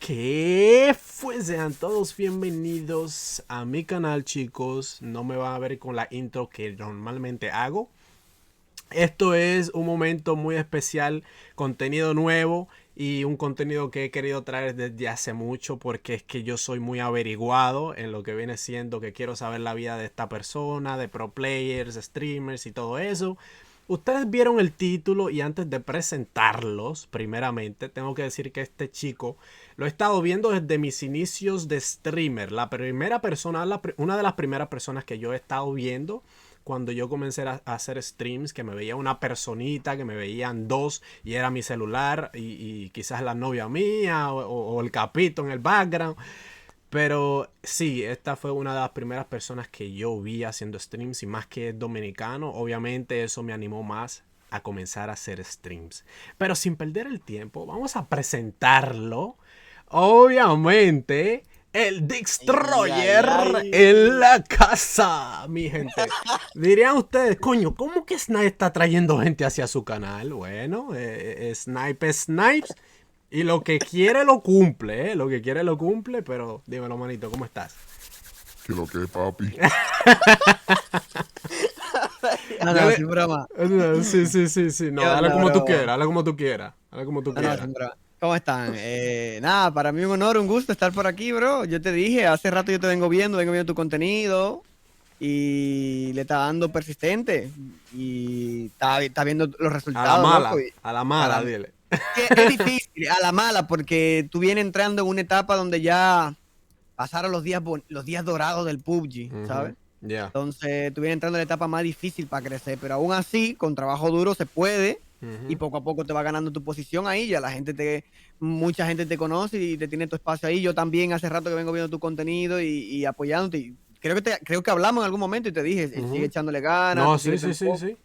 ¿Qué fue? Sean todos bienvenidos a mi canal, chicos. No me van a ver con la intro que normalmente hago. Esto es un momento muy especial, contenido nuevo y un contenido que he querido traer desde hace mucho porque es que yo soy muy averiguado en lo que viene siendo, que quiero saber la vida de esta persona, de pro players, streamers y todo eso. Ustedes vieron el título y antes de presentarlos, primeramente, tengo que decir que este chico lo he estado viendo desde mis inicios de streamer. La primera persona, una de las primeras personas que yo he estado viendo cuando yo comencé a hacer streams, que me veía una personita, que me veían dos y era mi celular y quizás la novia mía o el capito en el background. Pero sí, esta fue una de las primeras personas que yo vi haciendo streams y más que es dominicano, obviamente eso me animó más a comenzar a hacer streams. Pero sin perder el tiempo, vamos a presentarlo. Obviamente, el Destroyer en la casa, mi gente. Dirían ustedes, coño, ¿cómo que Snipe está trayendo gente hacia su canal? Bueno, Snipe es Snipes. Y lo que quiere lo cumple, ¿eh? Lo que quiere lo cumple, pero dímelo, manito, ¿cómo estás? Que lo que es, papi. No, sin broma. Sí. No, dale como tú quieras, dale como tú quieras. Dale como tú quieras. Sin broma. ¿Cómo están? Nada, para mí un honor, un gusto estar por aquí, bro. Yo te dije, hace rato yo te vengo viendo tu contenido y le está dando persistente y está viendo los resultados. A la mala, dile. Es difícil, a la mala, porque tú vienes entrando en una etapa donde ya pasaron los días dorados del PUBG, ¿sabes? Yeah. Entonces tú vienes entrando en la etapa más difícil para crecer, pero aún así, con trabajo duro se puede y poco a poco te va ganando tu posición ahí, ya mucha gente te conoce y te tiene tu espacio ahí. Yo también hace rato que vengo viendo tu contenido y apoyándote. Creo que hablamos en algún momento y te dije, sigue echándole ganas. No, sí.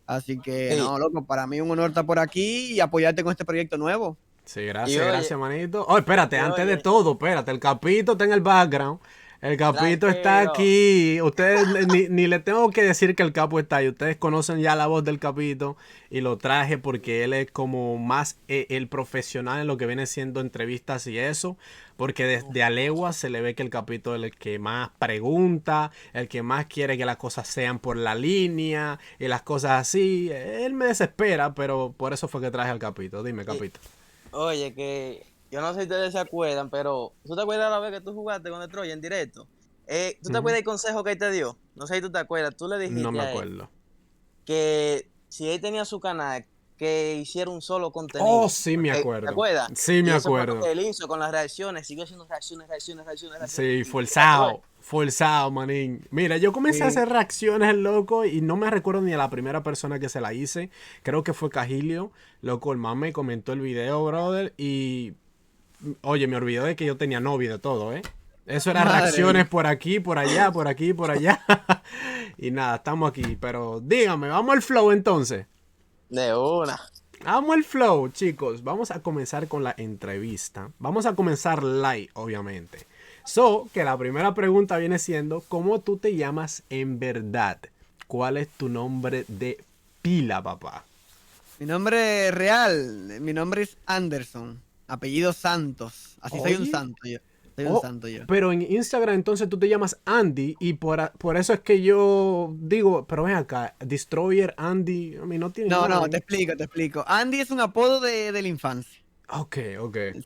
Así que, no, loco, para mí un honor estar por aquí y apoyarte con este proyecto nuevo. Sí, gracias, manito. Oh, espérate, antes de todo, espérate, el capito está en el background. El capito está aquí. Ustedes ni le tengo que decir que el capo está ahí. Ustedes conocen ya la voz del capito y lo traje porque él es como más el profesional en lo que viene siendo entrevistas y eso. Porque desde a leguas se le ve que el capito es el que más pregunta, el que más quiere que las cosas sean por la línea y las cosas así. Él me desespera, pero por eso fue que traje al capito. Dime, capito. Oye, que yo no sé si ustedes se acuerdan, pero ¿tú te acuerdas la vez que tú jugaste con Destroyer en directo? ¿Tú te acuerdas del consejo que él te dio? No sé si tú te acuerdas. Tú le dijiste no me acuerdo. Que si él tenía su canal, que hiciera un solo contenido. Oh, sí me acuerdo. ¿Te acuerdas? Sí me eso acuerdo. Fue lo que él hizo con las reacciones, siguió haciendo reacciones. Sí, forzado, manín. Mira, yo comencé a hacer reacciones, loco, y no me recuerdo ni a la primera persona que se la hice. Creo que fue Cajilio. Loco, el man me comentó el video, brother, y... Oye, me olvidé de que yo tenía novio de todo, ¿eh? Eso eran reacciones por aquí, por allá, por aquí, por allá. Y nada, estamos aquí. Pero dígame, vamos al flow entonces. De una. Vamos al flow, chicos. Vamos a comenzar con la entrevista. Vamos a comenzar live, obviamente. Que la primera pregunta viene siendo, ¿cómo tú te llamas en verdad? ¿Cuál es tu nombre de pila, papá? Mi nombre real, mi nombre es Anderson, apellido Santos. Así soy un santo yo. Soy un santo yo. Pero en Instagram entonces tú te llamas Andy y por eso es que yo digo, pero ven acá, Destroyer, Andy, a mí no tiene nada. No, te explico. Andy es un apodo de la infancia. Ok.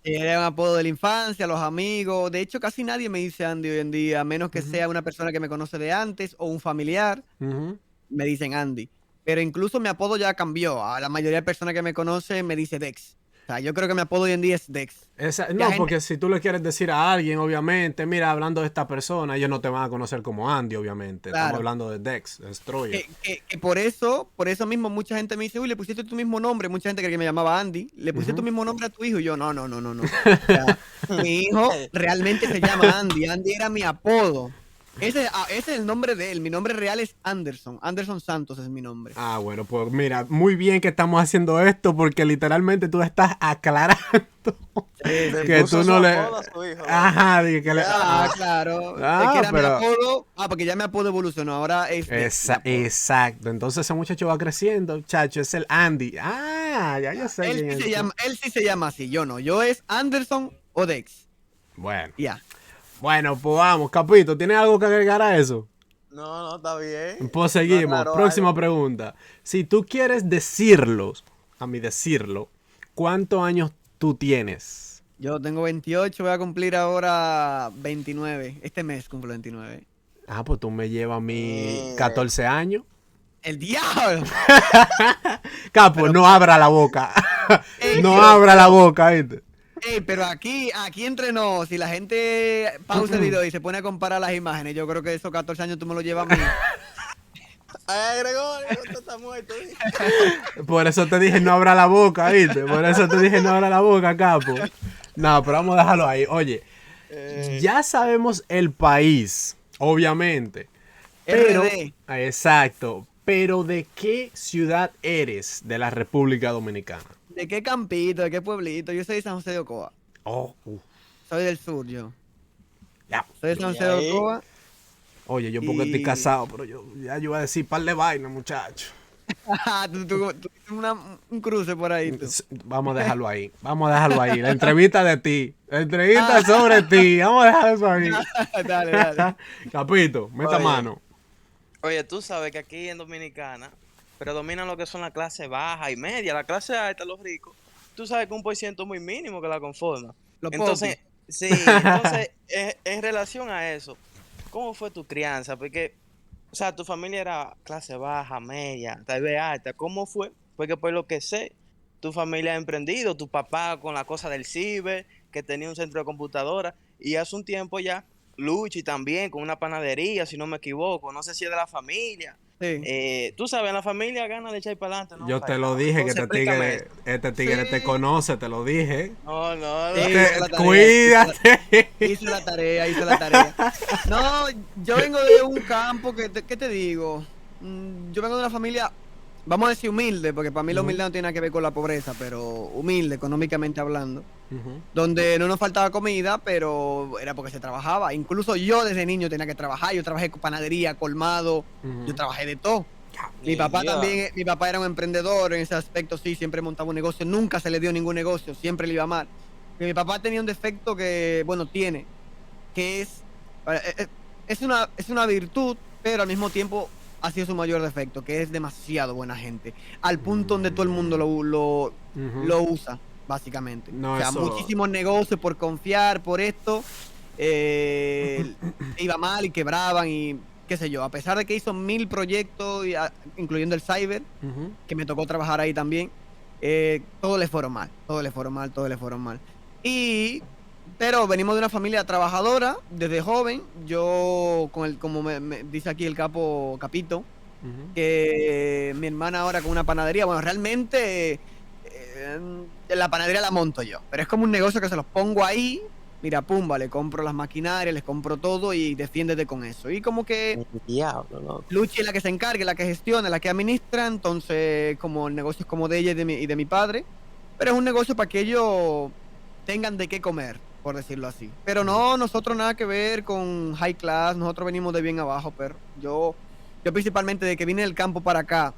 Era un apodo de la infancia, los amigos. De hecho, casi nadie me dice Andy hoy en día, a menos que sea una persona que me conoce de antes o un familiar. Me dicen Andy. Pero incluso mi apodo ya cambió. A la mayoría de personas que me conocen me dice Dex. O sea, yo creo que mi apodo hoy en día es Dex. Porque si tú le quieres decir a alguien, obviamente, mira, hablando de esta persona, ellos no te van a conocer como Andy, obviamente. Claro. Estamos hablando de Dex, Destroyer. Que por eso mismo mucha gente me dice, uy, le pusiste tu mismo nombre. Mucha gente cree que me llamaba Andy. Le pusiste tu mismo nombre a tu hijo. Y yo, no. O sea, mi hijo realmente se llama Andy. Andy era mi apodo. Ese es el nombre de él. Mi nombre real es Anderson. Anderson Santos es mi nombre. Ah, bueno, pues mira, muy bien que estamos haciendo esto porque literalmente tú estás aclarando que tú no le... Ajá, dije que le... claro. Es que era mi apodo. Porque ya mi apodo evolucionó. Ahora es... Exacto. Entonces ese muchacho va creciendo, muchacho. Es el Andy. Ah, ya sé. Él sí se llama así. Yo no. Yo es Anderson o Dex. Bueno. Ya. Bueno, pues vamos, Capito, ¿tienes algo que agregar a eso? No, está bien. Pues seguimos. Aclaró Próxima algo. pregunta. Si tú quieres decirlos, a mí decirlo, ¿cuántos años tú tienes? Yo tengo 28, voy a cumplir ahora 29. Este mes cumplo 29. Ah, pues tú me llevas a mí Mire. 14 años. ¡El diablo! Capo, Pero- no abra la boca. Ey, No pero- abra la boca, ¿viste? Ey, pero aquí entre nos, si la gente pausa el video y se pone a comparar las imágenes, yo creo que esos 14 años tú me los llevas a mí. Ay, Gregorio, tú estás muerto. Por eso te dije no abra la boca, ¿viste? Por eso te dije no abra la boca, capo. No, pero vamos a dejarlo ahí. Oye, ya sabemos el país, obviamente. Pero, RD. exacto. Pero ¿de qué ciudad eres de la República Dominicana? ¿De qué campito? ¿De qué pueblito? Yo soy de San José de Ocoa. Oh, Soy del sur, yo. ya. Soy de San Y José de ahí- Ocoa. Oye, yo porque estoy Y- casado, pero yo iba a decir par de vainas, muchacho. Tú un cruce por ahí. Tú. Vamos a dejarlo ahí. Vamos a dejarlo ahí. La entrevista de ti. La entrevista sobre ti. Vamos a dejar eso ahí. Dale, dale. Capito, meta Oye. mano. Oye, tú sabes que aquí en Dominicana predominan lo que son la clase baja y media, la clase alta, los ricos. Tú sabes que un por ciento muy mínimo que la conforma. Los Entonces, sí, entonces, en relación a eso, ¿cómo fue tu crianza? Porque, o sea, tu familia era clase baja, media, tal vez alta. ¿Cómo fue? Porque por lo que sé, tu familia ha emprendido, tu papá con la cosa del ciber, que tenía un centro de computadora, y hace un tiempo ya, Luchi también con una panadería, si no me equivoco, no sé si es de la familia. Sí. Tú sabes, la familia gana de echar para adelante, ¿no? Yo te lo dije que Entonces, explícame este tigre Sí. te conoce, te lo dije. No, no, no. Sí, Te- hice la tarea, cuídate. Hice la tarea. No, yo vengo de un campo ¿qué te digo? Yo vengo de una familia, vamos a decir humilde, porque para mí la humildad no tiene nada que ver con la pobreza, pero humilde, económicamente hablando. Ujú. Donde no nos faltaba comida, pero era porque se trabajaba. Incluso yo desde niño tenía que trabajar. Yo trabajé con panadería, colmado, Ujú. yo trabajé de todo. Mi papá también, mi papá era un emprendedor en ese aspecto, sí, siempre montaba un negocio, nunca se le dio ningún negocio, siempre le iba mal. Y mi papá tenía un defecto que, bueno, tiene, que es una virtud, pero al mismo tiempo ha sido su mayor defecto, que es demasiado buena gente, al punto donde todo el mundo Ujú. lo usa, básicamente. No, o sea, eso- muchísimos negocios por confiar, por esto, iba mal y quebraban y qué sé yo, a pesar de que hizo 1000 proyectos, incluyendo el cyber, Ujú. que me tocó trabajar ahí también, todo le fueron mal, todo le fueron mal. Pero venimos de una familia trabajadora desde joven. Yo, como me dice aquí el Capito, Ujú. que mi hermana ahora con una panadería, bueno, realmente la panadería la monto yo, pero es como un negocio que se los pongo ahí, mira, pumba, le compro las maquinarias, les compro todo y defiéndete con eso. Y como que Diablo, loco. Luchi es la que se encarga, la que gestiona, la que administra, entonces como el negocio es como de ella y de mi padre, pero es un negocio para que ellos tengan de qué comer, por decirlo así. Pero no, nosotros nada que ver con high class, nosotros venimos de bien abajo, pero yo principalmente de que vine del campo para acá,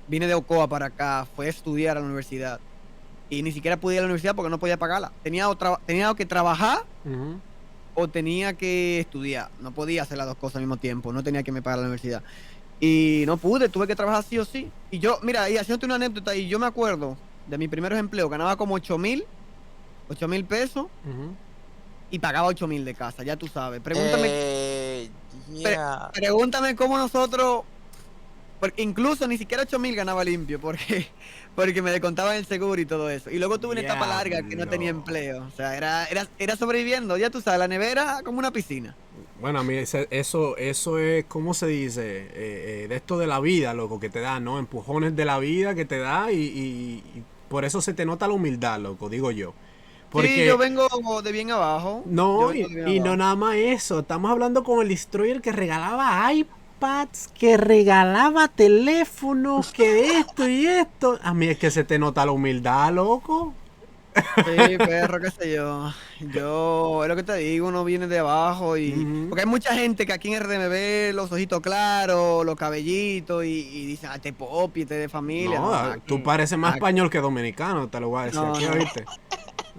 vine de Ocoa para acá, fue a estudiar a la universidad y ni siquiera pude ir a la universidad porque no podía pagarla. Tenía que trabajar Ujú. o tenía que estudiar. No podía hacer las dos cosas al mismo tiempo. No tenía que me pagar la universidad. Y no pude, tuve que trabajar sí o sí. Y yo, mira, y haciéndote una anécdota, y yo me acuerdo de mis primeros empleos, ganaba como 8,000 pesos Ujú. y pagaba 8,000 de casa, ya tú sabes. Pregúntame, Yeah. pregúntame cómo nosotros, porque incluso ni siquiera 8,000 ganaba limpio, porque me descontaban el seguro y todo eso. Y luego tuve una etapa larga que no tenía Diablo. empleo. O sea, era sobreviviendo, ya tú sabes, la nevera como una piscina. Bueno, a mí eso es, ¿cómo se dice? De esto de la vida, loco, que te da, ¿no? Empujones de la vida que te da y por eso se te nota la humildad, loco, digo yo. Porque Sí, yo vengo de bien abajo. no, Yo vengo de bien y no abajo. nada más eso. Estamos hablando con el Destroyer que regalaba iPads, que regalaba teléfonos, que esto y esto. A mí es que se te nota la humildad, loco. Sí, perro, qué sé yo. Yo, es lo que te digo, uno viene de abajo y... Ujú. Porque hay mucha gente que aquí en RD me ve los ojitos claros, los cabellitos y dicen, ah, este popi, este de familia. No, aquí- tú pareces más aquí- español que dominicano, te lo voy a decir No, aquí, no. ¿oíste?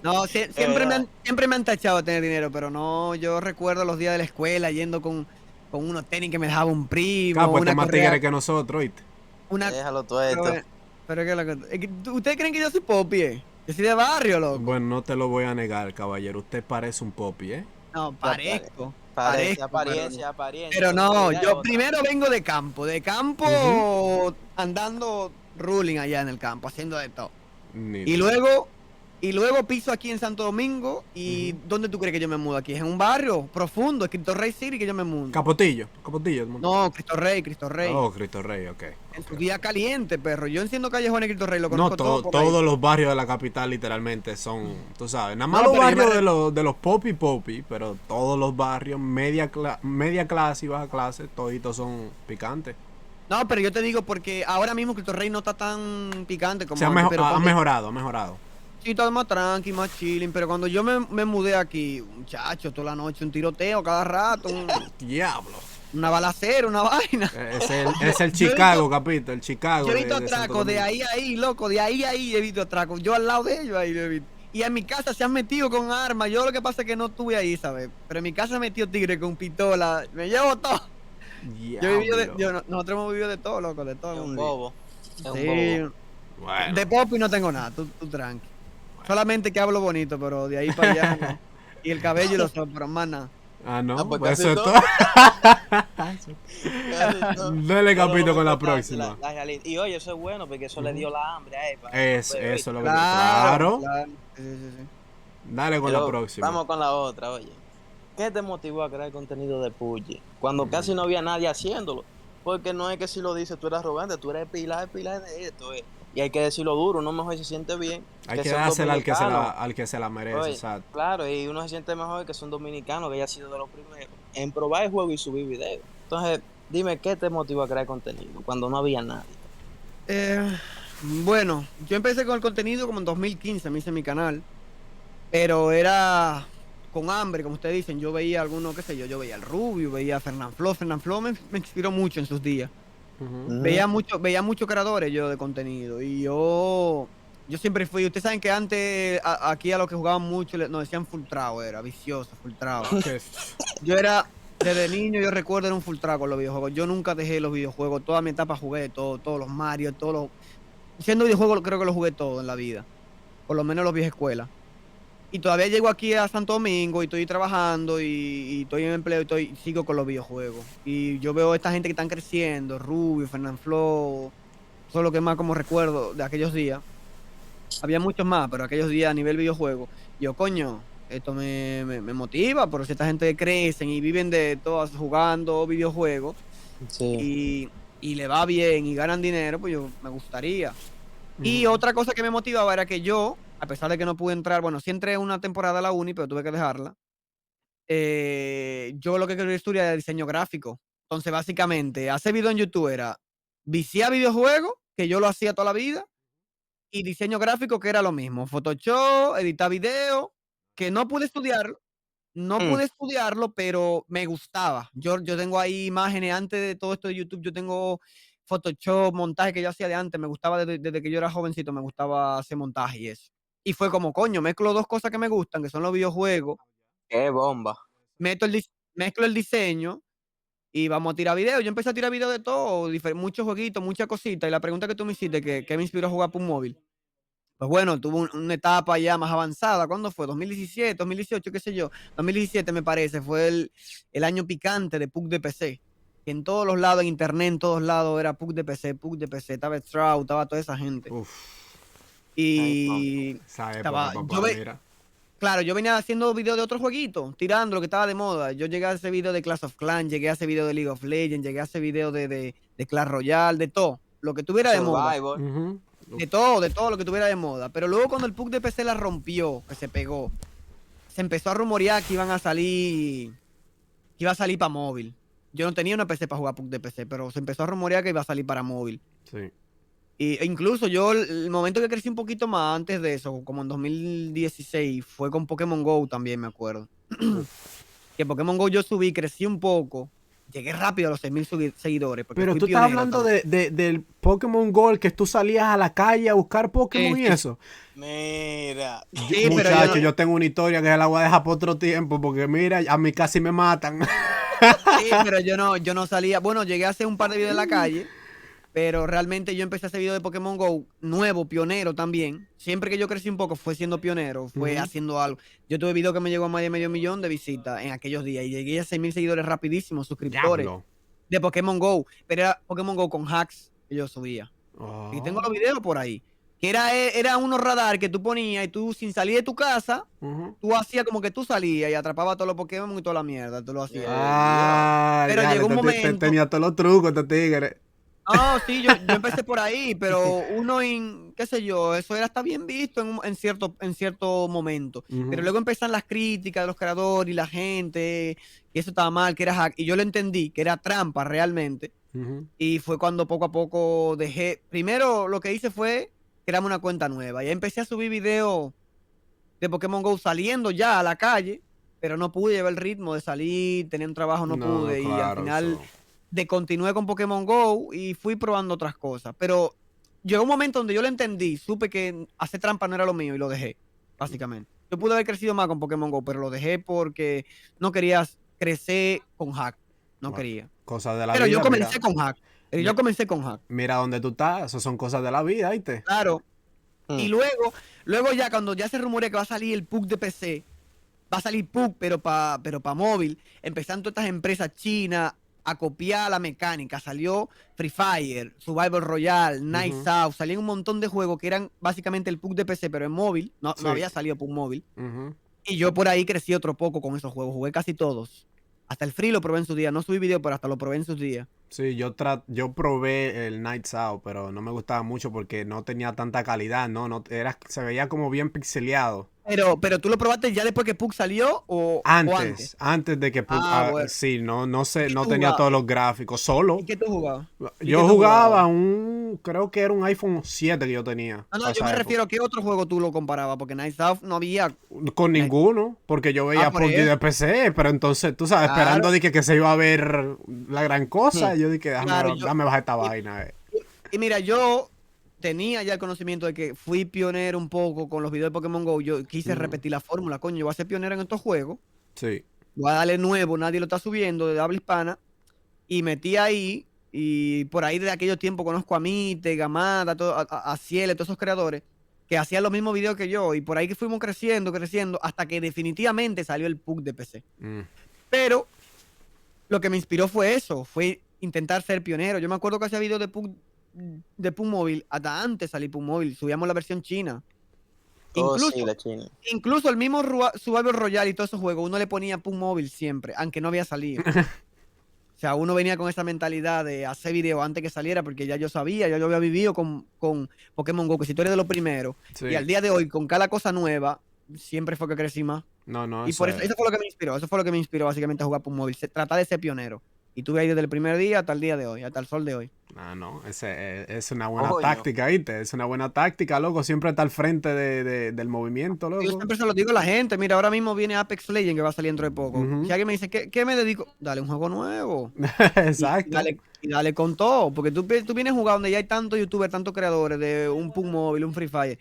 No, verdad. siempre me han tachado de tener dinero, pero no, yo recuerdo los días de la escuela yendo con unos tenis que me dejaba un primo, Pues te una más correa, tigre que nosotros, ¿oíste? una... Déjalo Pero, tueto. pero ¿ustedes creen que yo soy popi, Yo soy de barrio, loco. Bueno, no te lo voy a negar, caballero. Usted parece un popi, ¿eh? No, Ya pare- Parece, parezco, apariencia, apariencia. pero Lo que en no, realidad es yo otra. primero vengo de Ujú. campo andando ruling allá en el campo, haciendo de todo. Y Nítido. luego, y luego piso aquí en Santo Domingo. ¿Y Ujú. dónde tú crees que yo me mudo? Aquí es en un barrio profundo, es Cristo Rey City que yo me mudo. Capotillo, Capotillo. No, Cristo Rey, Cristo Rey. Oh, Cristo Rey, ok. En Ok, su día ok. caliente, perro. Yo enciendo callejones Cristo Rey, lo No, conozco todo por ahí. todos los barrios de la capital literalmente son, tú sabes, nada más No, los pero yo me... barrios de los popi popi, pero todos los barrios, media clase y baja clase, toditos son picantes. No, pero yo te digo porque ahora mismo Cristo Rey no está tan picante Se como antes, pero ha cuando... mejorado, ha mejorado. Sí, está más tranqui, más chilling, pero cuando yo me mudé aquí, muchacho, toda la noche, un tiroteo cada rato, Diablo. una balacera, una vaina. Es el Yo he visto, Chicago, capito, el Chicago yo he visto de Santo atracos de Domingo. ahí a ahí, loco, de ahí a ahí he visto atracos. Yo al lado de ellos ahí lo he visto. Y en mi casa se han metido con armas. Yo lo que pasa es que no estuve ahí, ¿sabes? Pero en mi casa se metió tigre con pistola. Me llevo todo. Yo he vivido de, Diablo. nosotros hemos vivido de todo, loco, de todo Es en un un día. bobo. Es un Sí, bobo. Bueno, de pop y no tengo nada, tú tranqui. Solamente que hablo bonito, pero de ahí para allá no. Y el cabello y los ojos, pero más nada. ah, Ah, no, pues pues casi eso es todo. todo. Casi todo. Dale Pero capito lo con la importante, próxima. la realidad. Y oye, eso es bueno porque eso le Ujú. dio la hambre a él para Es, volver, eso es ¿oíste? lo que te... Claro, Claro. claro. Sí, sí, sí. Dale con la Pero próxima. vamos con la otra, oye. ¿Qué te motivó a crear contenido de Puggy? Cuando casi no había nadie haciéndolo. Porque no es que si lo dices tú eres arrogante, tú eres pilar de esto, Y hay que decirlo duro, uno mejor se siente bien Hay que que sea un dársela dominicano. al que se la merece, Oye, exacto. claro, y uno se siente mejor que son dominicanos, que haya sido de los primeros en probar el juego y subir videos. Entonces, dime, ¿qué te motivó a crear contenido cuando no había nadie? Eh, bueno, yo empecé con el contenido como en 2015, me hice mi canal, pero era con hambre, como ustedes dicen. Yo veía algunos, qué sé yo, yo veía al Rubio, veía a Fernanfloo. Fernanfloo me inspiró mucho en sus días. Ujú. Ujú. Veía muchos creadores yo de contenido y yo siempre fui, ustedes saben que antes aquí a los que jugaban mucho nos decían fultrado, era vicioso, fultrado. Que- Yo era, desde niño yo recuerdo era un fultrado con los videojuegos. Yo nunca dejé los videojuegos, toda mi etapa jugué de todo, todos los Mario, todos los... Siendo videojuegos creo que los jugué todo en la vida, por lo menos los viejas escuelas. Y todavía llego aquí a Santo Domingo y estoy trabajando y estoy en empleo y sigo con los videojuegos. Y yo veo a esta gente que están creciendo, Rubio, Fernanfloo, eso es lo que más como recuerdo de aquellos días. Había muchos más, pero aquellos días a nivel videojuego, yo, coño, esto me motiva, pero si esta gente crecen y viven de todas jugando videojuegos Sí. y le va bien y ganan dinero, pues yo me gustaría. Y Ujú. otra cosa que me motivaba era que yo, a pesar de que no pude entrar, bueno, sí entré una temporada a la uni, pero tuve que dejarla. Yo lo que quería estudiar era diseño gráfico. Entonces, básicamente, hacer video en YouTube era viciar videojuegos, que yo lo hacía toda la vida, y diseño gráfico, que era lo mismo. Photoshop, editar video, que no pude estudiarlo, no Mm, pude estudiarlo, pero me gustaba. Yo tengo ahí imágenes antes de todo esto de YouTube, yo tengo Photoshop, montaje que yo hacía de antes, me gustaba desde que yo era jovencito, me gustaba hacer montaje y eso. Y fue como, coño, mezclo dos cosas que me gustan, que son los videojuegos, qué bomba. mezclo el diseño y vamos a tirar videos. Yo empecé a tirar videos de todo, muchos jueguitos, muchas cositas. Y la pregunta que tú me hiciste, ¿qué me inspiró a jugar por un móvil? Pues bueno, tuvo una etapa ya más avanzada. ¿Cuándo fue? 2017, 2018, qué sé yo. 2017 me parece, fue el año picante de PUC de PC. Que en todos los lados, en internet, en todos lados era PUC de PC, PUC de PC. Estaba Stroud, estaba toda esa gente. Uf, Ay, no. Y esa época, estaba, papá, mira. claro, yo venía haciendo videos de otros jueguitos, tirando lo que estaba de moda. Yo llegué a hacer video de Clash of Clans, llegué a hacer video de League of Legends, llegué a hacer video de Clash Royale, de todo. Lo que tuviera de moda. Survivor. Ujú. De todo lo que tuviera de moda. Pero luego cuando el PUC de PC la rompió, que se pegó, se empezó a rumorear que que iba a salir para móvil. Yo no tenía una PC para jugar PUC de PC, pero se empezó a rumorear que iba a salir para móvil. Sí. E incluso yo, el momento que crecí un poquito más antes de eso, como en 2016, fue con Pokémon Go también, me acuerdo. Uf. Que Pokémon Go yo subí, crecí un poco. llegué rápido a los 6.000 seguidores. Porque Pero fui tú estás pionero hablando también. del Pokémon Go, el que tú salías a la calle a buscar Pokémon y Sí. eso. Mira. Sí, pero Muchacho, yo yo tengo una historia que se la voy a dejar por otro tiempo, porque mira, a mí casi me matan. sí, pero yo no salía. Bueno, llegué a hacer un par de videos en la calle, pero realmente yo empecé a hacer videos de Pokémon Go nuevo, pionero también. Siempre que yo crecí un poco fue siendo pionero, fue Ujú. haciendo algo. Yo tuve video que me llegó a más de medio millón de visitas en aquellos días y llegué a 6.000 seguidores rapidísimos, suscriptores Diablo. de Pokémon Go, pero era Pokémon Go con hacks que yo subía. Y tengo los Oh. videos por ahí. Que era unos radar que tú ponías y tú sin salir de tu casa, Ujú. tú hacías como que tú salías y atrapabas a todos los Pokémon y toda la mierda, tú lo hacías. Ah, Pero ya, llegó un momento. tenía todos los trucos, este tigre. No, sí, yo empecé por ahí, pero qué sé yo, eso era hasta bien visto en cierto momento. Pero Ujú. luego empiezan las críticas de los creadores y la gente, que eso estaba mal, que era hack. Y yo lo entendí, que era trampa realmente. Ujú. Y fue cuando poco a poco dejé. Primero lo que hice fue crearme una cuenta nueva. Y empecé a subir videos de Pokémon Go saliendo ya a la calle, pero no pude llevar el ritmo de salir, tenía un trabajo, no No, pude. Y al claro, final eso. continué con Pokémon Go y fui probando otras cosas. Pero llegó un momento donde yo lo entendí, supe que hacer trampa no era lo mío y lo dejé, básicamente. Yo pude haber crecido más con Pokémon Go, pero lo dejé porque no quería crecer con hack. No Bueno, quería. cosas de la Pero yo vida, mira. comencé con hack. Pero yo Mi- comencé con hack. Mira dónde tú estás, eso son cosas de la vida, ¿viste? Claro. Mm. Y luego ya cuando ya se rumorea que va a salir el PUC de PC, va a salir PUC, pero pa móvil, empezando todas estas empresas chinas a copiar la mecánica. Salió Free Fire, Survival Royale, Nights Ujú. Out, salían un montón de juegos que eran básicamente el PUC de PC, pero en móvil, no Sí. había salido PUC móvil. Ujú. Y yo por ahí crecí otro poco con esos juegos, jugué casi todos. Hasta el Free lo probé en su día, no subí video, pero hasta lo probé en sus días. Sí, yo probé el Nights Out, pero no me gustaba mucho porque no tenía tanta calidad, ¿no? Se veía como bien pixeleado. Pero tú lo probaste ya después que PUC salió o antes. Antes de que Ah, bueno. sí, no sé, ¿Y no tú tenía jugabas? todos los gráficos, solo. ¿Y qué tú jugabas? ¿Y Yo qué tú jugaba jugabas? creo que era un iPhone 7 que yo tenía. No, a yo esa me época. refiero a qué otro juego tú lo comparabas, porque Nights Out no había. Con Night- ninguno, porque yo veía por PUBG de eso. PC, pero entonces, tú sabes, Claro. esperando de que se iba a ver la gran cosa, yo dije, Claro, déjame bajar esta y- vaina. Y mira, yo tenía ya el conocimiento de que fui pionero un poco con los videos de Pokémon Go. Yo quise repetir la fórmula, coño, yo voy a ser pionero en estos juegos. Sí. Voy a darle nuevo, nadie lo está subiendo de habla hispana. Y metí ahí, y por ahí de aquellos tiempos conozco a Mite, Gamada, a Ciel, todos esos creadores que hacían los mismos videos que yo. Y por ahí que fuimos creciendo, hasta que definitivamente salió el PUC de PC. Mm. Pero lo que me inspiró fue eso, fue intentar ser pionero. Yo me acuerdo que hacía videos de PUC móvil, hasta antes salí PUC móvil, subíamos la versión china. Oh, Incluso, sí, la China. incluso el mismo Survival Royale y todos esos juegos, uno le ponía PUC móvil siempre, aunque no había salido. O sea, uno venía con esa mentalidad de hacer video antes que saliera, porque ya yo sabía, ya yo había vivido con Pokémon Go, que si tú eres de los primeros, Sí. y al día de hoy, con cada cosa nueva, siempre fue que crecí más. No, Y por eso, eso fue lo que me inspiró, básicamente a jugar por móvil, tratar de ser pionero. Y tuve ahí desde el primer día hasta el día de hoy, hasta el sol de hoy. No, es una buena Coño. táctica, ¿viste? Es una buena táctica, loco. Siempre está al frente del movimiento, Yo loco. siempre se lo digo a la gente, mira, ahora mismo viene Apex Legends que va a salir dentro de poco. Ujú. Si alguien me dice, ¿qué me dedico? Dale un juego nuevo. Exacto. Y dale con todo, porque tú vienes a jugar donde ya hay tantos youtubers, tantos creadores de un PUBG móvil, un Free Fire.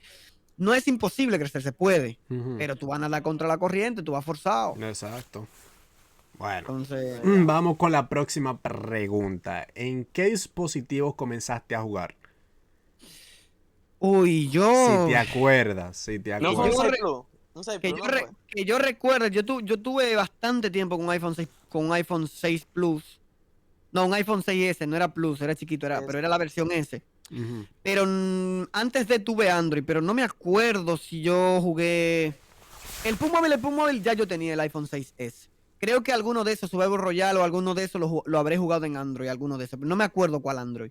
No es imposible crecer, se puede, Ujú. pero tú vas a nadar contra la corriente, tú vas forzado. Exacto. Bueno. Entonces, Vamos con la próxima pregunta. ¿En qué dispositivos comenzaste a jugar? uy, yo... Si te acuerdas, si te No fue un yo acuerdas. re- 6 Plus. Un 6 Que Plus, yo, no re- fue. que yo recuerdo, yo tuve bastante tiempo con un iPhone 6 Plus. No, un iPhone 6S, no era Plus, era chiquito, S. pero era la versión S. Ujú. Pero antes de tuve Android, pero no me acuerdo si yo jugué... el PUBG móvil ya yo tenía el iPhone 6S. Creo que alguno de esos, Survival Royale o alguno de esos lo habré jugado en Android, alguno de esos. No me acuerdo cuál Android.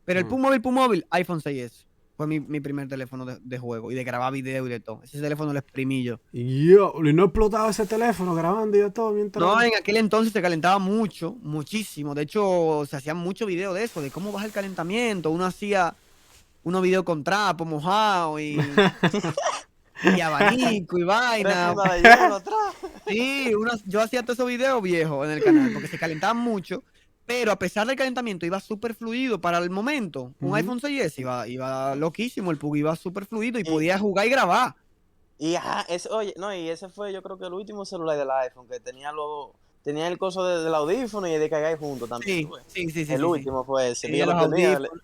Pero el PUBG móvil, iPhone 6S. Fue mi primer teléfono de juego y de grabar video y de todo. Ese teléfono lo exprimí yo. Y no explotaba ese teléfono grabando y de todo mientras. No, en aquel entonces se calentaba mucho, muchísimo. De hecho, se hacían muchos videos de eso, de cómo baja el calentamiento. Uno hacía unos videos con trapo mojado y abanico y vaina. Tres puntas de hielo atrás. Sí, yo hacía todos esos videos viejos en el canal porque se calentaban mucho. Pero a pesar del calentamiento, iba súper fluido para el momento. Un Ujú. iPhone 6S iba loquísimo, el PUG iba súper fluido y Y, podía jugar y grabar. y ajá, oye, no, y ese fue yo creo que el último celular del iPhone que tenía el coso del audífono y el de cargar junto también, tú Sí, ves. sí, sí, sí, El sí, sí. último fue ese, que yo Tenía los lo tenía. audífonos.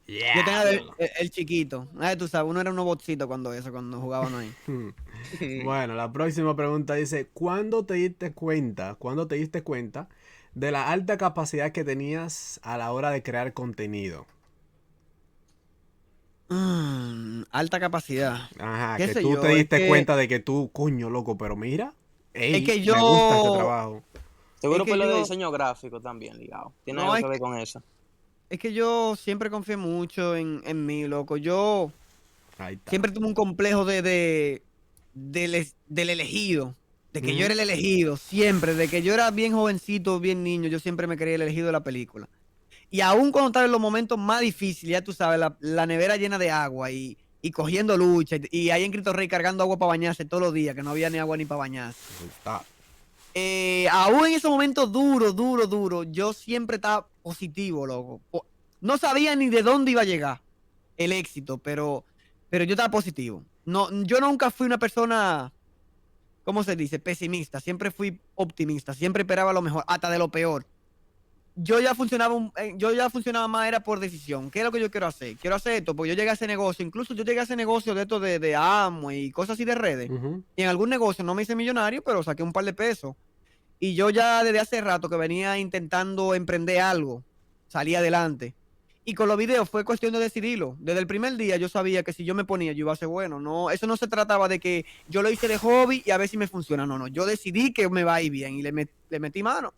Yo tenía Diablo. el chiquito. Tú sabes, uno era un botcito cuando jugaban ahí. Bueno, la próxima pregunta dice, ¿cuándo te diste cuenta de la alta capacidad que tenías a la hora de crear contenido? Alta capacidad. Ajá, ¿Qué que sé tú te yo? diste cuenta de que tú, coño, loco, pero mira, Es ey, que me gusta este yo, trabajo. es Seguro que por lo de yo, diseño gráfico también ligado. Tiene no, algo es que ver que, con eso. es que yo siempre confié mucho en mí, loco. Yo Ahí está. siempre tuve un complejo del elegido, de que yo Ujú. era el elegido, siempre, de que yo era bien jovencito, bien niño, yo siempre me creía el elegido de la película. Y aún cuando estaba en los momentos más difíciles, ya tú sabes, la nevera llena de agua y cogiendo lucha, y ahí en Cristo Rey cargando agua para bañarse todos los días, que no había ni agua ni para bañarse. Ahí está. Aún en esos momentos duros, yo siempre estaba positivo, loco. No sabía ni de dónde iba a llegar el éxito, pero yo estaba positivo. No, yo nunca fui una persona, ¿cómo se dice? Pesimista. Siempre fui optimista. Siempre esperaba lo mejor, hasta de lo peor. Yo ya funcionaba más era por decisión. ¿Qué es lo que yo quiero hacer? Quiero hacer esto, pues yo llegué a ese negocio. Incluso yo llegué a ese negocio de esto de Amo y cosas así de redes. Ujú. Y en algún negocio no me hice millonario, pero saqué un par de pesos. Y yo ya desde hace rato que venía intentando emprender algo, salí adelante. Y con los videos fue cuestión de decidirlo. Desde el primer día yo sabía que si yo me ponía, yo iba a ser bueno. No, eso no se trataba de que yo lo hice de hobby y a ver si me funciona. No, no. Yo decidí que me va a ir bien y le metí mano.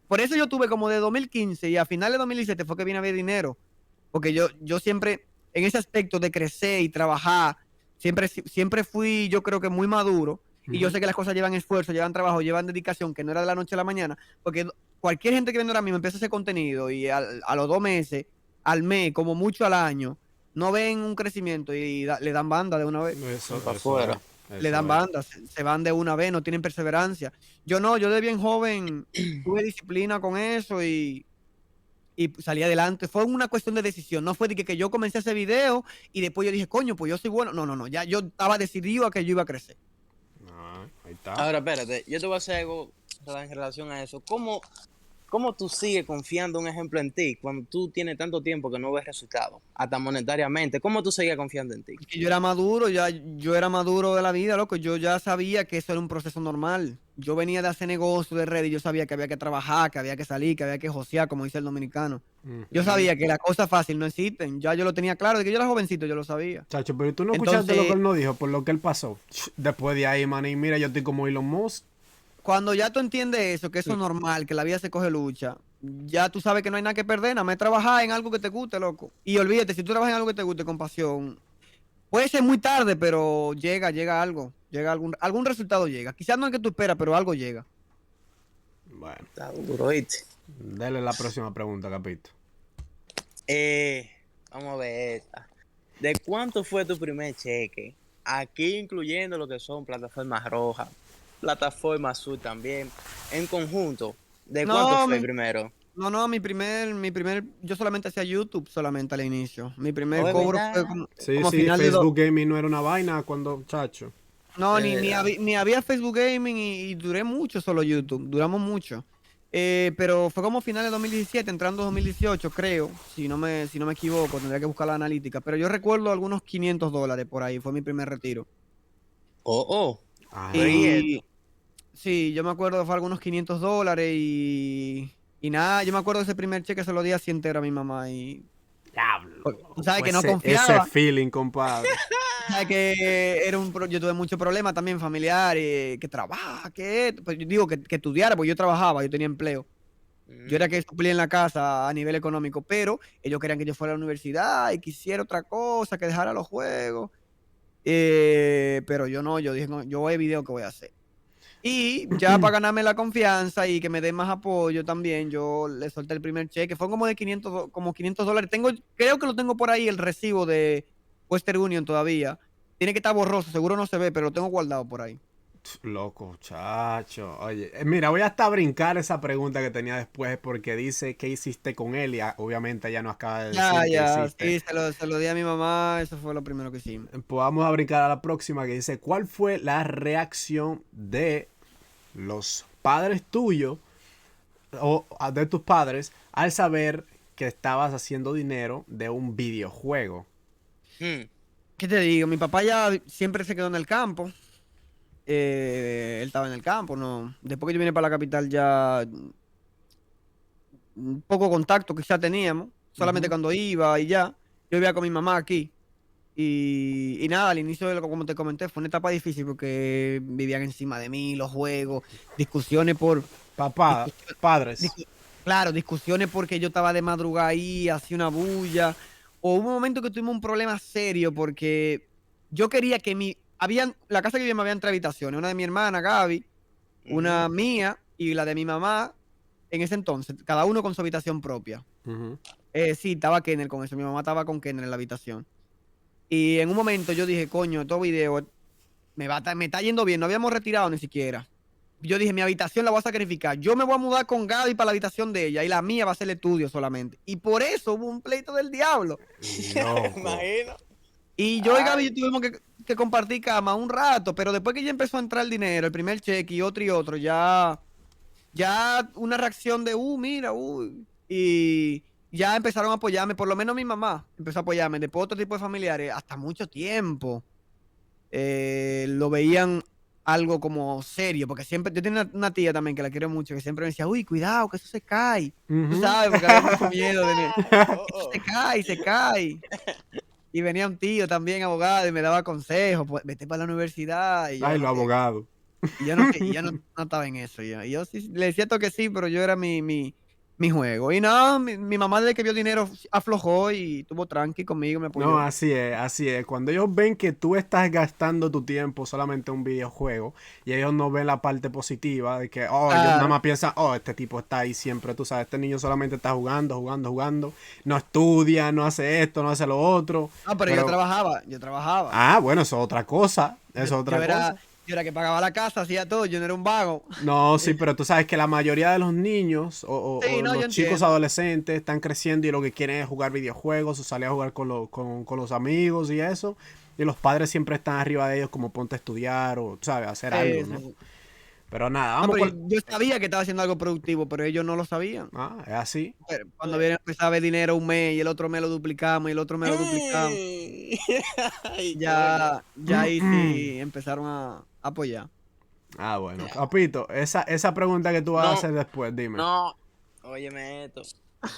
Por eso yo tuve como de 2015 y a finales de 2017 fue que vine a ver dinero. Porque yo siempre, en ese aspecto de crecer y trabajar, siempre fui, yo creo que muy maduro. Y yo Ujú. sé que las cosas llevan esfuerzo, llevan trabajo, llevan dedicación, que no era de la noche a la mañana. Porque cualquier gente que viene ahora mismo empieza a hacer contenido y a los 2 meses, al mes, como mucho al año, no ven un crecimiento y le dan banda de una vez. Eso, Para eso es. afuera. Le dan Eso es. banda, se van de una vez, no tienen perseverancia. Yo no, yo de bien joven tuve disciplina con eso y salí adelante. Fue una cuestión de decisión. No fue de que yo comencé a hacer video y después yo dije, coño, pues yo soy bueno. No, no, no. Ya yo estaba decidido a que yo iba a crecer. Ah, ahí está. Ahora, espérate, yo te voy a hacer algo en relación a eso. ¿Cómo tú sigues confiando, un ejemplo, en ti cuando tú tienes tanto tiempo que no ves resultados, hasta monetariamente? ¿Cómo tú seguías confiando en ti? Que yo era maduro, yo era maduro de la vida, loco. Yo ya sabía que eso era un proceso normal. Yo venía de hacer negocio de red y yo sabía que había que trabajar, que había que salir, que había que josear, como dice el dominicano. Yo Ujú. sabía que las cosas fáciles no existen. Ya yo lo tenía claro, de que yo era jovencito, yo lo sabía. Chacho, pero tú no escuchaste lo que Entonces, él nos dijo, por lo que él pasó. Después de ahí, man, y mira, yo estoy como Elon Musk. cuando ya tú entiendes eso, que eso es normal, que la vida se coge lucha, ya tú sabes que no hay nada que perder, nada más trabajar en algo que te guste, loco. Y olvídate, si tú trabajas en algo que te guste con pasión, puede ser muy tarde, pero llega algo, llega algún resultado llega. Quizás no el que tú esperas, pero algo llega. Bueno, Está duro, ¿viste? dale la próxima pregunta, Capito. Vamos a ver esta. ¿De cuánto fue tu primer cheque? Aquí incluyendo lo que son plataformas rojas, plataforma azul también, en conjunto. ¿De cuánto No, fue primero? no, yo solamente hacía YouTube solamente al inicio. Mi primer ¿O es cobro fue verdad? Sí, como a sí, final de Facebook Gaming no era una vaina cuando, chacho. No, Es ni verdad. había Facebook Gaming y duré mucho solo YouTube, duramos mucho. Pero fue como finales de 2017, entrando 2018, creo, si no me equivoco, tendría que buscar la analítica. Pero yo recuerdo algunos $500 por ahí, fue mi primer retiro. Oh. Pero ¿y Ajá. Y sí, yo me acuerdo, fue algunos $500 y nada, yo me acuerdo de ese primer cheque, se lo di así entero a mi mamá y Diablo. tú sabes que no Ese confiaba. feeling, compadre. Sabes que yo tuve muchos problemas también familiares, que trabaja, que esto, pues yo digo que estudiara, porque yo trabajaba, yo tenía empleo. Yo era que suplía en la casa a nivel económico, pero ellos querían que yo fuera a la universidad y quisiera otra cosa, que dejara los juegos. Pero yo no, yo dije, no, yo voy a video que voy a hacer. Y ya para ganarme la confianza y que me den más apoyo también, yo le solté el primer cheque. Fue como de $500. Creo que lo tengo por ahí, el recibo de Western Union todavía. Tiene que estar borroso, seguro no se ve, pero lo tengo guardado por ahí. Loco, chacho. Oye, mira, voy hasta a brincar esa pregunta que tenía después porque dice qué hiciste con él y obviamente ya nos acaba de decir qué Ya, hiciste. sí, se lo di a mi mamá, eso fue lo primero que hicimos. Pues vamos a brincar a la próxima que dice, ¿cuál fue la reacción de los padres tuyos o de tus padres al saber que estabas haciendo dinero de un videojuego? Hmm. ¿Qué te digo? Mi papá ya siempre se quedó en el campo. Él estaba en el campo, ¿no? Después que yo vine para la capital ya poco contacto quizá teníamos, solamente Ujú. cuando iba y ya. Yo vivía con mi mamá aquí. Y nada, al inicio, como te comenté, fue una etapa difícil porque vivían encima de mí, los juegos, discusiones por... Papá, discusión- padres. claro, discusiones porque yo estaba de madrugada ahí, hacía una bulla. O hubo un momento que tuvimos un problema serio porque yo quería que la casa que vivía había tres habitaciones, una de mi hermana, Gaby, una mía y la de mi mamá en ese entonces, cada uno con su habitación propia. Ujú. Sí, estaba Kenner con eso, mi mamá estaba con Kenner en la habitación. Y en un momento yo dije, coño, estos videos me está yendo bien, no habíamos retirado ni siquiera. Yo dije, mi habitación la voy a sacrificar. Yo me voy a mudar con Gaby para la habitación de ella y la mía va a ser el estudio solamente. Y por eso hubo un pleito del diablo. Loco. Imagino. Y yo y Ay. Gaby tuvimos que compartir cama un rato, pero después que ya empezó a entrar el dinero, el primer cheque y otro, ya una reacción de, mira, y ya empezaron a apoyarme, por lo menos mi mamá empezó a apoyarme, después otro tipo de familiares, hasta mucho tiempo, lo veían algo como serio, porque siempre, yo tenía una tía también que la quiero mucho, que siempre me decía, uy, cuidado, que eso se cae, tú Ujú. sabes, porque había mucho miedo de mí, Oh, eso oh. se cae. Y venía un tío también abogado y me daba consejos, pues vete para la universidad, y yo Ay, no los quería. abogados. Y yo no estaba en eso. Y yo sí le decía todo que sí, pero yo era mi juego. Y no, mi mamá desde que vio dinero aflojó y estuvo tranqui conmigo, me No, apoyó. así es, así es. Cuando ellos ven que tú estás gastando tu tiempo solamente en un videojuego y ellos no ven la parte positiva de que, ellos nada Claro. más piensan, este tipo está ahí siempre, tú sabes, este niño solamente está jugando, jugando, jugando, no estudia, no hace esto, no hace lo otro. No, pero yo trabajaba. Bueno, eso es otra cosa, eso es Yo, otra yo era, cosa. yo era que pagaba la casa, hacía todo, yo no era un vago. No, sí, pero tú sabes que la mayoría de los niños o Sí, no, yo los chicos entiendo. adolescentes están creciendo y lo que quieren es jugar videojuegos o salir a jugar con los amigos y eso. Y los padres siempre están arriba de ellos como ponte a estudiar o, ¿sabes? Hacer algo, ¿no? Sí. Pero nada, No, vamos pero con... yo sabía que estaba haciendo algo productivo, pero ellos no lo sabían. Es así. Pero cuando viene a empezar a ver dinero un mes y el otro mes lo duplicamos y el otro mes lo duplicamos, Ey. Ay, coño. ya ahí sí empezaron a apoyar. Bueno. Capito, esa pregunta que tú vas a No, hacer después, dime. no. Óyeme esto.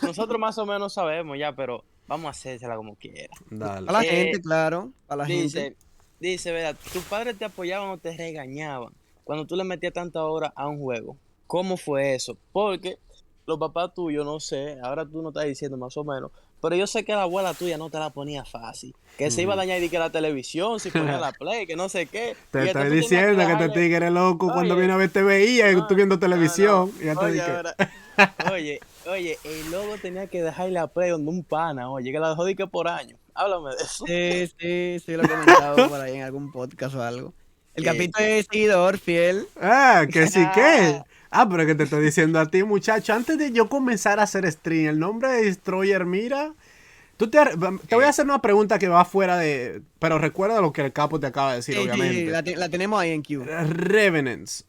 Nosotros más o menos sabemos ya, pero vamos a hacérsela como quiera. Dale. A la Eh, gente, claro, a la gente. dice, ¿verdad? ¿Tus padres te apoyaban o te regañaban cuando tú le metías tanta hora a un juego? ¿Cómo fue eso? Porque los papás tuyos, no sé, ahora tú no estás diciendo más o menos, pero yo sé que la abuela tuya no te la ponía fácil. Que se iba a dañar y que la televisión, si ponía la play, que no sé qué. Te Y hasta estoy tú tenías que diciendo que te dejarle. tigre loco cuando Oye, viene a ver te veía y tú viendo no, televisión. Y ya te oye, dije. ahora, oye, el logo tenía que dejarle la play donde un pana, oye, que la dejó de que por año. Háblame de eso. Sí, lo he comentado por ahí en algún podcast o algo. El Que, capítulo es seguidor fiel. Que sí que. Pero que te estoy diciendo a ti, muchacho. Antes de yo comenzar a hacer stream, el nombre de Destroyer, mira. Te voy a hacer una pregunta que va fuera de. Pero recuerda lo que el capo te acaba de decir, Sí, obviamente. la tenemos ahí en Q. Revenants.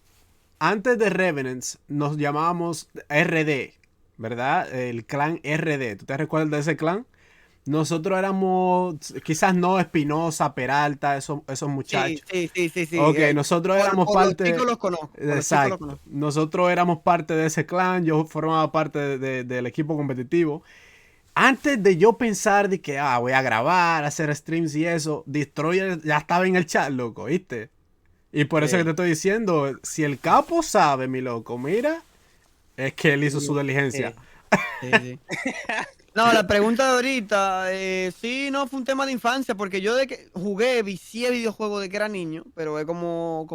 Antes de Revenants nos llamábamos RD, ¿verdad? El clan RD. ¿Tú te recuerdas de ese clan? Nosotros éramos, quizás no Espinosa, Peralta, esos muchachos. Sí. Ok, nosotros éramos Por los parte. chicos los conozco. Por los chicos los Exacto. conozco. Nosotros éramos parte de ese clan. Yo formaba parte del equipo competitivo. Antes de yo pensar de que voy a grabar, hacer streams y eso, Destroyer ya estaba en el chat, loco, ¿viste? Y por eso que te estoy diciendo, si el capo sabe, mi loco, mira, es que él hizo su diligencia. Sí. No, la pregunta de ahorita, sí, no, fue un tema de infancia, porque yo de que vicié videojuegos de que era niño, pero es como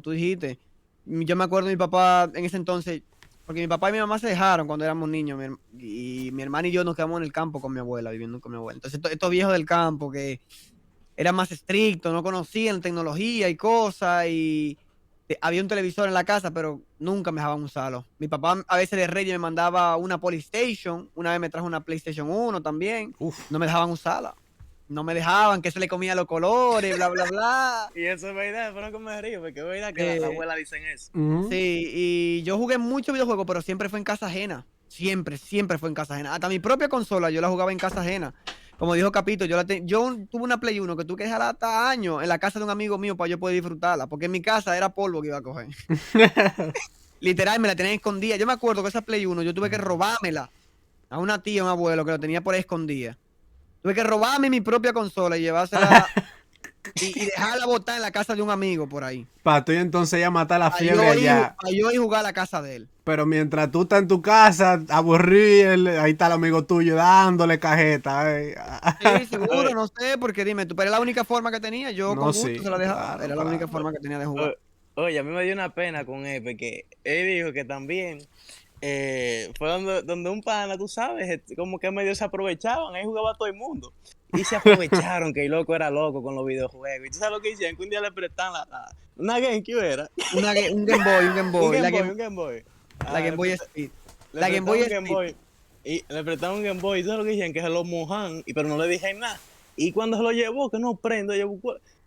tú dijiste. Yo me acuerdo de mi papá en ese entonces, porque mi papá y mi mamá se dejaron cuando éramos niños, y mi hermana y yo nos quedamos en el campo con mi abuela, viviendo con mi abuela. Entonces, estos viejos del campo que eran más estrictos, no conocían tecnología y cosas, y había un televisor en la casa, pero nunca me dejaban usarlo. Mi papá a veces de Reyes me mandaba una PlayStation, una vez me trajo una PlayStation 1 también, Uf. no me dejaban usarla. No me dejaban, que se le comía los colores, bla, bla, bla. Y eso es verdad, pero no que me río, porque es verdad que la Eh, abuela dicen eso. Ujú. Sí, y yo jugué muchos videojuegos, pero siempre fue en casa ajena. Siempre, siempre fue en casa ajena. Hasta mi propia consola yo la jugaba en casa ajena. Como dijo Capito, yo tuve una Play 1 que tuve que dejarla hasta años en la casa de un amigo mío para yo poder disfrutarla, porque en mi casa era polvo que iba a coger. Literal, me la tenían escondida. Yo me acuerdo que esa Play 1 yo tuve que robármela a una tía, a un abuelo que lo tenía por ahí escondida. Tuve que robarme mi propia consola y llevársela y dejarla botar en la casa de un amigo por ahí. Para tú y entonces ya matar la Para fiebre allá. yo ir a jugar a la casa de él. Pero mientras tú estás en tu casa, aburrido, ahí está el amigo tuyo dándole cajeta. Sí, seguro, no sé, porque dime, tú, pero era la única forma que tenía, yo No, con gusto sí, se la dejaba, claro, era la única claro. forma que tenía de jugar. Oye, a mí me dio una pena con él, porque él dijo que también fue donde un pana, tú sabes, como que medio se aprovechaban, ahí jugaba todo el mundo. Y se aprovecharon que el loco era loco con los videojuegos. Y tú sabes lo que hicieron, que un día le prestan una GameCube era. Un Game Boy, un Game Un Boy, Game Boy, un Game Boy. la Game Le Boy presta- Speed. le La Game prestaron Boy un Game Speed. Boy. Y le prestaron un Game Boy. ¿Y tú sabes lo que hicieron? Que se lo mojan, pero no le dije nada. Y cuando se lo llevó, que no prendo, ella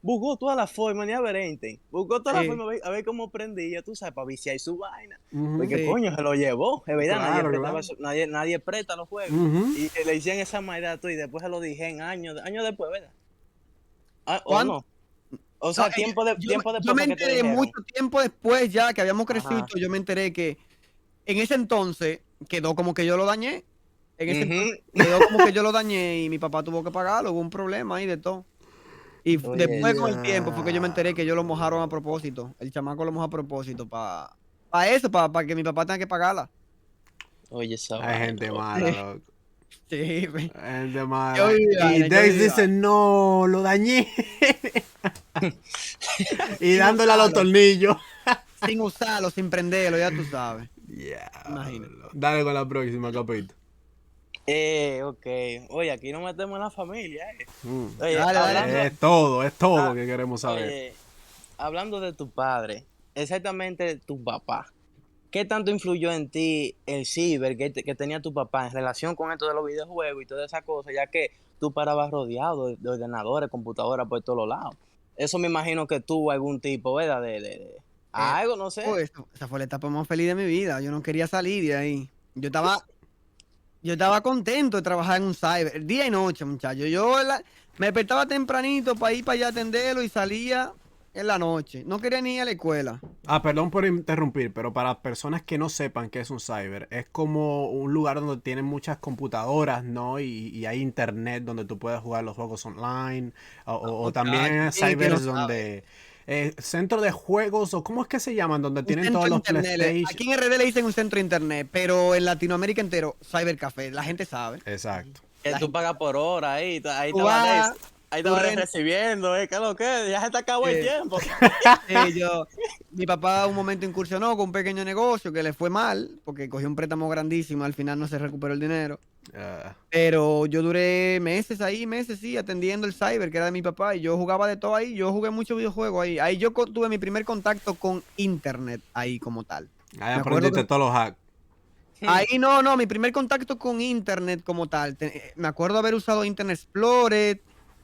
buscó todas las formas, ni a ver, buscó todas las Sí, formas, a ver cómo prendía, tú sabes, para viciar su vaina. Ujú. Porque sí. coño, se lo llevó, es verdad, nadie Claro, prestaba claro. eso, nadie presta los juegos. Ujú. Y le hicieron esa maldad tú, y después se lo dije en años después, ¿verdad? Ah, ¿o ¿Cuándo? no? O No, sea, tiempo yo después me fue que te enteré dijeron. mucho tiempo después ya que habíamos crecido y Ajá. todo, yo me enteré que en ese entonces quedó como que yo lo dañé. En ese entonces Ujú. quedó como que yo lo dañé y mi papá tuvo que pagarlo, hubo un problema ahí de todo. Y Oye, después con el tiempo fue que yo me enteré Ya. que ellos lo mojaron a propósito. El chamaco lo mojó a propósito para eso, para que mi papá tenga que pagarla. oye esa Hay vaina, gente loco. mala, loco. Sí, güey. Hay gente Yo mala. viví Y vaina, yo Dex viví dice, vaina. no, lo dañé. Y Sin dándole a los usarlo, tornillos. sin usarlo, sin prenderlo, ya tú sabes. Imagínate. Diablo. Dale con la próxima, capito. Ok. Oye, aquí nos metemos en la familia, Mm. Oye, Dale, dale. Es todo ah, que queremos saber. oye, hablando de tu padre, exactamente tu papá. ¿Qué tanto influyó en ti el ciber que tenía tu papá en relación con esto de los videojuegos y toda esa cosa, ya que tú parabas rodeado de ordenadores, computadoras por todos lados? Eso me imagino que tuvo algún tipo, ¿verdad? Eh, Algo, no sé. esa fue la etapa más feliz de mi vida. Yo no quería salir de ahí. Yo estaba contento de trabajar en un cyber, día y noche, muchachos. Me despertaba tempranito para ir para allá a atenderlo y salía en la noche. No quería ni ir a la escuela. Perdón por interrumpir, pero para personas que no sepan qué es un cyber, es como un lugar donde tienen muchas computadoras, ¿no? Y hay internet donde tú puedes jugar los juegos online, o también Muchachos, ¿quién es que no cybers sabe? donde... centro de juegos, o ¿cómo es que se llaman? Donde Un tienen centro todos de los internet. PlayStation. Aquí en RD le dicen un centro de internet, pero en Latinoamérica entero, cybercafé. La gente sabe. Exacto. Que La tú gente- pagas por hora ahí Tú estaba vas, ahí tú estaba rentas. recibiendo, ¿qué es lo que? Ya se te acabó el tiempo. Sí, mi papá un momento incursionó con un pequeño negocio que le fue mal, porque cogió un préstamo grandísimo, al final no se recuperó el dinero. Ah, Pero yo duré meses sí, atendiendo el cyber, que era de mi papá, y yo jugaba de todo ahí. Yo jugué muchos videojuegos ahí. Ahí yo tuve mi primer contacto con internet, ahí como tal. ahí Me acuerdo aprendiste que todos los hacks. ahí no, mi primer contacto con internet como tal. Me acuerdo haber usado Internet Explorer,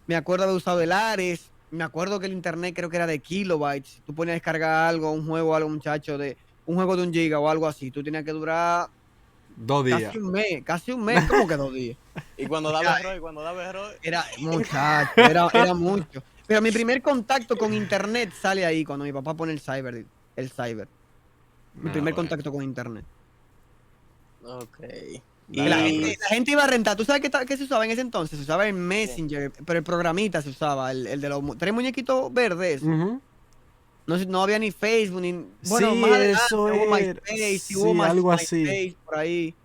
me acuerdo haber usado el Ares, me acuerdo que el internet creo que era de kilobytes. Tú ponías a descargar algo, un juego, algo, muchacho, un juego de 1 giga o algo así. Tú tenías que durar 2 días. casi un mes, como que 2 días. Y cuando daba error, Era muchacho, era mucho. Pero mi primer contacto con internet sale ahí cuando mi papá pone el cyber. El cyber. Mi Ah, primer bueno. contacto con internet. ok. Dale, Y La gente iba a rentar. ¿Tú sabes qué se usaba en ese entonces? Se usaba el Messenger, pero el programita se usaba, el de los tres muñequitos verdes. Ujú. No había ni Facebook, ni. Bueno, Sí, más adelante eso hubo era. MySpace, Sí, hubo algo así. MySpace por ahí.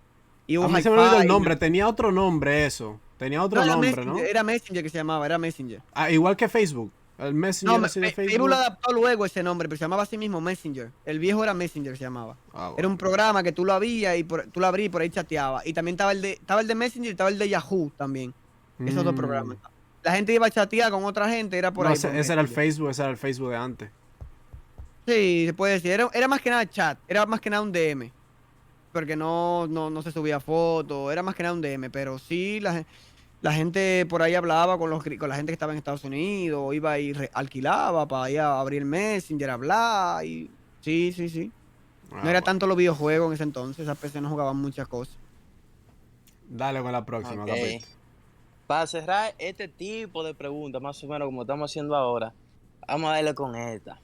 Y hubo A mí se me olvidó el Hi-Fi. nombre, tenía otro nombre eso. Tenía No, otro nombre, ¿no? Era Messenger que se llamaba, era Messenger. Ah, igual que Facebook. El No, Messenger así de Facebook Facebook. lo adaptó luego ese nombre, pero se llamaba así mismo Messenger. El viejo era Messenger, se llamaba. Ah, Era un bueno. programa que tú lo abrías y tú lo abrías y por ahí chateabas. Y también estaba el de Messenger y estaba el de Yahoo también. Esos dos Mm. programas. La gente iba a chatear con otra gente, era por No, ahí. Por ese era el Messenger. Facebook, ese era el Facebook de antes. Sí, se puede decir. Era más que nada chat, era más que nada un DM. Porque no se subía fotos, era más que nada un DM. Pero sí, la gente por ahí hablaba con la gente que estaba en Estados Unidos, iba y alquilaba para ir a abrir el Messenger, hablar. Y sí, sí, sí. No Ah, era bueno. tanto los videojuegos en ese entonces, esas personas no jugaban muchas cosas. Dale con la próxima, Ok. capito. Para cerrar este tipo de preguntas, más o menos como estamos haciendo ahora, vamos a darle con esta.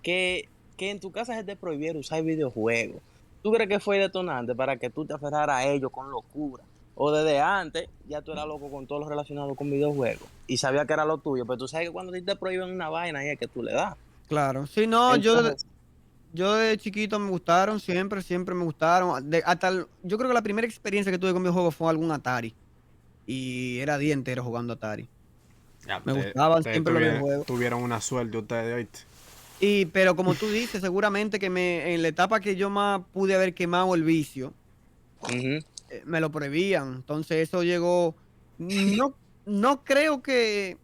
Que en tu casa se te prohibiera usar videojuegos. ¿Tú crees que fue detonante para que tú te aferraras a ellos con locura? O desde antes ya tú eras loco con todo lo relacionado con videojuegos y sabías que era lo tuyo, pero tú sabes que cuando a ti te prohíben una vaina ahí es que tú le das. Claro. Sí, no, Entonces, yo de chiquito me gustaron, siempre me gustaron. Yo creo que la primera experiencia que tuve con videojuegos fue algún Atari. Y era día entero jugando Atari. Ya, Me gustaban ustedes siempre los videojuegos. tuvieron una suerte ustedes, ¿oíste? Pero como tú dices, seguramente que en la etapa que yo más pude haber quemado el vicio, ujú, me lo prohibían. Entonces eso llegó. No, no creo que.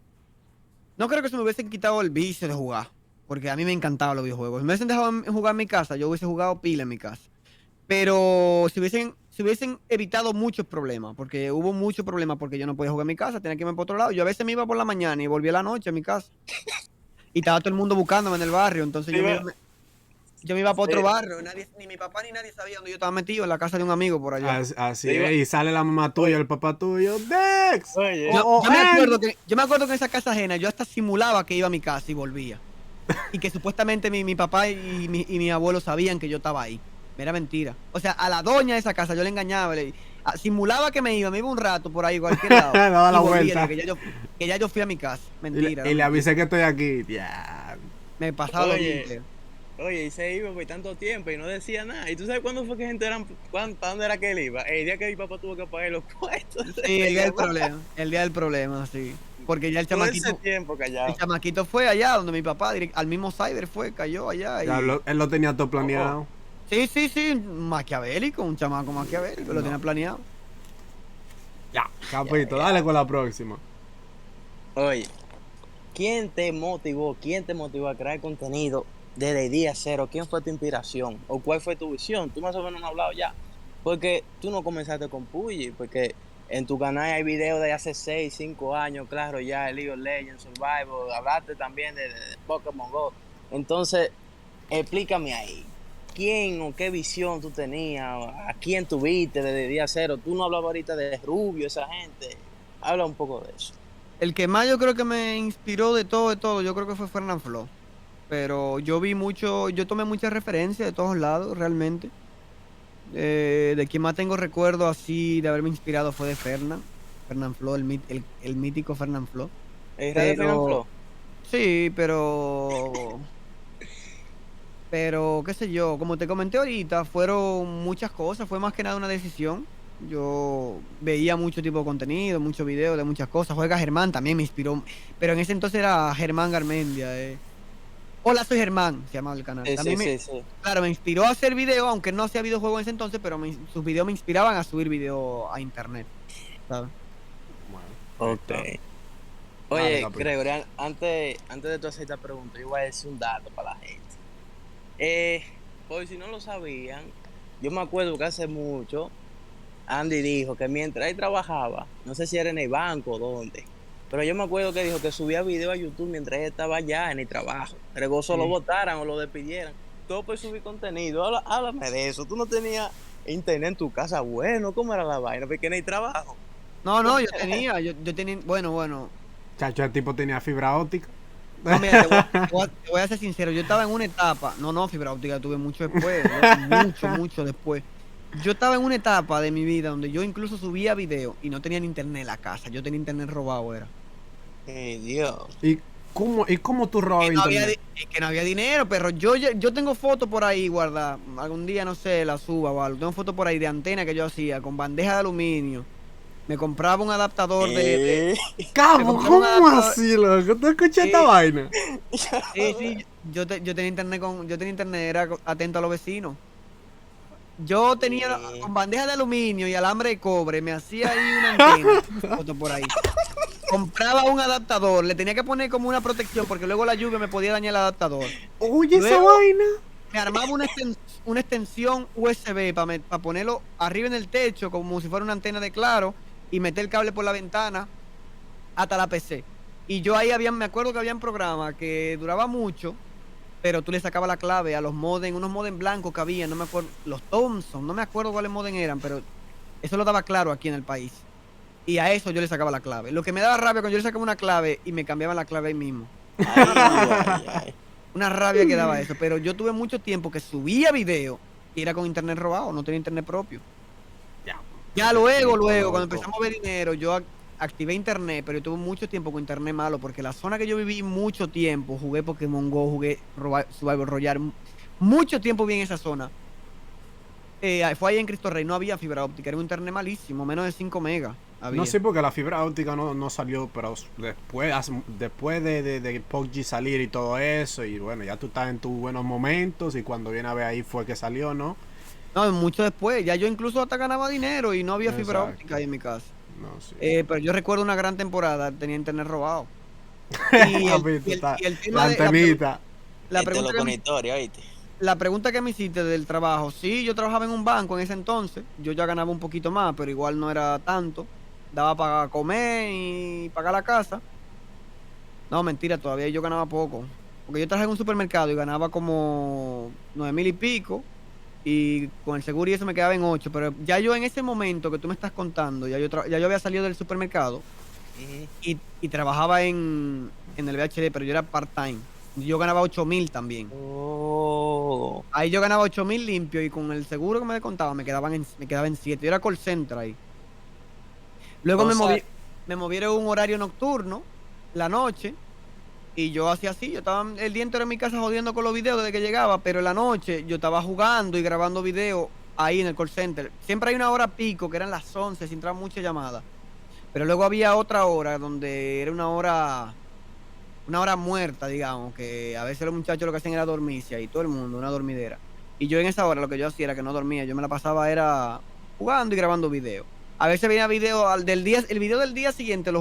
No creo que se me hubiesen quitado el vicio de jugar. Porque a mí me encantaban los videojuegos. Si me hubiesen dejado jugar en mi casa, yo hubiese jugado pila en mi casa. Pero si hubiesen evitado muchos problemas, porque hubo muchos problemas porque yo no podía jugar en mi casa, tenía que irme para otro lado. Yo a veces me iba por la mañana y volvía a la noche a mi casa. Y estaba todo el mundo buscándome en el barrio. Entonces te iba- yo me iba para otro te- barrio. Ni mi papá ni nadie sabía dónde yo estaba metido, en la casa de un amigo por allá. Así te iba- es, y sale la mamá tuya, oye, el papá tuyo, Dex, oye, Yo me acuerdo que en esa casa ajena yo hasta simulaba que iba a mi casa y volvía. Y que supuestamente mi papá y mi abuelo sabían que yo estaba ahí. Era mentira. O sea, a la doña de esa casa yo le engañaba, simulaba que me iba un rato por ahí, cualquier lado. daba Y la volvía, vuelta. que ya yo fui a mi casa. Y Mentira, y era le mentira. avisé que estoy aquí. Ya. Me pasaba los días oye, enteros. oye, y se iba por tanto tiempo y no decía nada. ¿Y tú sabes cuándo fue que gente eran, para dónde era que él iba? El día que mi papá tuvo que pagar los puestos. Sí, el Se día del quedó problema. El día del problema, sí. Porque ya el todo ese chamaquito, tiempo el callado. chamaquito fue allá donde mi papá, al mismo cyber fue, cayó allá Ya y. él lo tenía todo Oh, oh. planeado. Sí, sí, sí, maquiavélico, un chamaco maquiavélico, lo No. tenía planeado. Ya, capito, dale con la próxima. Oye, ¿quién te motivó? ¿Quién te motivó a crear contenido desde el día cero? ¿Quién fue tu inspiración? ¿O cuál fue tu visión? Tú más o menos no has hablado ya. Porque tú no comenzaste con Puyi, porque en tu canal hay videos de hace 6, 5 años, claro, ya, League of Legends, Survival, hablaste también de Pokémon Go. Entonces, explícame ahí. ¿Quién o qué visión tú tenías? ¿A quién tuviste desde el día cero? Tú no hablabas ahorita de Rubio, esa gente. Habla un poco de eso. El que más yo creo que me inspiró de todo, yo creo que fue Fernanfloo. Pero yo tomé muchas referencias de todos lados, realmente. De quien más tengo recuerdo así de haberme inspirado fue de Fernanfloo, el mítico Fernanfloo. ¿El Radio Final Pero, Flow? sí, pero, qué sé yo, como te comenté ahorita, fueron muchas cosas, fue más que nada una decisión. Yo veía mucho tipo de contenido, muchos videos de muchas cosas. Juega Germán, también me inspiró, pero en ese entonces era Germán Garmendia. Hola, soy Germán, se llamaba el canal. Sí, sí, También sí, sí. claro, me inspiró a hacer video, aunque no hacía videojuegos en ese entonces, pero sus videos me inspiraban a subir video a internet, ¿sabes? Bueno, ahí Ok. está. Dale, Oye, capito. Gregory, antes de tú hacer esta pregunta, yo voy a decir un dato para la gente. Por si no lo sabían, yo me acuerdo que hace mucho Andy dijo que mientras él trabajaba, no sé si era en el banco o dónde, pero yo me acuerdo que dijo que subía video a YouTube mientras él estaba allá en el trabajo. Regoso lo Sí. votaran o lo despidieran. Todo por subir contenido. Háblame de eso. Tú no tenías internet en tu casa. Bueno, ¿cómo era la vaina? Porque en el trabajo. No, yo tenía, bueno. Chacho, el tipo tenía fibra óptica. No, mira, te voy a ser sincero, yo estaba en una etapa, no, fibra óptica tuve mucho después, mucho después. Yo estaba en una etapa de mi vida donde yo incluso subía video y no tenía ni internet en la casa, yo tenía internet robado, era. Dios. ¿Y cómo tú robabas Que no había, internet? que no había dinero, pero yo tengo fotos por ahí guardadas, algún día no sé, la suba o algo, tengo fotos por ahí de antena que yo hacía con bandeja de aluminio. Me compraba un adaptador Eh, Cabo, compré un ¿cómo adaptador. así, loco? ¿Tú escuchas esta Sí. vaina? Sí, yo tenía internet era atento a los vecinos. Yo tenía con bandeja de aluminio y alambre de cobre, me hacía ahí una antena, foto por ahí. compraba un adaptador, le tenía que poner como una protección porque luego la lluvia me podía dañar el adaptador. Oye, esa Luego, vaina. me armaba una extensión USB para ponerlo arriba en el techo como si fuera una antena de Claro y meter el cable por la ventana hasta la PC. Y yo ahí me acuerdo que había un programa que duraba mucho, pero tú le sacabas la clave a los modem, unos modem blancos que había, no me acuerdo, los Thomson, no me acuerdo cuáles modem eran, pero eso lo daba Claro aquí en el país. Y a eso yo le sacaba la clave. Lo que me daba rabia cuando yo le sacaba una clave y me cambiaban la clave ahí mismo. Ay. Una rabia que daba eso. Pero yo tuve mucho tiempo que subía video y era con internet robado, no tenía internet propio. Ya luego, cuando empezamos a ver dinero, yo activé internet, pero yo tuve mucho tiempo con internet malo, porque la zona que yo viví mucho tiempo, jugué Pokémon Go, jugué Survival Royale, mucho tiempo vi en esa zona. Fue ahí en Cristo Rey, no había fibra óptica, era un internet malísimo, menos de 5 megas. No sé porque la fibra óptica no salió, pero después de PUBG salir y todo eso, y bueno, ya tú estás en tus buenos momentos, y cuando viene a ver ahí fue que salió, ¿no? No, mucho después, ya yo incluso hasta ganaba dinero y no había fibra Exacto. óptica ahí en mi casa. No, sí. Pero yo recuerdo una gran temporada, tenía internet robado. Y el tema La de antenita. la pregunta Lo que con me, historia, ¿viste? la pregunta que me hiciste del trabajo, sí, yo trabajaba en un banco en ese entonces, yo ya ganaba un poquito más, pero igual no era tanto, daba para comer y pagar la casa. No, mentira, todavía yo ganaba poco, porque yo trabajé en un supermercado y ganaba como 9,000 y pico, y con el seguro y eso me quedaba en 8, pero ya yo en ese momento que tú me estás contando, ya yo había salido del supermercado y trabajaba en el VHD, pero yo era part-time. Yo ganaba 8,000 también. Oh. Ahí yo ganaba 8,000 limpio y con el seguro que me descontaba me quedaba en 7. Yo era call center ahí. Luego me movieron a un horario nocturno, la noche, y yo hacía así. Yo estaba el día entero en mi casa jodiendo con los videos desde que llegaba, pero en la noche yo estaba jugando y grabando videos ahí en el call center. Siempre hay una hora pico, que eran las 11, sin entrar muchas llamadas. Pero luego había otra hora donde era una hora muerta, digamos, que a veces los muchachos lo que hacían era dormirse ahí, todo el mundo, una dormidera. Y yo en esa hora lo que yo hacía era que no dormía, yo me la pasaba era jugando y grabando videos. A veces venía el video del día siguiente,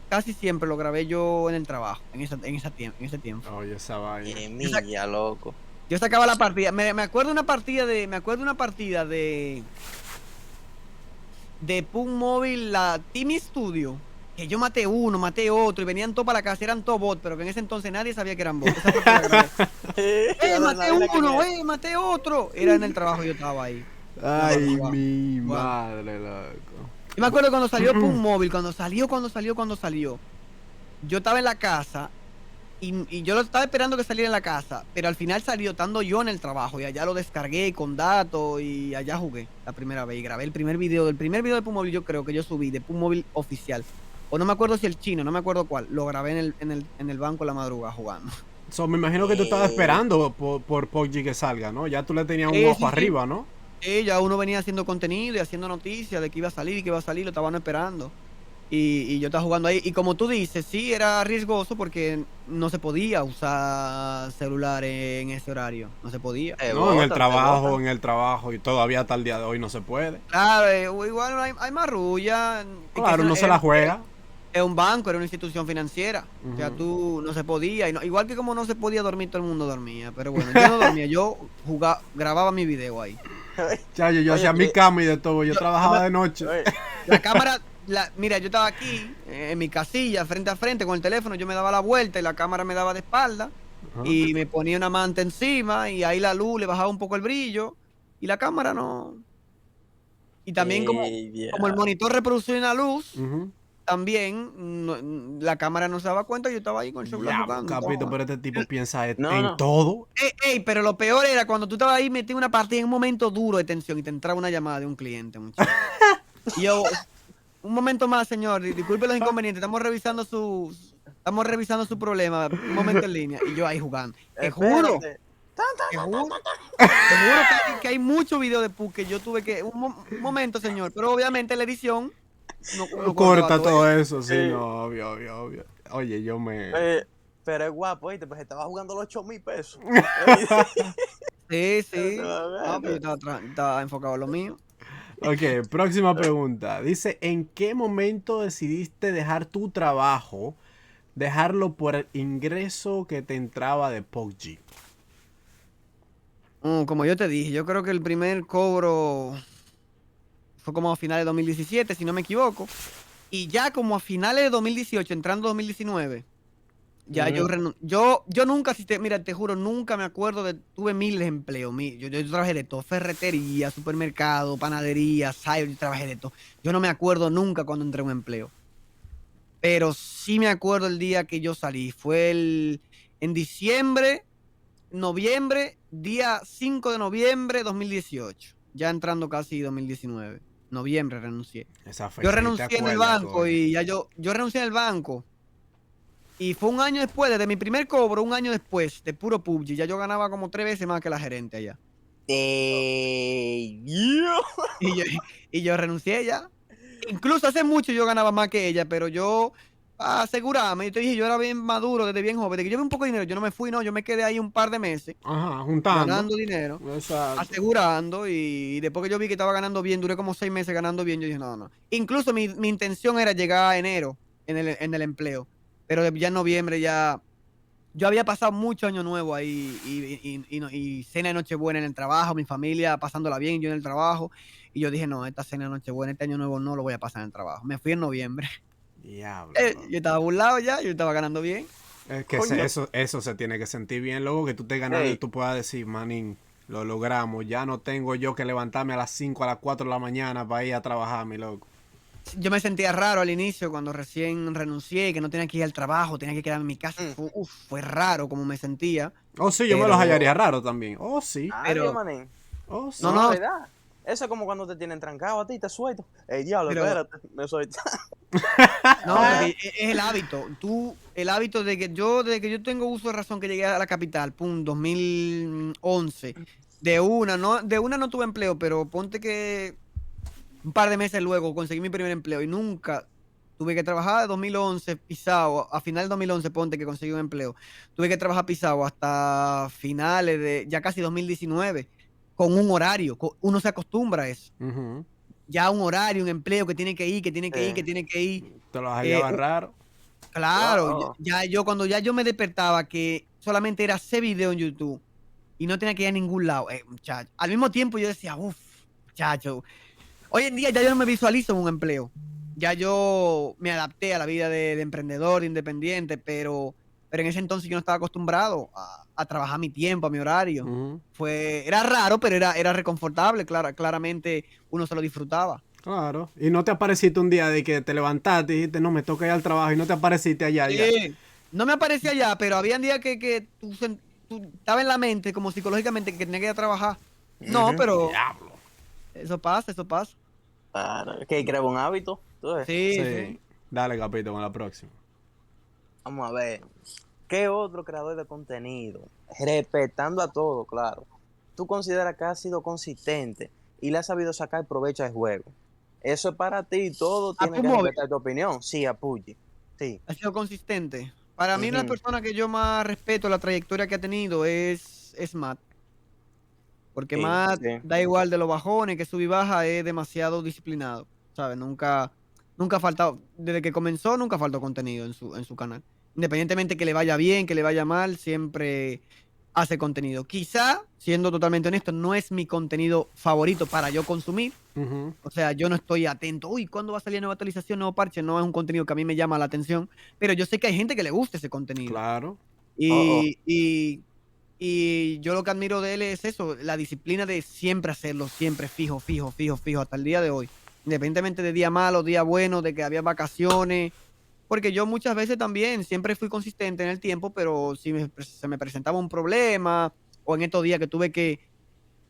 casi siempre lo grabé yo en el trabajo, en ese tiempo. Oye, esa vaina. Milla, loco. Yo sacaba la partida, me acuerdo una partida de Pun Móvil, la Team Studio, que yo maté uno, maté otro, y venían todos para la casa, eran todos bots, pero que en ese entonces nadie sabía que eran bots. Esa fue la grabé. Maté uno, maté otro. Era en el trabajo, yo estaba ahí. Ay, mi madre, loco. Yo me acuerdo cuando salió Pun Móvil, cuando salió. Yo estaba en la casa y yo lo estaba esperando que saliera en la casa, pero al final salió estando yo en el trabajo y allá lo descargué con datos y allá jugué la primera vez y grabé el primer video de Pun Móvil. Yo creo que yo subí de Pun Móvil oficial, o no me acuerdo si el chino, no me acuerdo cuál, lo grabé en el banco en la madrugada jugando. Me imagino que tú estabas esperando por PUBG que salga, ¿no? Ya tú le tenías un ojo arriba, ¿no? Ya uno venía haciendo contenido y haciendo noticias de que iba a salir y que iba a salir, lo estaban esperando. Y yo estaba jugando ahí. Y como tú dices, sí, era riesgoso porque no se podía usar celular en ese horario. No se podía. No, en el trabajo. Y todavía hasta el día de hoy no se puede. Claro, igual hay marrulla. Claro, no se la juega. Es un banco, era una institución financiera. O sea, tú no se podía. Igual que como no se podía dormir, todo el mundo dormía. Pero bueno, yo no dormía. Yo grababa mi video ahí. Chayo, yo hacía mi cama y de todo. Yo trabajaba de noche. La cámara... Mira, yo estaba aquí en mi casilla, frente a frente, con el teléfono, yo me daba la vuelta y la cámara me daba de espalda y me ponía una manta encima y ahí la luz le bajaba un poco el brillo y la cámara no. Y también como el monitor reproducía una luz, también la cámara no se daba cuenta y yo estaba ahí con el celular jugando. Capito, pero este tipo piensa en todo. Pero lo peor era cuando tú estabas ahí metido una partida en un momento duro de tensión y te entraba una llamada de un cliente, muchacho. Y yo... Un momento más, señor. Disculpe los inconvenientes. Estamos revisando su problema. Un momento en línea. Y yo ahí jugando. Te juro que hay muchos videos de Pug que yo tuve que... Un momento, señor. Pero obviamente la edición... No corta todo eso. Sí, no, obvio. Oye, yo me... Pero es guapo, ¿viste? Pues estaba jugando los 8,000 pesos. Sí. No, pero yo estaba enfocado en lo mío. Ok, próxima pregunta. Dice, ¿en qué momento decidiste dejar tu trabajo, dejarlo por el ingreso que te entraba de PUBG? Como yo te dije, yo creo que el primer cobro fue como a finales de 2017, si no me equivoco. Y ya como a finales de 2018, entrando 2019, ya yo nunca, mira, te juro, nunca me acuerdo tuve miles de empleos. Yo trabajé de todo, ferretería, supermercado, panadería, cyber, yo trabajé de todo. Yo no me acuerdo nunca cuando entré a un empleo. Pero sí me acuerdo el día que yo salí. Fue en diciembre, noviembre, día 5 de noviembre 2018. Ya entrando casi 2019. Noviembre renuncié. Esa Yo fecha ni te renuncié en el acuerdas, banco coño. y yo renuncié en el banco. Y fue un año después, desde mi primer cobro, un año después, de puro PUBG. Ya yo ganaba como 3 veces más que la gerente allá. Yo. Y yo, y yo renuncié ya. Incluso hace mucho yo ganaba más que ella, pero yo aseguraba, yo te dije, yo era bien maduro desde bien joven, de que yo vi un poco de dinero, yo no me fui, no, yo me quedé ahí un par de meses Ajá, juntando. ganando dinero, Exacto. asegurando, y después que yo vi que estaba ganando bien, duré como 6 meses ganando bien, yo dije, no, no. Incluso mi intención era llegar a enero en el empleo, pero ya en noviembre ya, yo había pasado mucho año nuevo ahí y cena de Nochebuena en el trabajo, mi familia pasándola bien, yo en el trabajo. Y yo dije, no, esta cena de Nochebuena, este año nuevo no lo voy a pasar en el trabajo. Me fui en noviembre. Diablo, Yo loco. estaba burlado ya, yo estaba ganando bien. Es que Coño. eso se tiene que sentir bien, luego que tú estés ganando y Ey, tú puedas decir, manín, lo logramos. Ya no tengo yo que levantarme a las 5 a las 4 de la mañana para ir a trabajar, mi loco. Yo me sentía raro al inicio cuando recién renuncié, que no tenía que ir al trabajo, tenía que quedarme en mi casa. mm, Fue raro como me sentía, Oh, sí, yo me los pero, hallaría raro también. Oh, sí. adiós, pero, manín. Oh, no, No, sí. es no, verdad. Eso es como cuando te tienen trancado a ti, te suelto. Ey, diablo, pero, espérate, me suelto. no, porque es el hábito. El hábito desde que yo tengo uso de razón que llegué a la capital, pum, 2011. De una no tuve empleo, pero ponte que un par de meses luego conseguí mi primer empleo y nunca tuve que trabajar de 2011 pisado, a final de 2011 ponte que conseguí un empleo. Tuve que trabajar pisado hasta finales de ya casi 2019 con un horario. Uno se acostumbra a eso. Ujú. Ya un horario, un empleo que tiene que ir, que tiene que ir, que Eh, tiene que ir. Te los hallaba Eh, raro. Claro, wow. cuando ya yo me despertaba que solamente era hacer video en YouTube y no tenía que ir a ningún lado, muchacho. Al mismo tiempo yo decía, uff, muchacho. Hoy en día ya yo no me visualizo en un empleo. Ya yo me adapté a la vida de emprendedor, de independiente, pero en ese entonces yo no estaba acostumbrado a trabajar mi tiempo, a mi horario. Ujú. Era raro, pero era reconfortable, claramente uno se lo disfrutaba. Claro. Y no te apareciste un día de que te levantaste y dijiste, no, me toca ir al trabajo y no te apareciste allá ya. Sí, no me aparecía ya, pero había días que tú estaba en la mente, como psicológicamente, que tenía que ir a trabajar. No, Ujú. pero Diablo. eso pasa, eso pasa. Claro, que crea un hábito. Tú ves. Sí, sí. Sí. Dale, capito, con la próxima. Vamos a ver. ¿Qué otro creador de contenido, respetando a todo, claro, tú consideras que ha sido consistente y le ha sabido sacar provecho al juego? Eso es para ti, todo A tiene tu que móvil. respetar tu opinión. Sí, apoye. Sí. Ha sido consistente. Para mí, la Ujú. persona que yo más respeto la trayectoria que ha tenido es Matt. Porque Sí, Matt, sí. da igual de los bajones, que sube y baja, es demasiado disciplinado. ¿Sabes? Nunca ha faltado, desde que comenzó, nunca faltó contenido en su canal. Independientemente que le vaya bien, que le vaya mal, siempre hace contenido. Quizá, siendo totalmente honesto, no es mi contenido favorito para yo consumir. Ujú. O sea, yo no estoy atento. Uy, ¿cuándo va a salir nueva actualización, nuevo parche? No es un contenido que a mí me llama la atención, pero yo sé que hay gente que le gusta ese contenido. Claro. Oh, oh. Y yo lo que admiro de él es eso, la disciplina de siempre hacerlo, siempre fijo, fijo, fijo, fijo, hasta el día de hoy. Independientemente de día malo, día bueno, de que había vacaciones. Porque yo muchas veces también siempre fui consistente en el tiempo, pero si se me presentaba un problema o en estos días que tuve que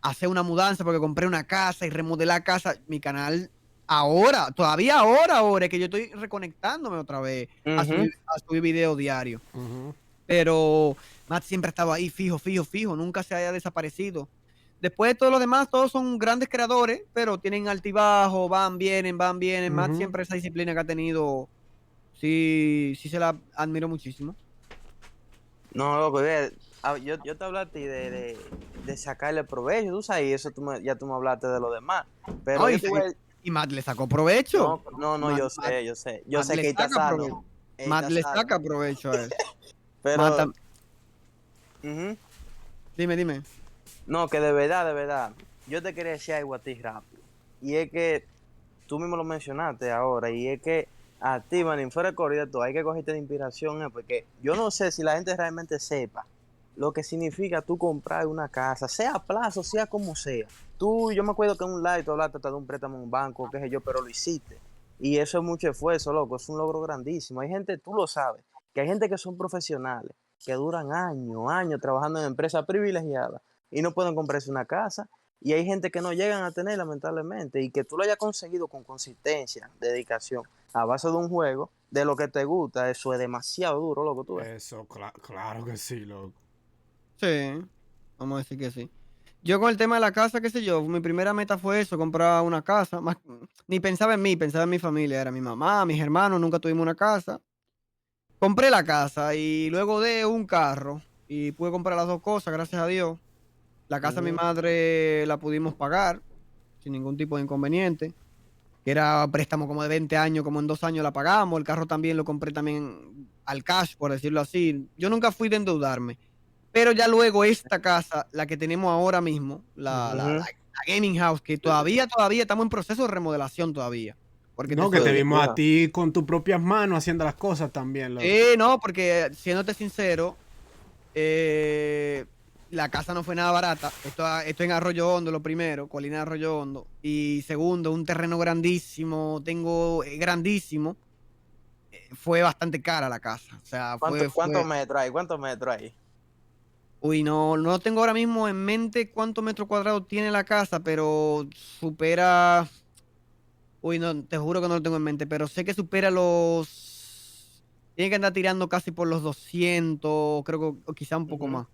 hacer una mudanza porque compré una casa y remodelar casa, mi canal ahora, todavía ahora es que yo estoy reconectándome otra vez a Ujú. subir video diario. Ujú. Pero Matt siempre ha estado ahí, fijo, fijo, fijo, nunca se haya desaparecido. Después de todo lo demás, todos son grandes creadores, pero tienen altibajo, van, vienen, van, vienen. Matt Ujú. siempre esa disciplina que ha tenido, sí, sí se la admiro muchísimo. No, loco, yo te hablo a ti de sacarle provecho, tú sabes, y eso ya tú me hablaste de lo demás. Pero No, yo te voy a- y Matt le sacó provecho. no, Matt, yo Matt sé le que está saca provecho. sano, Matt está le sano, saca provecho a eso. Matt pero, tam- ujú, dime. no, que de verdad, yo te quería decir algo a ti rápido, y es que tú mismo lo mencionaste ahora, y es que a ti, man, fuera de corrida, tú hay que cogerte de inspiración, porque yo no sé si la gente realmente sepa lo que significa tú comprar una casa, sea a plazo, sea como sea. Yo me acuerdo que en un live tú hablaste hasta de un préstamo en un banco, qué sé yo, pero lo hiciste. Y eso es mucho esfuerzo, loco, es un logro grandísimo. Hay gente, tú lo sabes, que hay gente que son profesionales, que duran años trabajando en empresas privilegiadas y no pueden comprarse una casa. Y hay gente que no llegan a tener, lamentablemente, y que tú lo hayas conseguido con consistencia, dedicación, a base de un juego, de lo que te gusta, eso es demasiado duro, loco, tú ves. Eso, claro que sí, loco. Sí, vamos a decir que sí. Yo con el tema de la casa, qué sé yo, mi primera meta fue eso, comprar una casa. Ni pensaba en mí, pensaba en mi familia. Era mi mamá, mis hermanos, nunca tuvimos una casa. Compré la casa y luego de un carro y pude comprar las dos cosas, gracias a Dios. La casa de mi Ujú. madre la pudimos pagar sin ningún tipo de inconveniente, que era préstamo como de 20 años, como en 2 años la pagamos. El carro también lo compré también al cash, por decirlo así. Yo nunca fui de endeudarme. Pero ya luego esta casa, la que tenemos ahora mismo, Ujú. la gaming house, que todavía estamos en proceso de remodelación todavía. Porque te No, que soy te honesto. vimos a ti con tus propias manos haciendo las cosas también, loco. Sí, no, porque siéndote sincero, eh, la casa no fue nada barata. Esto en Arroyo Hondo, lo primero, Colina de Arroyo Hondo. Y segundo, un terreno grandísimo, grandísimo. Fue bastante cara la casa. O sea, ¿Cuántos metros hay? ¿Cuántos metros hay? Uy, no tengo ahora mismo en mente cuántos metros cuadrados tiene la casa, pero supera. Uy, no, te juro que no lo tengo en mente, pero sé que supera los. Tiene que andar tirando casi por los 200, creo que, o quizá un poco Ujú. más.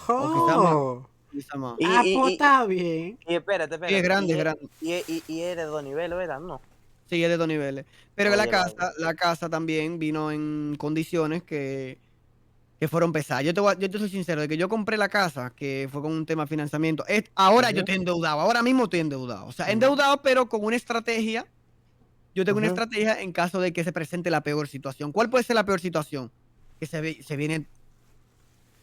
O quizá más, ¡Oh! quizá más. Y, Ah, pues y, y, está bien. y espérate, Sí, es espérate. grande, es grande. Y es de dos niveles, ¿verdad? No. Sí, es de dos niveles. Pero que Oye, la... la casa también vino en condiciones que fueron pesadas. Yo te soy sincero, de que yo compré la casa, que fue con un tema de financiamiento. Ahora yo Ujú, estoy endeudado, ahora mismo estoy endeudado. O sea, Ujú. endeudado, pero con una estrategia. Yo tengo una ujú. estrategia en caso de que se presente la peor situación. ¿Cuál puede ser la peor situación? Que se viene,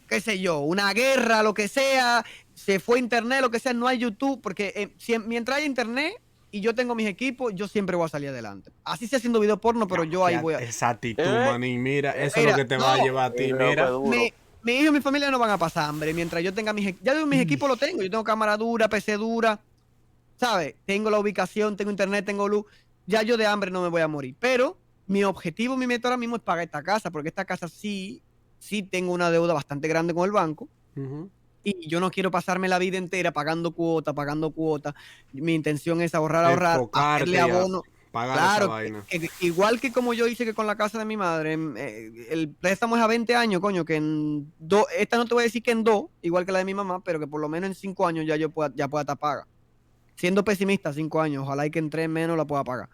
qué sé yo, una guerra, lo que sea, se fue internet, lo que sea, no hay YouTube, porque mientras hay internet y yo tengo mis equipos, yo siempre voy a salir adelante. Así sea haciendo video porno, pero No, yo ahí voy a. esa actitud, Eh, manín, mira, eso es lo Mira, que te va a no, llevar a ti, loco, es mira. duro. mi hijo y mi familia no van a pasar hambre mientras yo tenga ya mis equipos lo tengo. Yo tengo cámara dura, PC dura, ¿sabes? Tengo la ubicación, tengo internet, tengo luz. Ya yo de hambre no me voy a morir. Pero mi objetivo, mi meta ahora mismo es pagar esta casa, porque esta casa sí tengo una deuda bastante grande con el banco. Ujú. Y yo no quiero pasarme la vida entera pagando cuota, pagando cuota. Mi intención es ahorrar, hacerle Enfocarte y a abono. pagar esa Claro, vaina. igual que como yo hice que con la casa de mi madre, el préstamo es a 20 años, coño, que en esta no te voy a decir que en 2, igual que la de mi mamá, pero que por lo menos en 5 años ya pueda estar paga. Siendo pesimista, 5 años, ojalá y que en 3 menos la pueda pagar.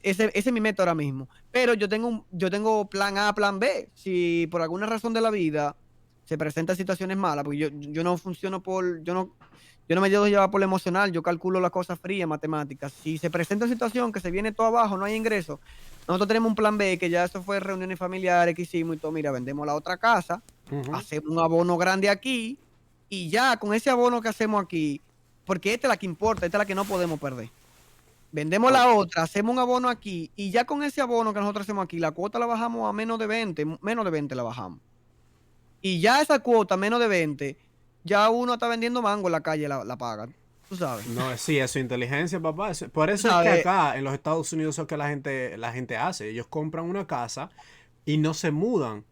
Ese es mi meta ahora mismo. Pero yo tengo plan A, plan B. Si por alguna razón de la vida se presentan situaciones malas, porque yo no funciono yo no me dejo llevar por lo emocional, yo calculo las cosas frías, matemáticas. Si se presenta una situación que se viene todo abajo, no hay ingresos, nosotros tenemos un plan B, que ya eso fue reuniones familiares que hicimos y todo. Mira, vendemos la otra casa, Ujú. hacemos un abono grande aquí y ya con ese abono que hacemos aquí, porque esta es la que importa, esta es la que no podemos perder. Vendemos Ok. la otra, hacemos un abono aquí y ya con ese abono que nosotros hacemos aquí, la cuota la bajamos a menos de 20 la bajamos. Y ya esa cuota, menos de 20, ya uno está vendiendo mango en la calle, la paga. Tú sabes. No, sí, eso es inteligencia, papá. Por Tú eso es que sabes. acá en los Estados Unidos eso es que la gente hace. Ellos compran una casa y no se mudan.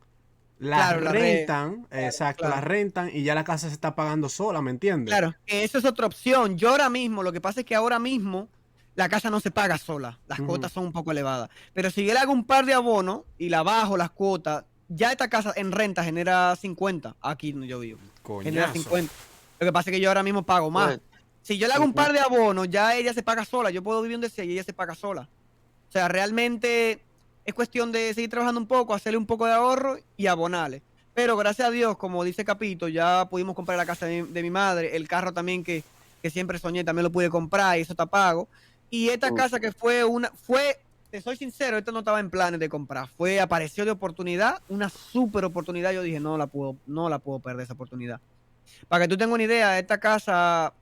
La Claro, rentan, claro, exacto, la claro. rentan y ya la casa se está pagando sola, ¿me entiendes? Claro, que eso es otra opción. Yo ahora mismo, lo que pasa es que ahora mismo la casa no se paga sola. Las Ujú. cuotas son un poco elevadas. Pero si yo le hago un par de abonos y la bajo las cuotas, ya esta casa en renta genera 50. Aquí donde yo vivo. Genera Coñazo. 50. Lo que pasa es que yo ahora mismo pago más. Pues, Si yo le hago un par de abonos, ya ella se paga sola. Yo puedo vivir donde sea y ella se paga sola. O sea, realmente es cuestión de seguir trabajando un poco, hacerle un poco de ahorro y abonarle. Pero gracias a Dios, como dice Capito, ya pudimos comprar la casa de mi madre, el carro también que siempre soñé, también lo pude comprar y eso está pago. Y esta casa que te soy sincero, esto no estaba en planes de comprar, apareció de oportunidad, una súper oportunidad. Yo dije, no la puedo perder esa oportunidad. Para que tú tengas una idea, esta casa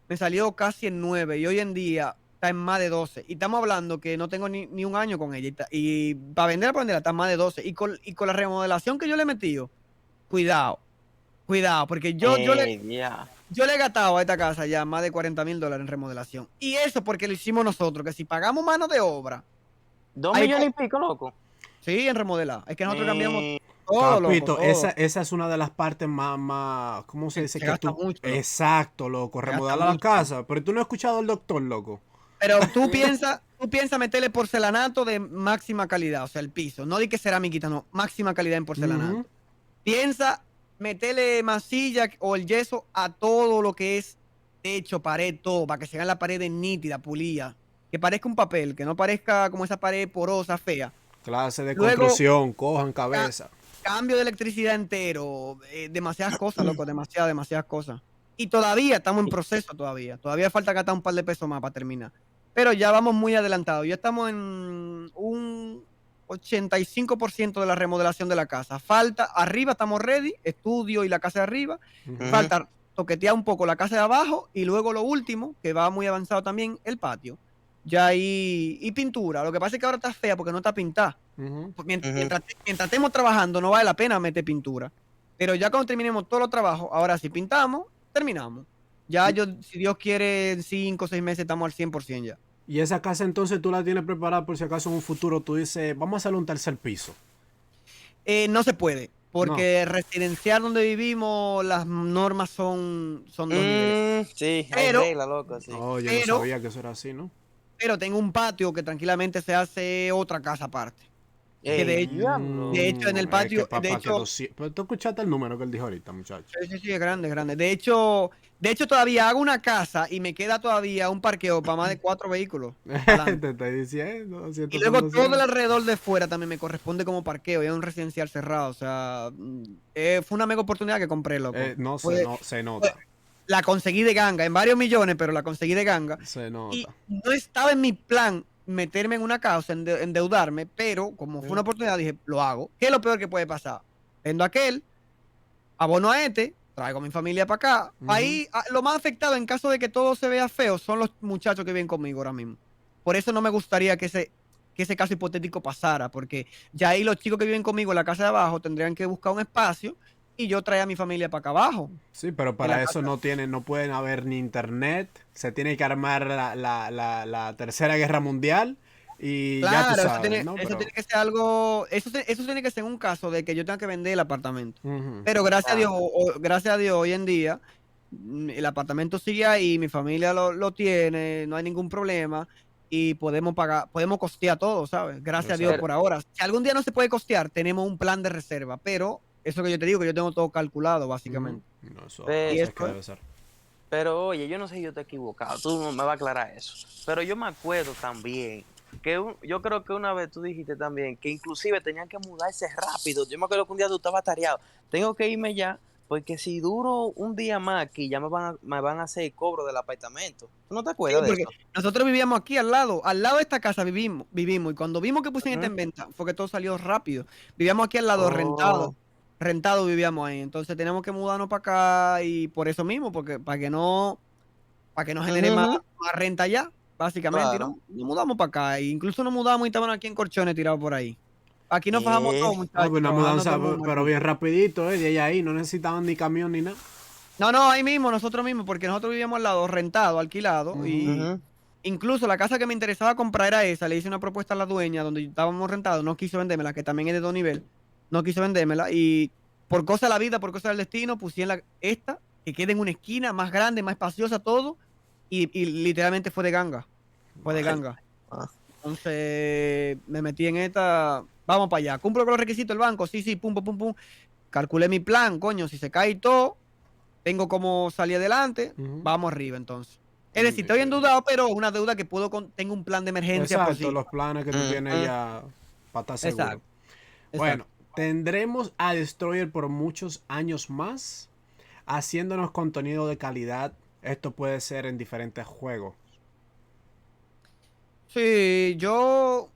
me salió casi en 9 y hoy en día está en más de 12. Y estamos hablando que no tengo ni un año con ella. Y para venderla está en más de 12. Y con la remodelación que yo le he metido, cuidado, porque Ya. yo le he gastado a esta casa ya más de $40,000 en remodelación. Y eso porque lo hicimos nosotros, que si pagamos mano de obra, 2 hay millones y pico, loco. sí, en remodelar. Es que nosotros cambiamos todo, Capito, loco, todo. esa es una de las partes más, ¿cómo se dice? Se Que gasta tú, mucho, loco. exacto, loco, Se gasta remodelar la mucho. casa, pero tú no has escuchado al doctor, loco. Pero tú piensas meterle porcelanato de máxima calidad, o sea, el piso. No di que ceramiquita, no, máxima calidad en porcelanato. Ujú. Piensa meterle masilla o el yeso a todo lo que es techo, pared, todo, para que se vea la pared nítida, pulida. Que parezca un papel, que no parezca como esa pared porosa, fea. Clase de Luego, construcción, cojan cabeza. cambio de electricidad entero, demasiadas cosas, loco, demasiadas cosas. Y todavía estamos en proceso todavía. Todavía falta gastar un par de pesos más para terminar. Pero ya vamos muy adelantados. Ya estamos en un 85% de la remodelación de la casa. Falta, arriba estamos ready, estudio y la casa de arriba. Ujú. Falta toquetear un poco la casa de abajo y luego lo último, que va muy avanzado también, el patio. Ya ahí, y pintura. Lo que pasa es que ahora está fea porque no está pintada. Ujú. Pues mientras estemos trabajando no vale la pena meter pintura. Pero ya cuando terminemos todos los trabajos, ahora si pintamos, terminamos. Ya si Dios quiere, en 5 o 6 meses estamos al 100% ya. Y esa casa entonces tú la tienes preparada por si acaso en un futuro tú dices, vamos a hacerle un tercer piso. No se puede, No. porque residencial donde vivimos, las normas son 2 niveles. Sí, hay Pero- regla, loco, sí. Oh, yo Pero- no sabía que eso era así, ¿no? Pero tengo un patio que tranquilamente se hace otra casa aparte. Que de hecho- diablo. de hecho, en el Es patio- que, papá, de que hecho- pero tú escuchaste el número que él dijo ahorita, muchacho. Sí, es grande, es grande. De hecho, todavía hago una casa y me queda todavía un parqueo para más de 4 vehículos. adelante. Te estoy diciendo. Si esto Y luego son todo el 200. alrededor de fuera también me corresponde como parqueo. Y es un residencial cerrado. O sea, fue una mega oportunidad que compré, loco. No, Fue- se nota. La conseguí de ganga, en varios millones, pero la conseguí de ganga. Se Y nota. no estaba en mi plan meterme en una casa, endeudarme, pero como fue una oportunidad, dije, lo hago. ¿Qué es lo peor que puede pasar? Vendo aquel, abono a este, traigo a mi familia para acá. Ujú. Ahí, lo más afectado en caso de que todo se vea feo son los muchachos que viven conmigo ahora mismo. Por eso no me gustaría que ese caso hipotético pasara, porque ya ahí los chicos que viven conmigo en la casa de abajo tendrían que buscar un espacio y yo traía a mi familia para acá abajo. Sí, pero la para eso casa. no pueden haber ni internet. Se tiene que armar la Tercera Guerra Mundial. Y ya Claro, tú eso sabes, ¿no? eso Pero- tiene que ser algo, eso tiene que ser un caso de que yo tenga que vender el apartamento. Ujú. Pero gracias a Dios, Claro. gracias a Dios, hoy en día, el apartamento sigue ahí, mi familia lo tiene, no hay ningún problema y podemos pagar, podemos costear todo, ¿sabes? Gracias a Dios Exacto. por ahora. Si algún día no se puede costear, tenemos un plan de reserva, pero eso que yo te digo, que yo tengo todo calculado, básicamente. Ujú. No, eso Ve- así Y es esto que es- debe ser. Pero oye, yo no sé si yo te he equivocado, tú no me vas a aclarar eso. Pero yo me acuerdo también que yo creo que una vez tú dijiste también que inclusive tenían que mudarse rápido. Yo me acuerdo que un día tú estabas tareado. Tengo que irme ya porque si duro un día más aquí ya me van a hacer cobro del apartamento. ¿Tú no te Sí, acuerdas de porque eso? nosotros vivíamos aquí al lado de esta casa vivimos, y cuando vimos que pusieron esta Ujú. en venta, fue que todo salió rápido. Vivíamos aquí al lado, Oh. rentado vivíamos ahí, entonces tenemos que mudarnos para acá y por eso mismo, porque para que no genere Ujú. más renta allá, básicamente, Claro. y nos mudamos para acá, e incluso nos mudamos y estamos aquí en colchones tirados por ahí. Aquí nos fajamos todos, Ah, muchachos, pues una trabajando mudanza, todo el mundo pero aquí. bien rapidito, de ahí. No necesitaban ni camión ni nada. No, ahí mismo, nosotros mismos, porque nosotros vivíamos al lado, rentado, alquilado, y Ujú. incluso la casa que me interesaba comprar era esa. Le hice una propuesta a la dueña donde estábamos rentados. No quiso vendérmela, que también es de 2 niveles. No quiso vendérmela. Y por cosa de la vida, por cosa del destino, pusieron esta, que queda en una esquina más grande, más espaciosa, todo. Y literalmente fue de ganga. Fue de ganga. Ah. Entonces me metí en esta. Vamos para allá. ¿Cumplo con los requisitos del banco? Sí, pum, pum, pum, pum. Calculé mi plan, coño. Si se cae todo, tengo como salir adelante. Ujú. Vamos arriba, entonces. Es decir, estoy endeudado, pero una deuda que tengo un plan de emergencia por Exacto, sí. los planes que tú tienes ya para estar seguro. Exacto. Bueno, ¿Tendremos a Destroyer por muchos años más haciéndonos contenido de calidad? Esto puede ser en diferentes juegos. Sí, yo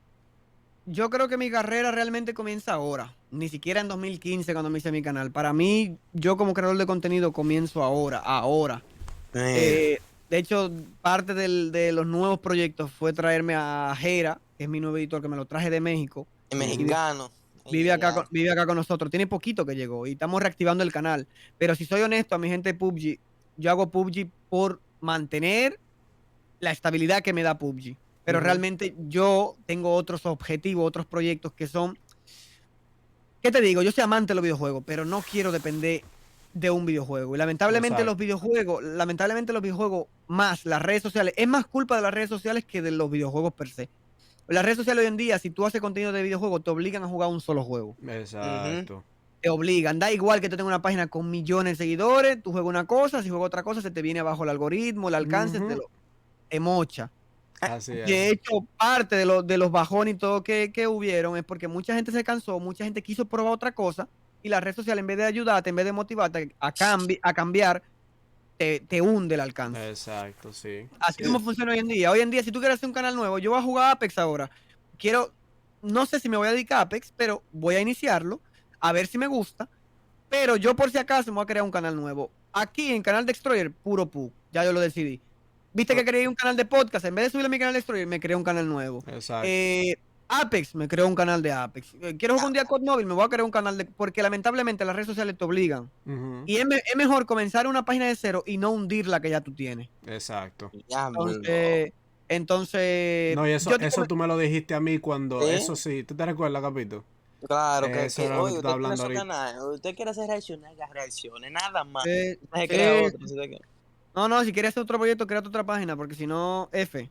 creo que mi carrera realmente comienza ahora. Ni siquiera en 2015 cuando me hice mi canal. Para mí, yo como creador de contenido comienzo ahora. De hecho, parte de los nuevos proyectos fue traerme a Jera, que es mi nuevo editor, que me lo traje de México. El mexicano. Vive acá con nosotros. Tiene poquito que llegó y estamos reactivando el canal. Pero si soy honesto, a mi gente de PUBG, yo hago PUBG por mantener la estabilidad que me da PUBG. Pero realmente yo tengo otros objetivos, otros proyectos que son... ¿Qué te digo? Yo soy amante de los videojuegos, pero no quiero depender de un videojuego. Y lamentablemente los videojuegos más las redes sociales, es más culpa de las redes sociales que de los videojuegos per se. Las redes sociales hoy en día, si tú haces contenido de videojuegos, te obligan a jugar un solo juego. Exacto. Te obligan. Da igual que tú tengas una página con millones de seguidores, tú juegas una cosa, si juegas otra cosa, se te viene abajo el algoritmo, el alcance, te mocha. Así es. De hecho, parte de los bajones y todo que hubieron es porque mucha gente se cansó, mucha gente quiso probar otra cosa y la red social en vez de ayudarte, en vez de motivarte a cambiar, te hunde el alcance. Exacto, sí. Así como funciona hoy en día. Hoy en día, si tú quieres hacer un canal nuevo, yo voy a jugar Apex ahora. No sé si me voy a dedicar a Apex, pero voy a iniciarlo, a ver si me gusta. Pero yo por si acaso me voy a crear un canal nuevo. Aquí en Canal Destroyer, puro pu. Ya yo lo decidí. Viste que creé un canal de podcast. En vez de subirle a mi canal Destroyer, me creé un canal nuevo. Exacto. Apex, me creo un canal de Apex. Quiero jugar un día con móvil, me voy a crear un canal de... Porque lamentablemente las redes sociales te obligan. Y es mejor comenzar una página de cero y no hundir la que ya tú tienes. Exacto. Entonces... No, y eso tú me lo dijiste a mí cuando... Eso sí, ¿tú te recuerdas, Capito? Claro, que oye, usted tiene su canal, usted quiere hacer reacciones, nada más. No, si quieres hacer otro proyecto, créate otra página, porque si no, F.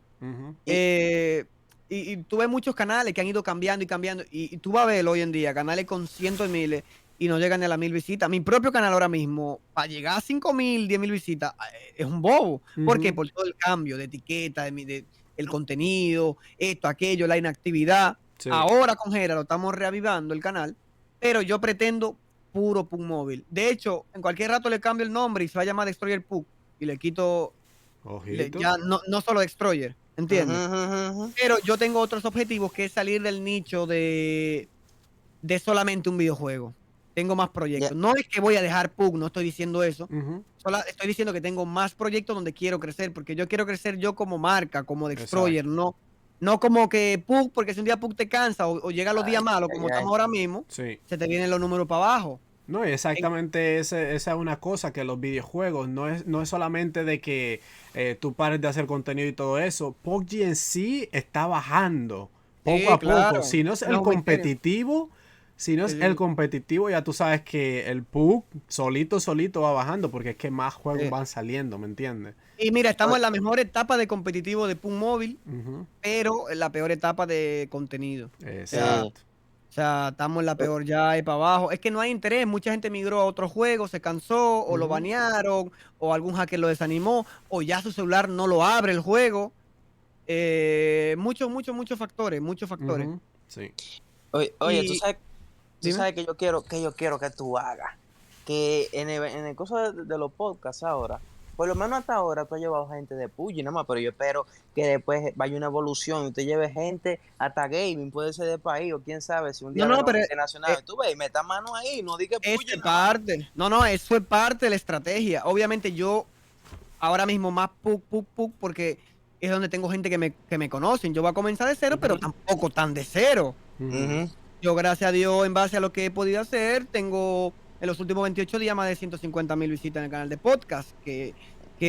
Y tú ves muchos canales que han ido cambiando y cambiando, y tú vas a ver hoy en día canales con cientos de miles y no llegan ni a las 1000 visitas. Mi propio canal ahora mismo, para llegar a 5000, 10.000 visitas, es un bobo. ¿Por qué? Por todo el cambio de etiqueta, el contenido, esto, aquello, la inactividad. Sí. Ahora con Jera lo estamos reavivando el canal, pero yo pretendo puro PUC móvil. De hecho, en cualquier rato le cambio el nombre y se va a llamar Destroyer PUC y le quito ya no solo Destroyer, ¿entiendes? Pero yo tengo otros objetivos, que es salir del nicho de solamente un videojuego. Tengo más proyectos. No es que voy a dejar PUC, no estoy diciendo eso. Solo estoy diciendo que tengo más proyectos donde quiero crecer, porque yo quiero crecer yo como marca, como Destroyer, no como que PUC, porque si un día PUC te cansa o llega los días malos, como estamos ahora mismo, se te vienen los números para abajo. No, y exactamente esa es una cosa, que los videojuegos no es solamente de que tú pares de hacer contenido y todo eso. PUBG en sí está bajando poco a poco. Si no es el competitivo, ya tú sabes que el PUBG solito va bajando, porque es que más juegos van saliendo, ¿me entiendes? Y mira, estamos en la mejor etapa de competitivo de PUBG móvil, pero en la peor etapa de contenido. Exacto. O sea, estamos en la peor, ya ahí para abajo. Es que no hay interés, mucha gente migró a otros juegos, se cansó, o lo banearon, o algún hacker lo desanimó, o ya su celular no lo abre el juego. Muchos factores. Sí. Oye, tú sabes que yo quiero que tú hagas. Que en el curso de los podcasts ahora, por lo menos hasta ahora tú has llevado gente de PUBG nada más, pero yo espero que después vaya una evolución y usted lleve gente hasta gaming, puede ser de país o quién sabe si un día pero internacional. Tú ves, meta mano ahí, no digas PUBG. Eso es parte de la estrategia. Obviamente yo ahora mismo más PUC, porque es donde tengo gente que me conocen. Yo voy a comenzar de cero, pero tampoco tan de cero. Yo, gracias a Dios, en base a lo que he podido hacer, tengo en los últimos 28 días más de 150,000 visitas en el canal de podcast, que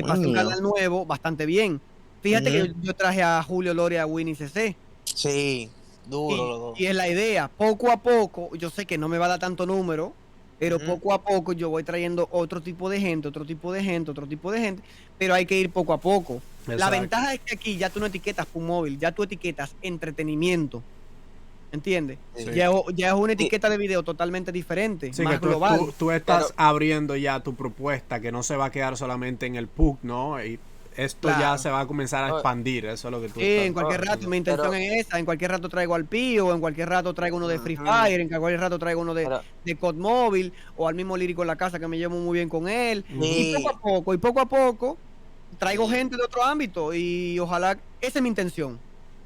pasé un canal nuevo bastante bien. Fíjate que yo traje a Julio Loria, a Winnie CC. Sí, duro. Y es la idea, poco a poco, yo sé que no me va a dar tanto número, pero poco a poco yo voy trayendo otro tipo de gente, pero hay que ir poco a poco. Exacto. La ventaja es que aquí ya tú no etiquetas PUC móvil, ya tú etiquetas entretenimiento. ¿Entiendes? Sí. Ya es una etiqueta de video totalmente diferente, más global. Tú estás abriendo ya tu propuesta, que no se va a quedar solamente en el PUC, ¿no? Y esto Claro. ya se va a comenzar a Oh. expandir. Eso es lo que tú Sí, estás en cualquier rato, diciendo. mi intención Pero- es esa, en cualquier rato traigo al Pío, en cualquier rato traigo uno de Free Ujú. Fire, en cualquier rato traigo uno Pero, de COD Móvil, o al mismo Lírico en la casa que me llevo muy bien con él, sí, y poco a poco, traigo sí, gente de otro ámbito, y ojalá, esa es mi intención.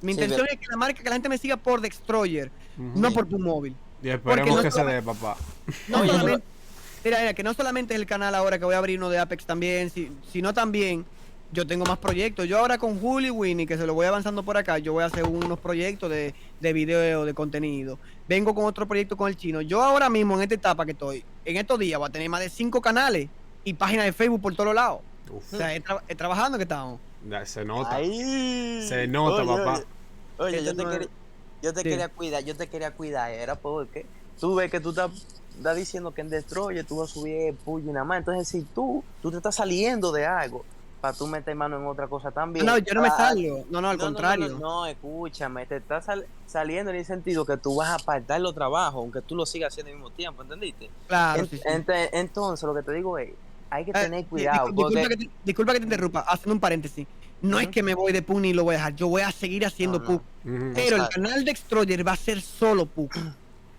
Mi sí, intención es que que la gente me siga por Destroyer, Ujú. no sí. por Pug Móvil. Y Porque esperemos no que se solamente, dé, papá. no Oye, solamente, mira, que no solamente es el canal ahora que voy a abrir uno de Apex también, sino también yo tengo más proyectos. Yo ahora con Julio y Winnie, que se lo voy avanzando por acá, yo voy a hacer unos proyectos de video, de contenido. Vengo con otro proyecto con el chino. Yo ahora mismo, en esta etapa que estoy, en estos días voy a tener más de 5 canales y páginas de Facebook por todos lados. Uf, O sea, trabajando que estamos. se nota. Ahí. Se nota, Oye, papá. oye, Esto no es- yo te Sí. quería cuidar, era porque tú ves que tú estás diciendo que en Destroyer tú vas a subir puyo y nada más. Entonces, si tú te estás saliendo de algo para tú meter mano en otra cosa también. No, yo no me salgo. No, al contrario. No, escúchame, te estás saliendo en el sentido que tú vas a apartar los trabajos, aunque tú lo sigas haciendo al mismo tiempo, ¿entendiste? Claro, sí, sí. Entonces, lo que te digo es, hay que tener cuidado. Disculpa que te interrumpa, haciendo un paréntesis. No es Ujú. que me voy de PUC ni lo voy a dejar, yo voy a seguir haciendo No, PUC. Ujú. Pero el Exacto. canal de Destroyer va a ser solo PUC.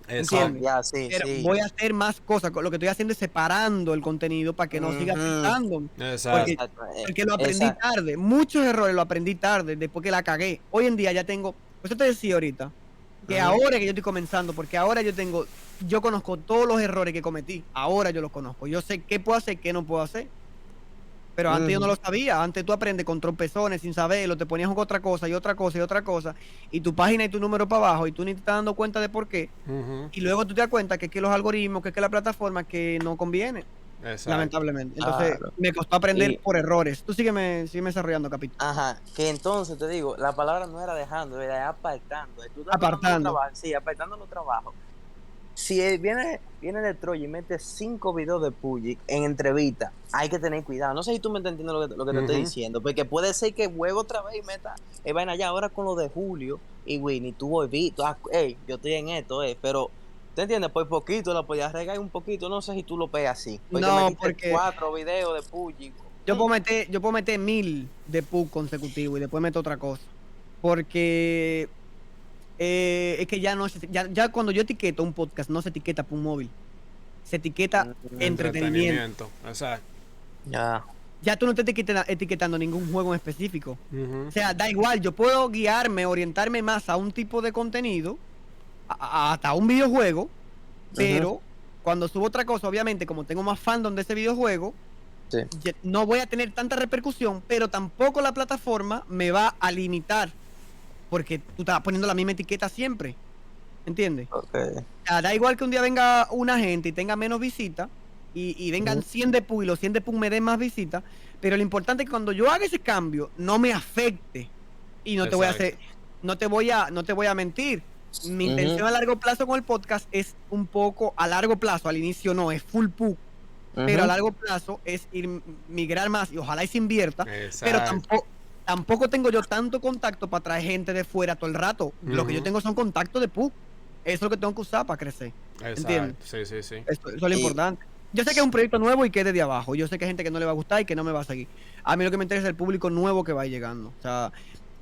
Exacto. ¿Entiendes? Ya, sí, Pero sí. voy a hacer más cosas. Lo que estoy haciendo es separando el contenido para que no siga Ujú. afectando. Exacto. Exacto, Porque lo aprendí exacto. tarde. Muchos errores lo aprendí tarde, después que la cagué. Hoy en día ya tengo. Por eso te decía ahorita. Que Ujú. ahora que yo estoy comenzando, porque ahora yo conozco todos los errores que cometí. Ahora yo los conozco. Yo sé qué puedo hacer, qué no puedo hacer. Pero antes yo no lo sabía. Antes tú aprendes con trompezones sin saberlo, te ponías con otra cosa y otra cosa y otra cosa. Y tu página y tu número para abajo y tú ni te estás dando cuenta de por qué. Ujú. Y luego tú te das cuenta que los algoritmos, que la plataforma que no conviene, Exacto. lamentablemente. Entonces Claro. me costó aprender Y- por errores. Tú sígueme desarrollando, capítulo. Ajá, que entonces te digo, la palabra no era dejando, era apartando. Tú estás Apartando. sí, apartando los trabajos. Si viene de Troya y mete 5 videos de Puyi en entrevista, hay que tener cuidado. No sé si tú me estás entendiendo lo que te estoy Ujú. diciendo, porque puede ser que juego otra vez y meta vaina allá. Ahora con lo de Julio y Winnie, tú volviste, hey, yo estoy en esto, pero ¿te entiendes? Por poquito la podías regar un poquito, no sé si tú lo pegas así. Porque No, metiste porque 4 videos de Puyi. yo puedo meter 1000 de PUC consecutivo y después meto otra cosa. Porque es que ya no ya cuando yo etiqueto un podcast, no se etiqueta PUC móvil. Se etiqueta entretenimiento. Exacto. Ya. Ya tú no te etiquetando ningún juego en específico. Ujú. O sea, da igual, yo puedo guiarme, orientarme más a un tipo de contenido, hasta un videojuego, pero cuando subo otra cosa, obviamente, como tengo más fandom de ese videojuego, Sí. no voy a tener tanta repercusión, pero tampoco la plataforma me va a limitar, porque tú estás poniendo la misma etiqueta siempre, ¿entiendes? Ok. O sea, da igual que un día venga una gente y tenga menos visitas, y vengan 100 de PUC y los 100 de PUC me den más visitas, pero lo importante es que cuando yo haga ese cambio, no me afecte. Y no te voy a hacer, no te voy a mentir. Mi intención a largo plazo con el podcast es un poco, a largo plazo, al inicio no, es full PUC, pero a largo plazo es migrar más y ojalá y se invierta, pero tampoco tengo yo tanto contacto para traer gente de fuera todo el rato. Lo que yo tengo son contactos de PUC. Eso es lo que tengo que usar para crecer. ¿Entiendes? Sí, sí, sí. Eso es lo importante. Yo sé que es un proyecto nuevo y que es desde abajo. Yo sé que hay gente que no le va a gustar y que no me va a seguir. A mí lo que me interesa es el público nuevo que va llegando. O sea,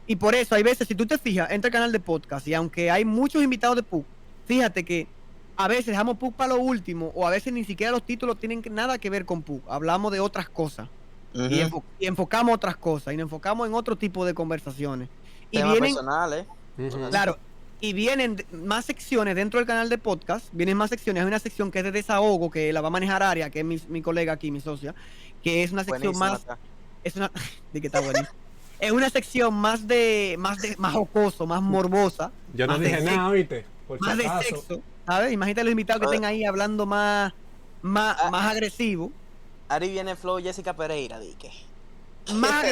y por eso hay veces, si tú te fijas, entra al canal de podcast y aunque hay muchos invitados de PUC, fíjate que a veces dejamos PUC para lo último o a veces ni siquiera los títulos tienen nada que ver con PUC. Hablamos de otras cosas y enfocamos otras cosas y nos enfocamos en otro tipo de conversaciones. Y Temas vienen, personales. Ujú. claro, y vienen más secciones dentro del canal de podcast, vienen más secciones, hay una sección que es de desahogo, que la va a manejar Aria, que es mi colega aquí, mi socia, que es una sección Buenísima más, está. es una, de que está buenísimo. Es una sección más más jocoso, más morbosa. Yo no más de dije nada, ¿viste? Por si más de acaso. sexo, ¿sabes? Imagínate los invitados que estén ahí hablando más agresivo, Ari viene Flow Jessica Pereira, dique. más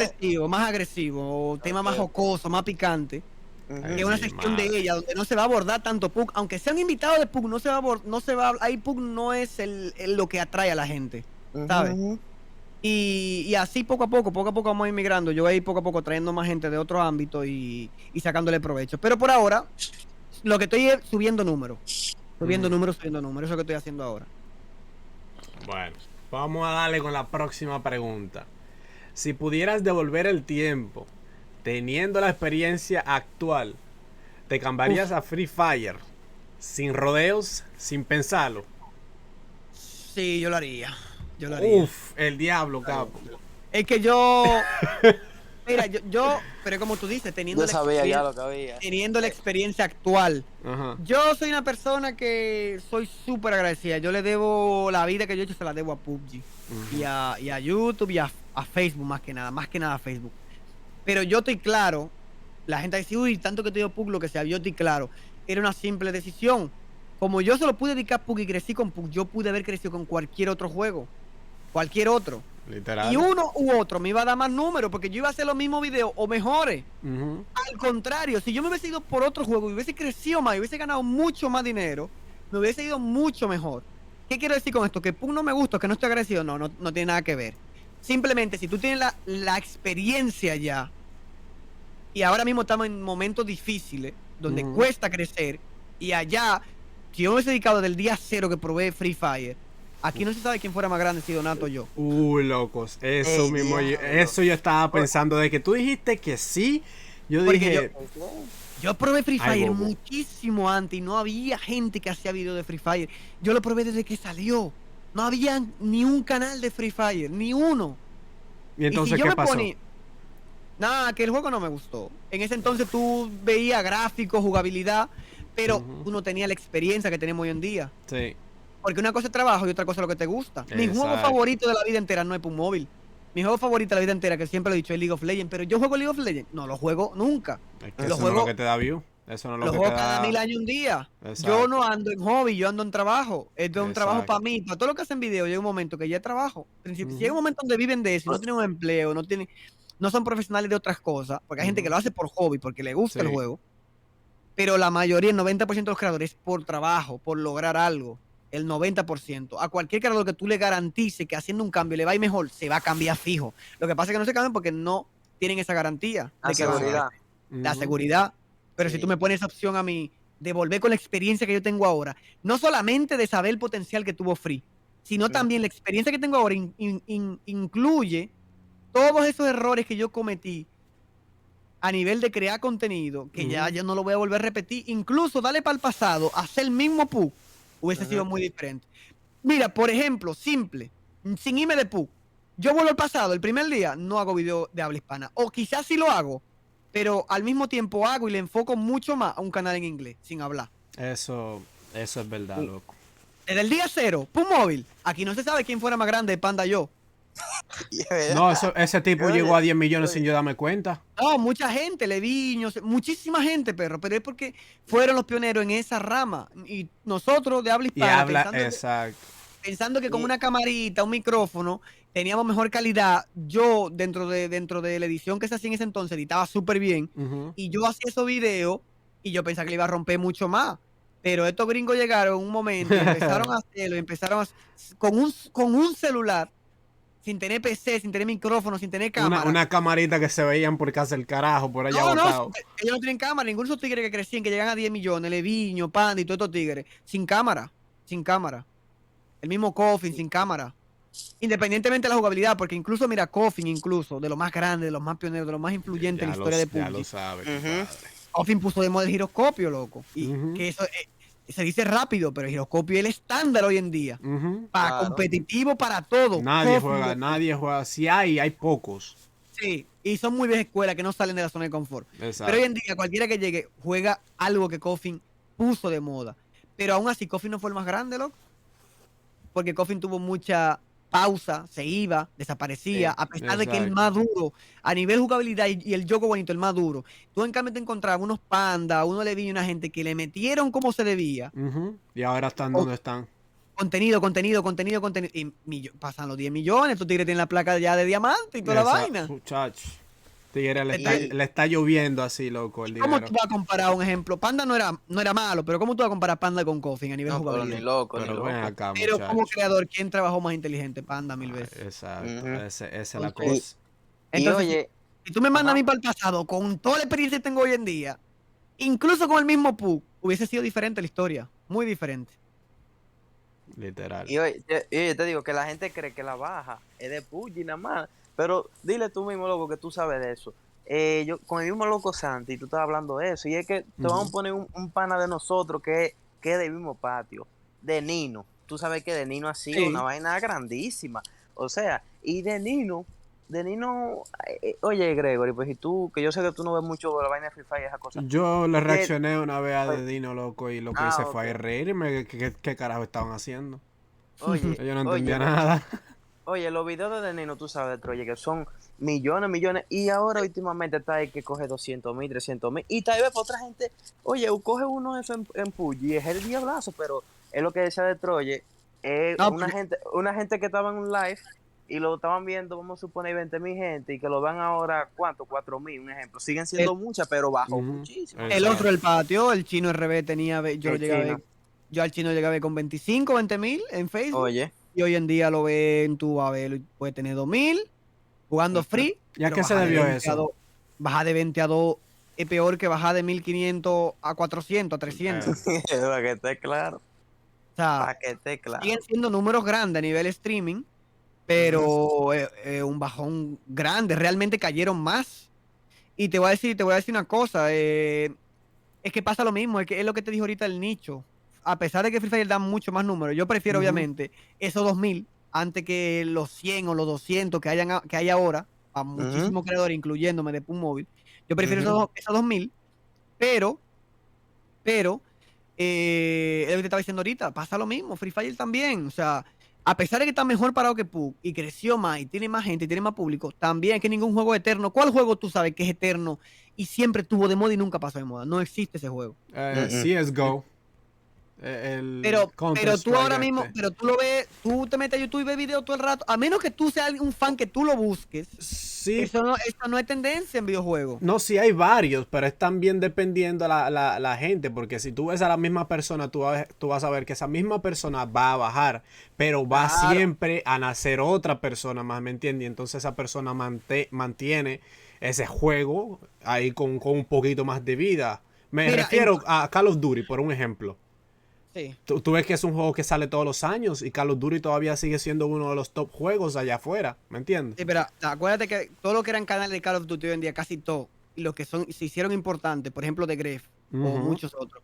agresivo, tema más jocoso, más picante. Que es una Sí, sección madre. de ella donde no se va a abordar tanto PUC, aunque sean invitados de PUC, ahí PUC no es lo que atrae a la gente, ¿sabes? Y así poco a poco vamos a ir migrando. Yo voy a ir poco a poco trayendo más gente de otros ámbitos y sacándole provecho. Pero por ahora, lo que estoy es subiendo números. Subiendo números. Eso es lo que estoy haciendo ahora. Bueno, vamos a darle con la próxima pregunta. Si pudieras devolver el tiempo, teniendo la experiencia actual, ¿te cambiarías a Free Fire? Sin rodeos, sin pensarlo. Sí, yo lo haría. Yo lo haría. Uf, el diablo, capo. Es que yo. Mira, pero como tú dices, Yo sabía ya lo que había. teniendo la experiencia actual. Ajá. Yo soy una persona que soy súper agradecida. Yo le debo la vida que yo he hecho, se la debo a PUBG. Y a YouTube y a Facebook más que nada a Facebook. Pero yo estoy claro, la gente dice, uy, tanto que te dio PUBG, lo que sea, yo estoy claro. Era una simple decisión. Como yo se lo pude dedicar a PUBG y crecí con PUBG, yo pude haber crecido con cualquier otro juego. Cualquier otro. Literal. Y uno u otro me iba a dar más números porque yo iba a hacer los mismos videos o mejores. Al contrario, si yo me hubiese ido por otro juego y hubiese crecido más y hubiese ganado mucho más dinero, me hubiese ido mucho mejor. ¿Qué quiero decir con esto? Que PUBG no me gusta, que no estoy agradecido. No tiene nada que ver. Simplemente, si tú tienes la experiencia ya, y ahora mismo estamos en momentos difíciles, donde cuesta crecer, y allá, si yo me hubiese dedicado del día cero que probé Free Fire, aquí no se sabe quién fuera más grande, si Donato o yo. Locos, eso mismo, eso yo estaba pensando, de que tú dijiste que sí, yo Porque dije... Yo probé Free Ay, Fire bobo. muchísimo antes y no había gente que hacía videos de Free Fire. Yo lo probé desde que salió. No había ni un canal de Free Fire, ni uno. ¿Y entonces si yo qué me pasó? Nada, que el juego no me gustó. En ese entonces tú veías gráficos, jugabilidad, pero tú no tenías la experiencia que tenemos hoy en día. Sí. Porque una cosa es trabajo y otra cosa es lo que te gusta. Mi juego Exacto. favorito de la vida entera no es PUBG Móvil. Mi juego favorito de la vida entera, que siempre lo he dicho, es League of Legends. Pero yo juego League of Legends. No lo juego nunca. Es que Lo eso no es juego, lo que te da view. Eso no es lo lo que juego te cada da... 1000 años un día. Exacto. Yo no ando en hobby, yo ando en trabajo. Esto es un trabajo Exacto. para mí. Para todo lo que hacen video, llega un momento que ya es trabajo. Si llega un momento donde viven de eso, y no tienen un empleo, no son profesionales de otras cosas, porque hay gente que lo hace por hobby, porque le gusta el Sí. juego. Pero la mayoría, el 90% de los creadores, es por trabajo, por lograr algo. El 90%. A cualquier creador que tú le garantices que haciendo un cambio le va a ir mejor, se va a cambiar fijo. Lo que pasa es que no se cambian porque no tienen esa garantía La de que van a seguridad. la seguridad. Pero Sí. si tú me pones esa opción a mí de volver con la experiencia que yo tengo ahora, no solamente de saber el potencial que tuvo Free, sino también la experiencia que tengo ahora incluye todos esos errores que yo cometí a nivel de crear contenido, que ya yo no lo voy a volver a repetir. Incluso darle para el pasado, hacer el mismo PUBG, hubiese sido muy diferente. Mira, por ejemplo, simple, sin irme de PUBG, yo vuelvo al pasado, el primer día no hago video de habla hispana, o quizás sí lo hago, pero al mismo tiempo hago y le enfoco mucho más a un canal en inglés, sin hablar. Eso es verdad, loco. Desde el día cero, PUBG Móvil, aquí no se sabe quién fuera más grande, Panda yo. No, ese tipo llegó a 10 millones sin yo darme cuenta. No, mucha gente, Leviño, muchísima gente, perro, pero es porque fueron los pioneros en esa rama. Y nosotros de habla Y hispana, habla, pensando, exacto. pensando que con una camarita, un micrófono, teníamos mejor calidad. Yo, dentro de la edición que se hacía en ese entonces, editaba súper bien. Y yo hacía esos videos y yo pensaba que le iba a romper mucho más. Pero estos gringos llegaron en un momento, empezaron a hacerlo, con un celular, sin tener PC, sin tener micrófono, sin tener cámara. Una camarita que se veían por casa del carajo, por allá No, botado. ellos no tienen cámara. Ninguno de esos tigres que crecían, que llegan a 10 millones, Leviño, Panda y todos estos tigres, sin cámara. El mismo Coffin, sin cámara. Independientemente de la jugabilidad, porque incluso, mira, Coffin, incluso, de los más grandes, de los más pioneros, de los más influyentes en la historia de Ya lo PUBG. sabes, compadre. Coffin puso de moda el giroscopio, loco. Y que eso se dice rápido, pero el giroscopio es el estándar hoy en día. Para competitivo, para todo. Nadie Coffin, juega. Si hay pocos. Sí, y son muy viejas escuelas que no salen de la zona de confort. Exacto. Pero hoy en día, cualquiera que llegue, juega algo que Coffin puso de moda. Pero aún así, Coffin no fue el más grande, loco. Porque Coffin tuvo mucha pausa, se iba, desaparecía, a pesar de que el más duro, a nivel jugabilidad y el juego bonito, el más duro. Tú en cambio te encontrabas unos pandas, uno le vi una gente que le metieron como se debía. Y ahora están donde están. Contenido. Y pasan los 10 millones, estos tigres tienen la placa ya de diamante y toda la vaina. Muchacho. Tigre le está lloviendo así, loco, el ¿Cómo dinero. tú vas a comparar un ejemplo? Panda no era malo, pero ¿cómo tú vas a comparar Panda con Coffin a nivel No, pero jugabilidad? ni loco, ni Pero loco. ven acá, Pero muchacho. como creador, ¿quién trabajó más inteligente? Panda 1000 veces. Exacto, esa es la Entonces, cosa. Entonces, oye, si tú me mandas a mí para el pasado, con toda la experiencia que tengo hoy en día, incluso con el mismo PUBG, hubiese sido diferente la historia. Muy diferente. Literal. y oye, te digo que la gente cree que la baja es de PUBG nada más. Pero dile tú mismo, loco, que tú sabes de eso. Yo, con el mismo loco Santi, tú estás hablando de eso. Y es que te vamos a Ujú. poner un pana de nosotros que es del mismo patio, de Nino. Tú sabes que de Nino ha sido una Sí. vaina grandísima. O sea, y de Nino, oye, Gregory, pues y tú, que yo sé que tú no ves mucho la vaina de Free Fire y esas cosas. Yo le Que, reaccioné una vez a oye, Dedino, loco, y lo que hice ok. fue a reírme. ¿Qué carajo estaban haciendo? Oye, Yo no oye, entendía nada. oye, los videos de Nino, tú sabes, de Troye, que son millones, millones, y ahora últimamente está ahí que coge 200.000, 300.000, y tal vez para otra gente, oye, coge uno eso en PUBG, y es el diablazo, pero es lo que decía de Troye, No, una gente que estaba en un live, y lo estaban viendo, vamos a suponer, 20.000 gente, y que lo vean ahora, ¿cuánto? 4.000, un ejemplo, siguen el, siendo muchas, pero bajó Ujú. muchísimo, el entonces, otro Exacto. del patio, el chino RB tenía, yo lo el llegué a chino, ver, yo al chino llegué a ver con 25, 20.000 en Facebook, oye, y hoy en día lo ven, tú a ver, puede tener 2.000 jugando ujú. free, ¿Y a pero qué se debió eso? baja de 20 a 2 es peor que bajar de 1.500 a 400, a 300. O Para que esté claro, sea, para que esté siguen claro. siendo números grandes a nivel streaming, Ujú, pero un bajón grande, realmente cayeron más. Y te voy a decir una cosa, es que pasa lo mismo, es que es lo que te dije ahorita el nicho. A pesar de que Free Fire da mucho más números, yo prefiero Ujú, obviamente esos 2.000 antes que los 100 o los 200 que hay ahora, a ujú, muchísimos creadores, incluyéndome de Pun Móvil. Yo prefiero ujú. esos 2.000, pero, pero, es lo que te estaba diciendo ahorita, pasa lo mismo, Free Fire también, o sea, a pesar de que está mejor parado que PUBG y creció más y tiene más gente y tiene más público, también es que ningún juego es eterno. ¿Cuál juego tú sabes que es eterno y siempre tuvo de moda y nunca pasó de moda? No existe ese juego. Mm, mm. CSGO. El Pero tú Counter-Strike ahora mismo, este. pero tú lo ves, tú te metes a YouTube y ves videos todo el rato, a menos que tú seas un fan que tú lo busques, Sí, eso no es tendencia en videojuegos. no, sí hay varios, pero es también dependiendo la gente, porque si tú ves a la misma persona, tú vas a ver que esa misma persona va a bajar, pero va Claro. siempre a nacer otra persona más, ¿me entiendes? Y entonces esa persona mantiene ese juego ahí con un poquito más de vida. Me Mira, refiero a Call of Duty, por un ejemplo. sí. Tú ves que es un juego que sale todos los años y Call of Duty todavía sigue siendo uno de los top juegos allá afuera, ¿me entiendes? Sí, pero acuérdate que todo lo que eran canales de Call of Duty hoy en día, casi todo, y los que se hicieron importantes, por ejemplo, de Gref o Ujú, muchos otros,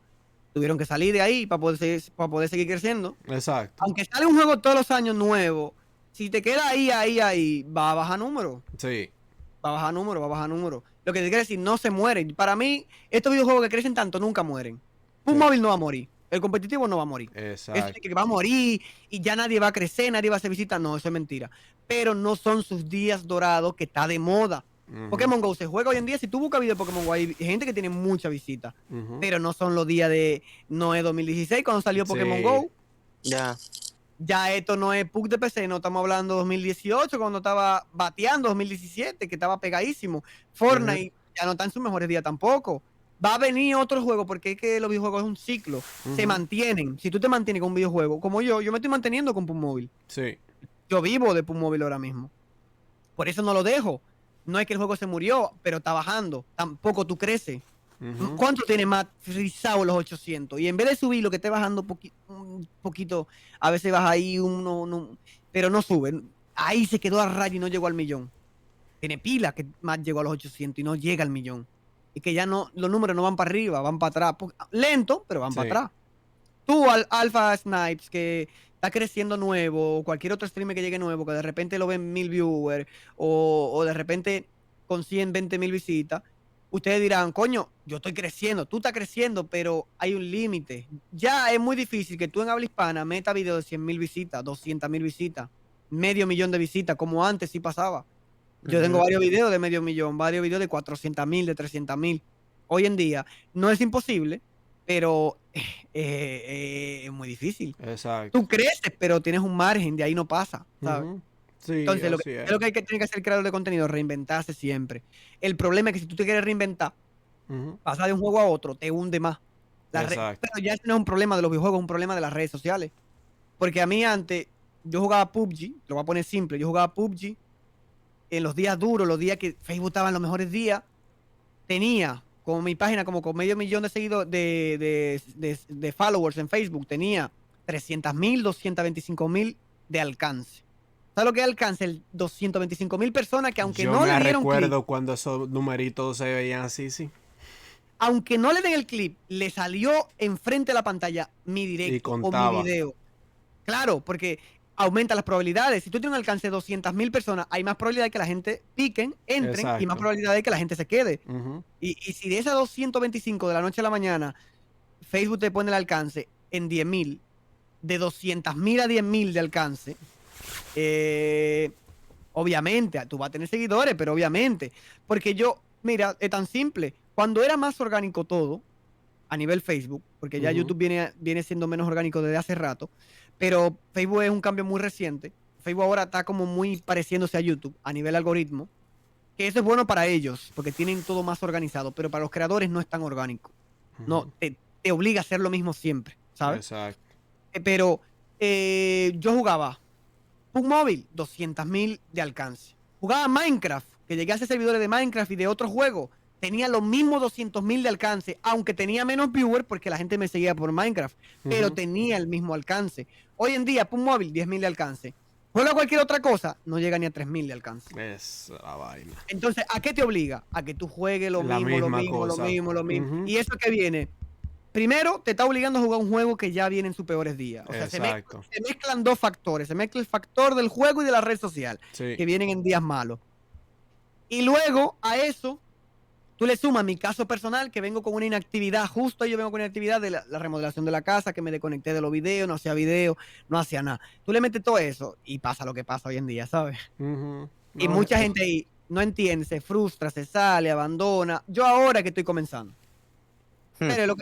tuvieron que salir de ahí para poder seguir creciendo. exacto. Aunque sale un juego todos los años nuevo, si te queda ahí, va a bajar número. Sí, Va a bajar número, va a bajar número. Lo que te quiere decir, no se mueren. Para mí, estos videojuegos que crecen tanto nunca mueren. Un sí, móvil no va a morir. El competitivo no va a morir. Eso de exacto. que va a morir y ya nadie va a crecer, nadie va a hacer visita. No, eso es mentira. Pero no son sus días dorados que está de moda. Ujú, Pokémon Go se juega hoy en día. Si tú buscas videos de Pokémon Go, hay gente que tiene mucha visita. ujú. Pero no son los días de. No es 2016 cuando salió Pokémon Sí. Go. Ya. Ya esto no es PUC de PC, no estamos hablando de 2018, cuando estaba bateando, 2017, que estaba pegadísimo. Ujú, Fortnite ya no está en sus mejores días tampoco. Va a venir otro juego, porque es que los videojuegos es un ciclo. Se Ujú, mantienen. Si tú te mantienes con un videojuego, como yo me estoy manteniendo con PUC Móvil. sí. Yo vivo de PUC Móvil ahora mismo. Por eso no lo dejo. No es que el juego se murió, pero está bajando. Tampoco tú creces. Ujú, ¿Cuánto tiene más frisado los 800? Y en vez de subir lo que esté bajando un poquito, a veces baja ahí pero no sube. Ahí se quedó a raya y no llegó al millón. Tiene pila que más llegó a los 800 y no llega al millón. Y que ya no, los números no van para arriba, van para atrás. Lento, pero van para sí. atrás. Tú, Alpha Snipes, que está creciendo nuevo, o cualquier otro streamer que llegue nuevo, que de repente lo ven 1.000 viewers, o de repente con 120.000 visitas, ustedes dirán, coño, yo estoy creciendo, tú estás creciendo, pero hay un límite. Ya es muy difícil que tú en habla hispana metas videos de 100.000 visitas, 200.000 visitas, medio millón de visitas, como antes sí pasaba. Yo tengo ujú. varios videos de medio millón, varios videos de 400.000, de 300.000. Hoy en día no es imposible, pero es muy difícil. Exacto. Tú creces, pero tienes un margen, de ahí no pasa, ¿sabes? Ujú, sí, Entonces, así es. lo que hay que tener que hacer el creador de contenido, reinventarse siempre. El problema es que si tú te quieres reinventar, Ujú, pasar de un juego a otro, te hunde más. exacto. Pero ya ese no es un problema de los videojuegos, es un problema de las redes sociales. Porque a mí antes, yo jugaba PUBG, lo voy a poner simple, yo jugaba PUBG en los días duros, los días que Facebook estaba en los mejores días, tenía como mi página como con medio millón de seguidores de followers en Facebook, tenía 300.000, 225.000 de alcance. ¿Sabes lo que es alcance? El 225.000 personas que aunque Yo no me le dieron clic, recuerdo cuando esos numeritos se veían así, sí. aunque no le den el clip, le salió enfrente de la pantalla mi Y directo o mi contaba. video. Claro, porque aumenta las probabilidades. Si tú tienes un alcance de 200.000 personas, hay más probabilidad de que la gente piquen, entren, y más Exacto. probabilidad de que la gente se quede. Ujú. Y si de esas 225 de la noche a la mañana, Facebook te pone el alcance en 10.000, de 200.000 a 10.000 de alcance, obviamente, tú vas a tener seguidores, pero obviamente, porque mira, es tan simple. Cuando era más orgánico todo, a nivel Facebook, porque ya Ujú. YouTube viene siendo menos orgánico desde hace rato, pero Facebook es un cambio muy reciente. Facebook ahora está como muy pareciéndose a YouTube a nivel algoritmo, que eso es bueno para ellos, porque tienen todo más organizado, pero para los creadores no es tan orgánico. No, te obliga a hacer lo mismo siempre, ¿sabes? Exacto. Pero yo jugaba un móvil, 200.000 de alcance. Jugaba Minecraft, que llegué a hacer servidores de Minecraft y de otros juegos. Tenía los mismos 200.000 de alcance, aunque tenía menos viewers porque la gente me seguía por Minecraft, pero Ujú. tenía el mismo alcance. Hoy en día, por un móvil, 10.000 de alcance. Juega cualquier otra cosa, no llega ni a 3.000 de alcance. Es la vaina. Entonces, ¿a qué te obliga? A que tú juegues lo La mismo, lo misma mismo, lo cosa. mismo, lo mismo. Ujú. Y eso que viene, primero te está obligando a jugar un juego que ya viene en sus peores días. O sea, se Exacto. mezclan dos factores. Se mezcla el factor del juego y de la red social, Sí. que vienen en días malos. Y luego a eso, tú le sumas mi caso personal, que vengo con una inactividad. Justo yo vengo con una inactividad de la remodelación de la casa, que me desconecté de los videos, no hacía video, no hacía nada. Tú le metes todo eso y pasa lo que pasa hoy en día, ¿sabes? Ujú. Y No, mucha gente ahí no entiende, se frustra, se sale, abandona. Yo ahora que estoy comenzando. Pero es lo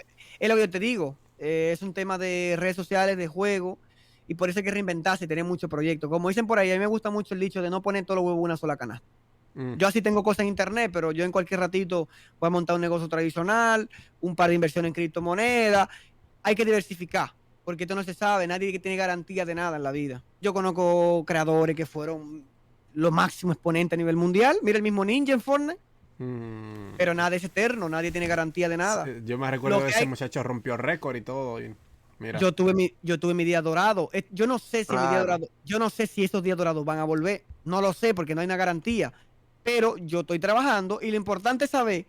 que yo te digo. Es un tema de redes sociales, de juego. Y por eso hay que reinventarse y tener muchos proyectos. Como dicen por ahí, a mí me gusta mucho el dicho de no poner todos los huevos en una sola canasta. Mm. Yo así tengo cosas en internet, pero yo en cualquier ratito voy a montar un negocio tradicional, un par de inversiones en criptomonedas. Hay que diversificar, porque esto no se sabe. Nadie tiene garantía de nada en la vida. Yo conozco creadores que fueron los máximos exponentes a nivel mundial. Mira el mismo Ninja en Fortnite. Pero nada es eterno, nadie tiene garantía de nada. Sí, yo me recuerdo Lo que que ese hay- muchacho rompió récord y todo. Y mira. Yo tuve mi día dorado. Yo no sé si mi día Claro. dorado, yo no sé si esos días dorados van a volver. No lo sé porque no hay una garantía. Pero yo estoy trabajando y lo importante es saber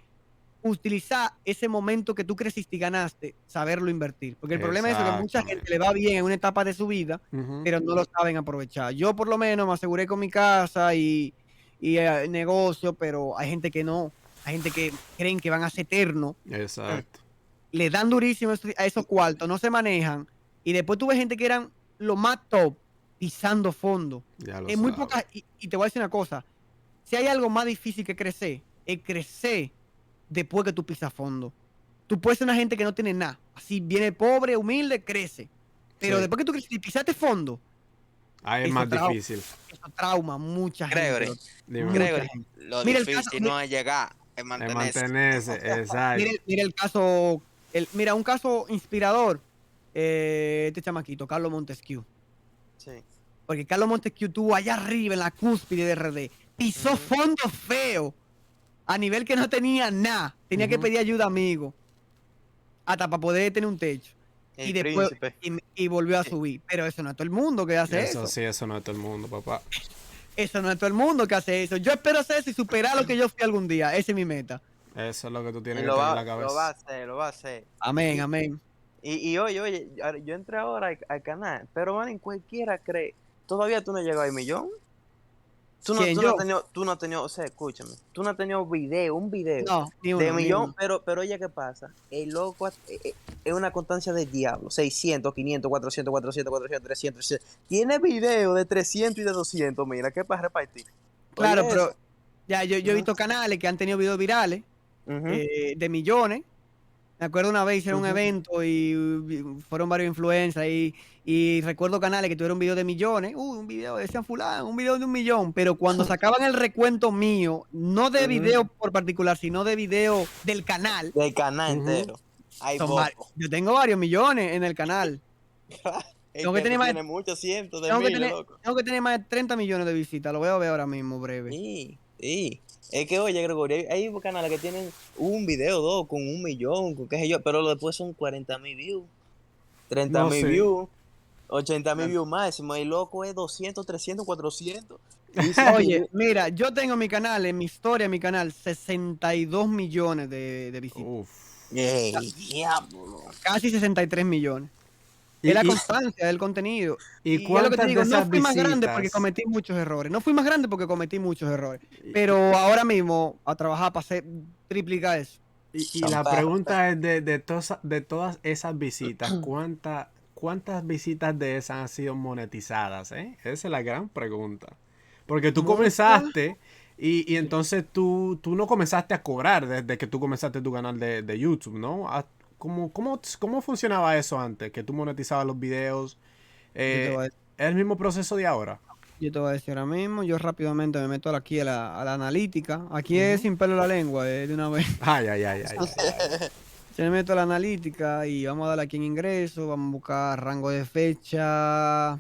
utilizar ese momento que tú creciste y ganaste, saberlo invertir. Porque el problema es eso, que mucha gente Exactamente. le va bien en una etapa de su vida, Ujú. pero no lo saben aprovechar. Yo por lo menos me aseguré con mi casa y negocio, pero hay gente que no. Hay gente que creen que van a ser eternos. Exacto. Le dan durísimo a esos cuartos, no se manejan. Y después tuve gente que eran lo más top, pisando fondo. Ya lo Es muy sabes. poca. Y te voy a decir una cosa: si hay algo más difícil que crecer, es crecer después que tú pisas fondo. Tú puedes ser una gente que no tiene nada. Así viene pobre, humilde, crece. Pero Sí. después que tú creces y pisaste fondo, Ahí es eso más trauma. difícil. eso trauma mucha Gregory, gente. Dime. Mucha Gregory, gente. lo Mira el difícil caso, no es llegar, es Es mantenerse. mantenerse. Exacto. mira el caso, mira, un caso inspirador, este chamaquito, Carlos Montesquieu. Sí. Porque Carlos Montesquieu tuvo allá arriba en la cúspide de RD, pisó Ujú. fondo feo, a nivel que no tenía nada, tenía que Ujú. pedir ayuda a amigos, hasta para poder tener un techo. El Y después, príncipe. y volvió a subir. Pero eso no es todo el mundo que hace Eso eso. sí, eso no es todo el mundo, papá. Eso no es todo el mundo que hace eso. Yo espero hacer eso y superar lo que yo fui algún día. Esa es mi meta. Eso es lo que tú Y tienes que tener en la lo va a cabeza. hacer, lo va a hacer. Amén, Y, amén. y oye, yo entré ahora al canal, pero man, cualquiera cree. Todavía tú no has llegado al millón. ¿Quién, yo? Tú no has tenido, o sea, escúchame, tú no has tenido un video No, ni de uno, ni millón, uno. pero oye, ¿qué pasa? El loco es una constancia del diablo, 600, 500, 400, 400, 400, 300, 300. Tiene video de 300 y de 200, mira, ¿qué para repartir? Claro, Oye, pero eso. ya yo he Ujú, visto canales que han tenido videos virales ujú, de millones. Me acuerdo una vez hicieron un ujú. evento y fueron varios influencers y recuerdo canales que tuvieron videos de millones. Un video decían fulano, un video de 1.000.000. Pero cuando sacaban el recuento mío, no de Ujú. video por particular, sino de video del canal, Del canal Ujú. entero. Hay son varios. poco. Yo tengo varios millones en el canal. Es Tengo que que tener tú más, tienes muchos cientos de tengo que miles, tener, loco. tengo que tener más de 30 millones de visitas. Lo voy a ver ahora mismo, breve. Sí, sí. Es que, oye, Gregorio, hay canales que tienen un video, dos, con 1 millón, con qué sé yo, pero después son 40.000 views, No 30.000 sé. views. 80.000 views máximo. Y loco es 200, 300, 400. Oye, mira, yo tengo en mi canal, en mi historia, en mi canal, 62 millones de visitas. Uf. ¡Ey, diablo! Casi 63 millones. Y, Es la y- constancia del contenido. ¿Y Y es lo que te cuántas de digo, no esas fui más grande porque visitas? cometí muchos errores. No fui más grande porque cometí muchos errores. Y, Pero ahora mismo, a trabajar para hacer triplicar eso. y San la perro. pregunta es de todas esas visitas, ¿cuántas visitas de esas han sido monetizadas, eh? Esa es la gran pregunta. Porque tú Muchas. comenzaste y entonces tú no comenzaste a cobrar desde que tú comenzaste tu canal de YouTube, ¿no? ¿Cómo funcionaba eso antes? Que tú monetizabas los videos. Yo te Eh, voy a, ¿Es el mismo proceso de ahora? yo te voy a decir ahora mismo. Yo rápidamente me meto aquí a la analítica. Aquí es Ujú. sin pelo en la lengua, de una vez. Ay, ay, ay, ay, ay, ay. Yo me meto a la analítica y vamos a darle aquí en ingreso. Vamos a buscar rango de fecha.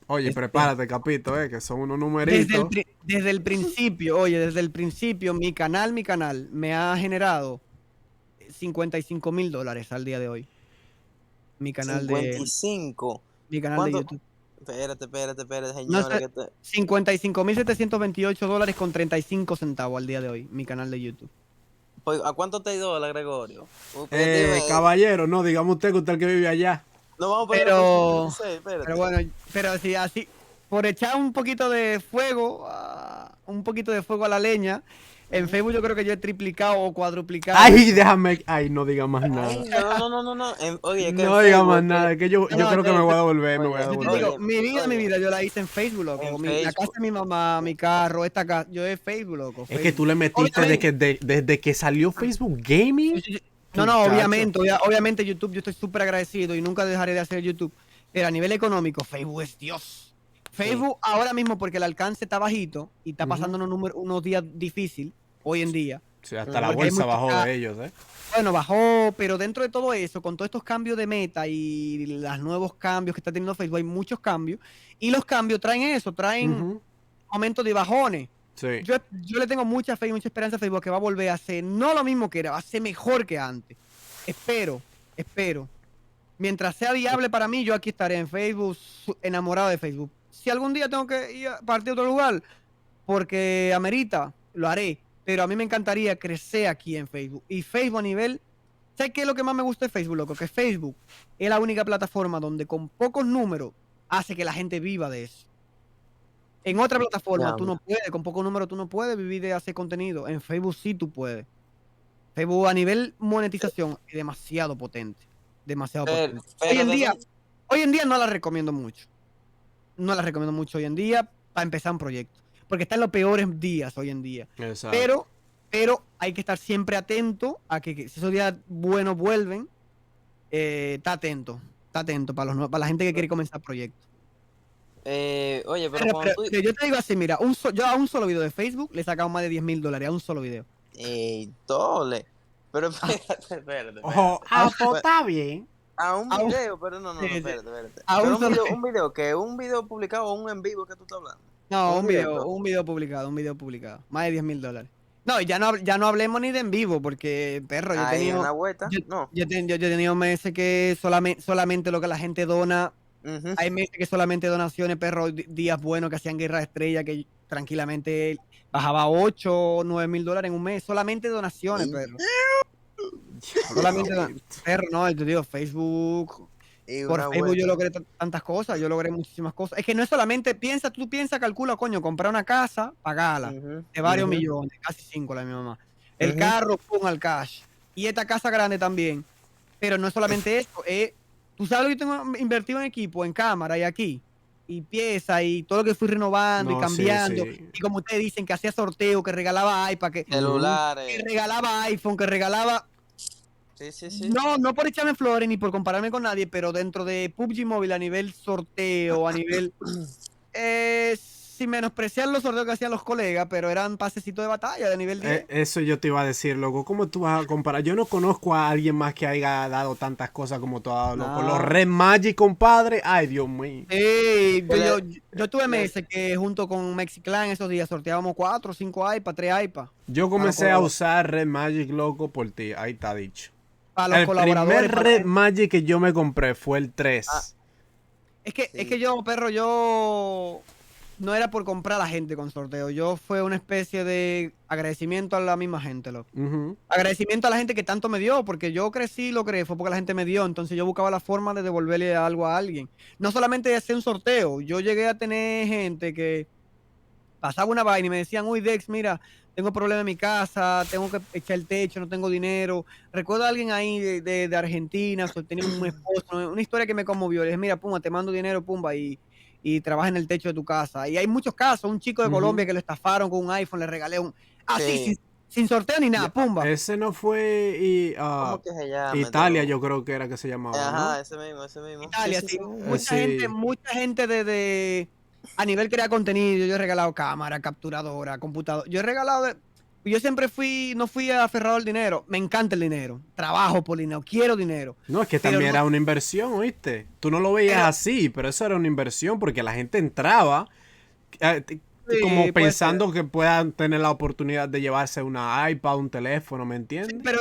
Oye, Este, prepárate, capito, que son unos Desde numeritos. desde el principio, oye, desde el principio, mi canal me ha generado $55,000 al día de hoy. Mi canal de, 55. mi canal de ¿Cuánto? YouTube. Espérate, No señores. sé, $55,728 con 35 centavos al día de hoy, mi canal de YouTube. Pues, ¿a cuánto te dio la Gregorio? Porque dime, Caballero, no, digamos usted que usted el que vive allá. no vamos a poner Pero, 56, espérate. pero bueno, pero si así, por echar un poquito de fuego, a la leña, en Facebook yo creo que yo he triplicado o cuadruplicado. Ay, déjame. Ay, no diga más nada. Ay, no. Oye, que en No diga más Facebook, nada. Que yo No, creo que me voy a devolver. Me oye, voy a Yo te devolver. digo, Oye, mi oye. vida, yo la hice en Facebook, loco. En La casa Facebook. de mi mamá, mi carro, esta casa, yo es Facebook, loco. Es que Facebook. tú le metiste desde que salió Facebook Gaming. No, no, Muchacho. obviamente YouTube, yo estoy súper agradecido y nunca dejaré de hacer YouTube. Pero a nivel económico, Facebook es Dios. Facebook ahora mismo, porque el alcance está bajito y está pasando unos días difíciles hoy en día. Sí, hasta la Porque hay bolsa mucha- bajó de ellos, ¿eh? Bueno, bajó, pero dentro de todo eso, con todos estos cambios de meta y los nuevos cambios que está teniendo Facebook, hay muchos cambios. Y los cambios traen eso, traen Ujú. momentos de bajones. Sí. Yo le tengo mucha fe y mucha esperanza a Facebook que va a volver a ser no lo mismo que era, va a ser mejor que antes. Espero. Mientras sea viable para mí, yo aquí estaré en Facebook, enamorado de Facebook. Si algún día tengo que ir a partir a otro lugar, porque amerita, lo haré. Pero a mí me encantaría crecer aquí en Facebook. Y Facebook a nivel... ¿Sabes qué es lo que más me gusta de Facebook, loco? Que Facebook es la única plataforma donde con pocos números hace que la gente viva de eso. En otra plataforma tú no puedes, con pocos números tú no puedes vivir de hacer contenido. En Facebook sí tú puedes. Facebook a nivel monetización es demasiado potente. Demasiado potente. Hoy en día no la recomiendo mucho. No la recomiendo mucho hoy en día para empezar un proyecto. Porque está en los peores días hoy en día. Exacto. Pero hay que estar siempre atento a que si esos días buenos vuelven, está atento para la gente que quiere comenzar proyectos. Oye, pero cuando tú... Yo te digo así, mira, yo a un solo video de Facebook le he sacado más de $10,000 a un solo video. Doble. Pero espérate. Ojo, pues está bien. A un A un- video, pero no, Sí, sí. espérate. A Pero un solo- un video, ¿qué? ¿Un video publicado o un en vivo que tú estás hablando? No, Un directo. un video publicado. Más de $10,000. No, ya no hablemos ni de en vivo, porque, perro, yo he Ahí tenido, una vuelta, no. yo he tenido meses que solamente lo que la gente dona. Ujú. Hay meses que solamente donaciones, perro, días buenos que hacían guerra de estrella, que tranquilamente bajaba $8 o $9,000 en un mes. Solamente donaciones, Sí. perro. Solamente perro, no, yo te digo, Facebook. Y Por una Facebook yo vuelta. logré tantas cosas, yo logré muchísimas cosas. Es que no es solamente, tú piensa, calcula, coño, comprar una casa, pagarla, Ujú, de varios ujú. millones, casi 5 la de mi mamá. El Ujú. carro, pum, al cash. Y esta casa grande también. Pero no es solamente eso, tú sabes lo que tengo invertido en equipo, en cámara y aquí. Y piezas y todo lo que fui renovando y No, sí, cambiando. sí. Y como ustedes dicen, que hacía sorteo, que regalaba iPad, que Celulares. regalaba iPhone, que regalaba... Sí. No por echarme flores ni por compararme con nadie, pero dentro de PUBG Mobile a nivel sorteo, a nivel... sin menospreciar los sorteos que hacían los colegas, pero eran pasecitos de batalla de nivel 10. Eso yo te iba a decir, loco. ¿Cómo tú vas a comparar? Yo no conozco a alguien más que haya dado tantas cosas como tú has dado, loco. No. Los Red Magic, compadre. Ay, Dios mío. Yo tuve meses que junto con Mexiclan esos días sorteábamos 4 o 5 iPads, 3 iPads. Yo comencé a usar Red Magic, loco, por ti. Ahí está dicho. Para los El colaboradores. primer Red Magic que yo me compré fue el 3. Es que yo, perro, yo no era por comprar a la gente con sorteo. Yo fue una especie de agradecimiento a la misma gente, loco. Agradecimiento a la gente que tanto me dio, porque yo crecí, lo creé, fue porque la gente me dio. Entonces yo buscaba la forma de devolverle algo a alguien. No solamente de hacer un sorteo. Yo llegué a tener gente que pasaba una vaina y me decían, uy, Dex, mira, tengo problemas en mi casa, tengo que echar el techo, no tengo dinero. Recuerdo a alguien ahí de Argentina, tenía un esposo, una historia que me conmovió. Le dije, mira, pumba, te mando dinero, pumba, y trabaja en el techo de tu casa. Y hay muchos casos, un chico de Colombia que lo estafaron con un iPhone, le regalé un... Así, Sí. sin sorteo ni nada, pumba. Ese no fue ¿Cómo que se llama? Italia, yo creo que era que se llamaba, ¿no? Ajá, ese mismo. Italia, Sí, sí. sí, Mucha gente a nivel crear contenido, yo he regalado cámara, capturadora, computador. Yo he regalado yo siempre no fui aferrado al dinero. Me encanta el dinero. Trabajo por dinero, quiero dinero. No, es que Pero también no- era una inversión, ¿oíste? Tú no lo veías Pero- así, pero eso era una inversión porque la gente entraba Sí, como puede pensando que puedan tener la oportunidad de llevarse una iPad, un teléfono, ¿me Sí, entiendes? pero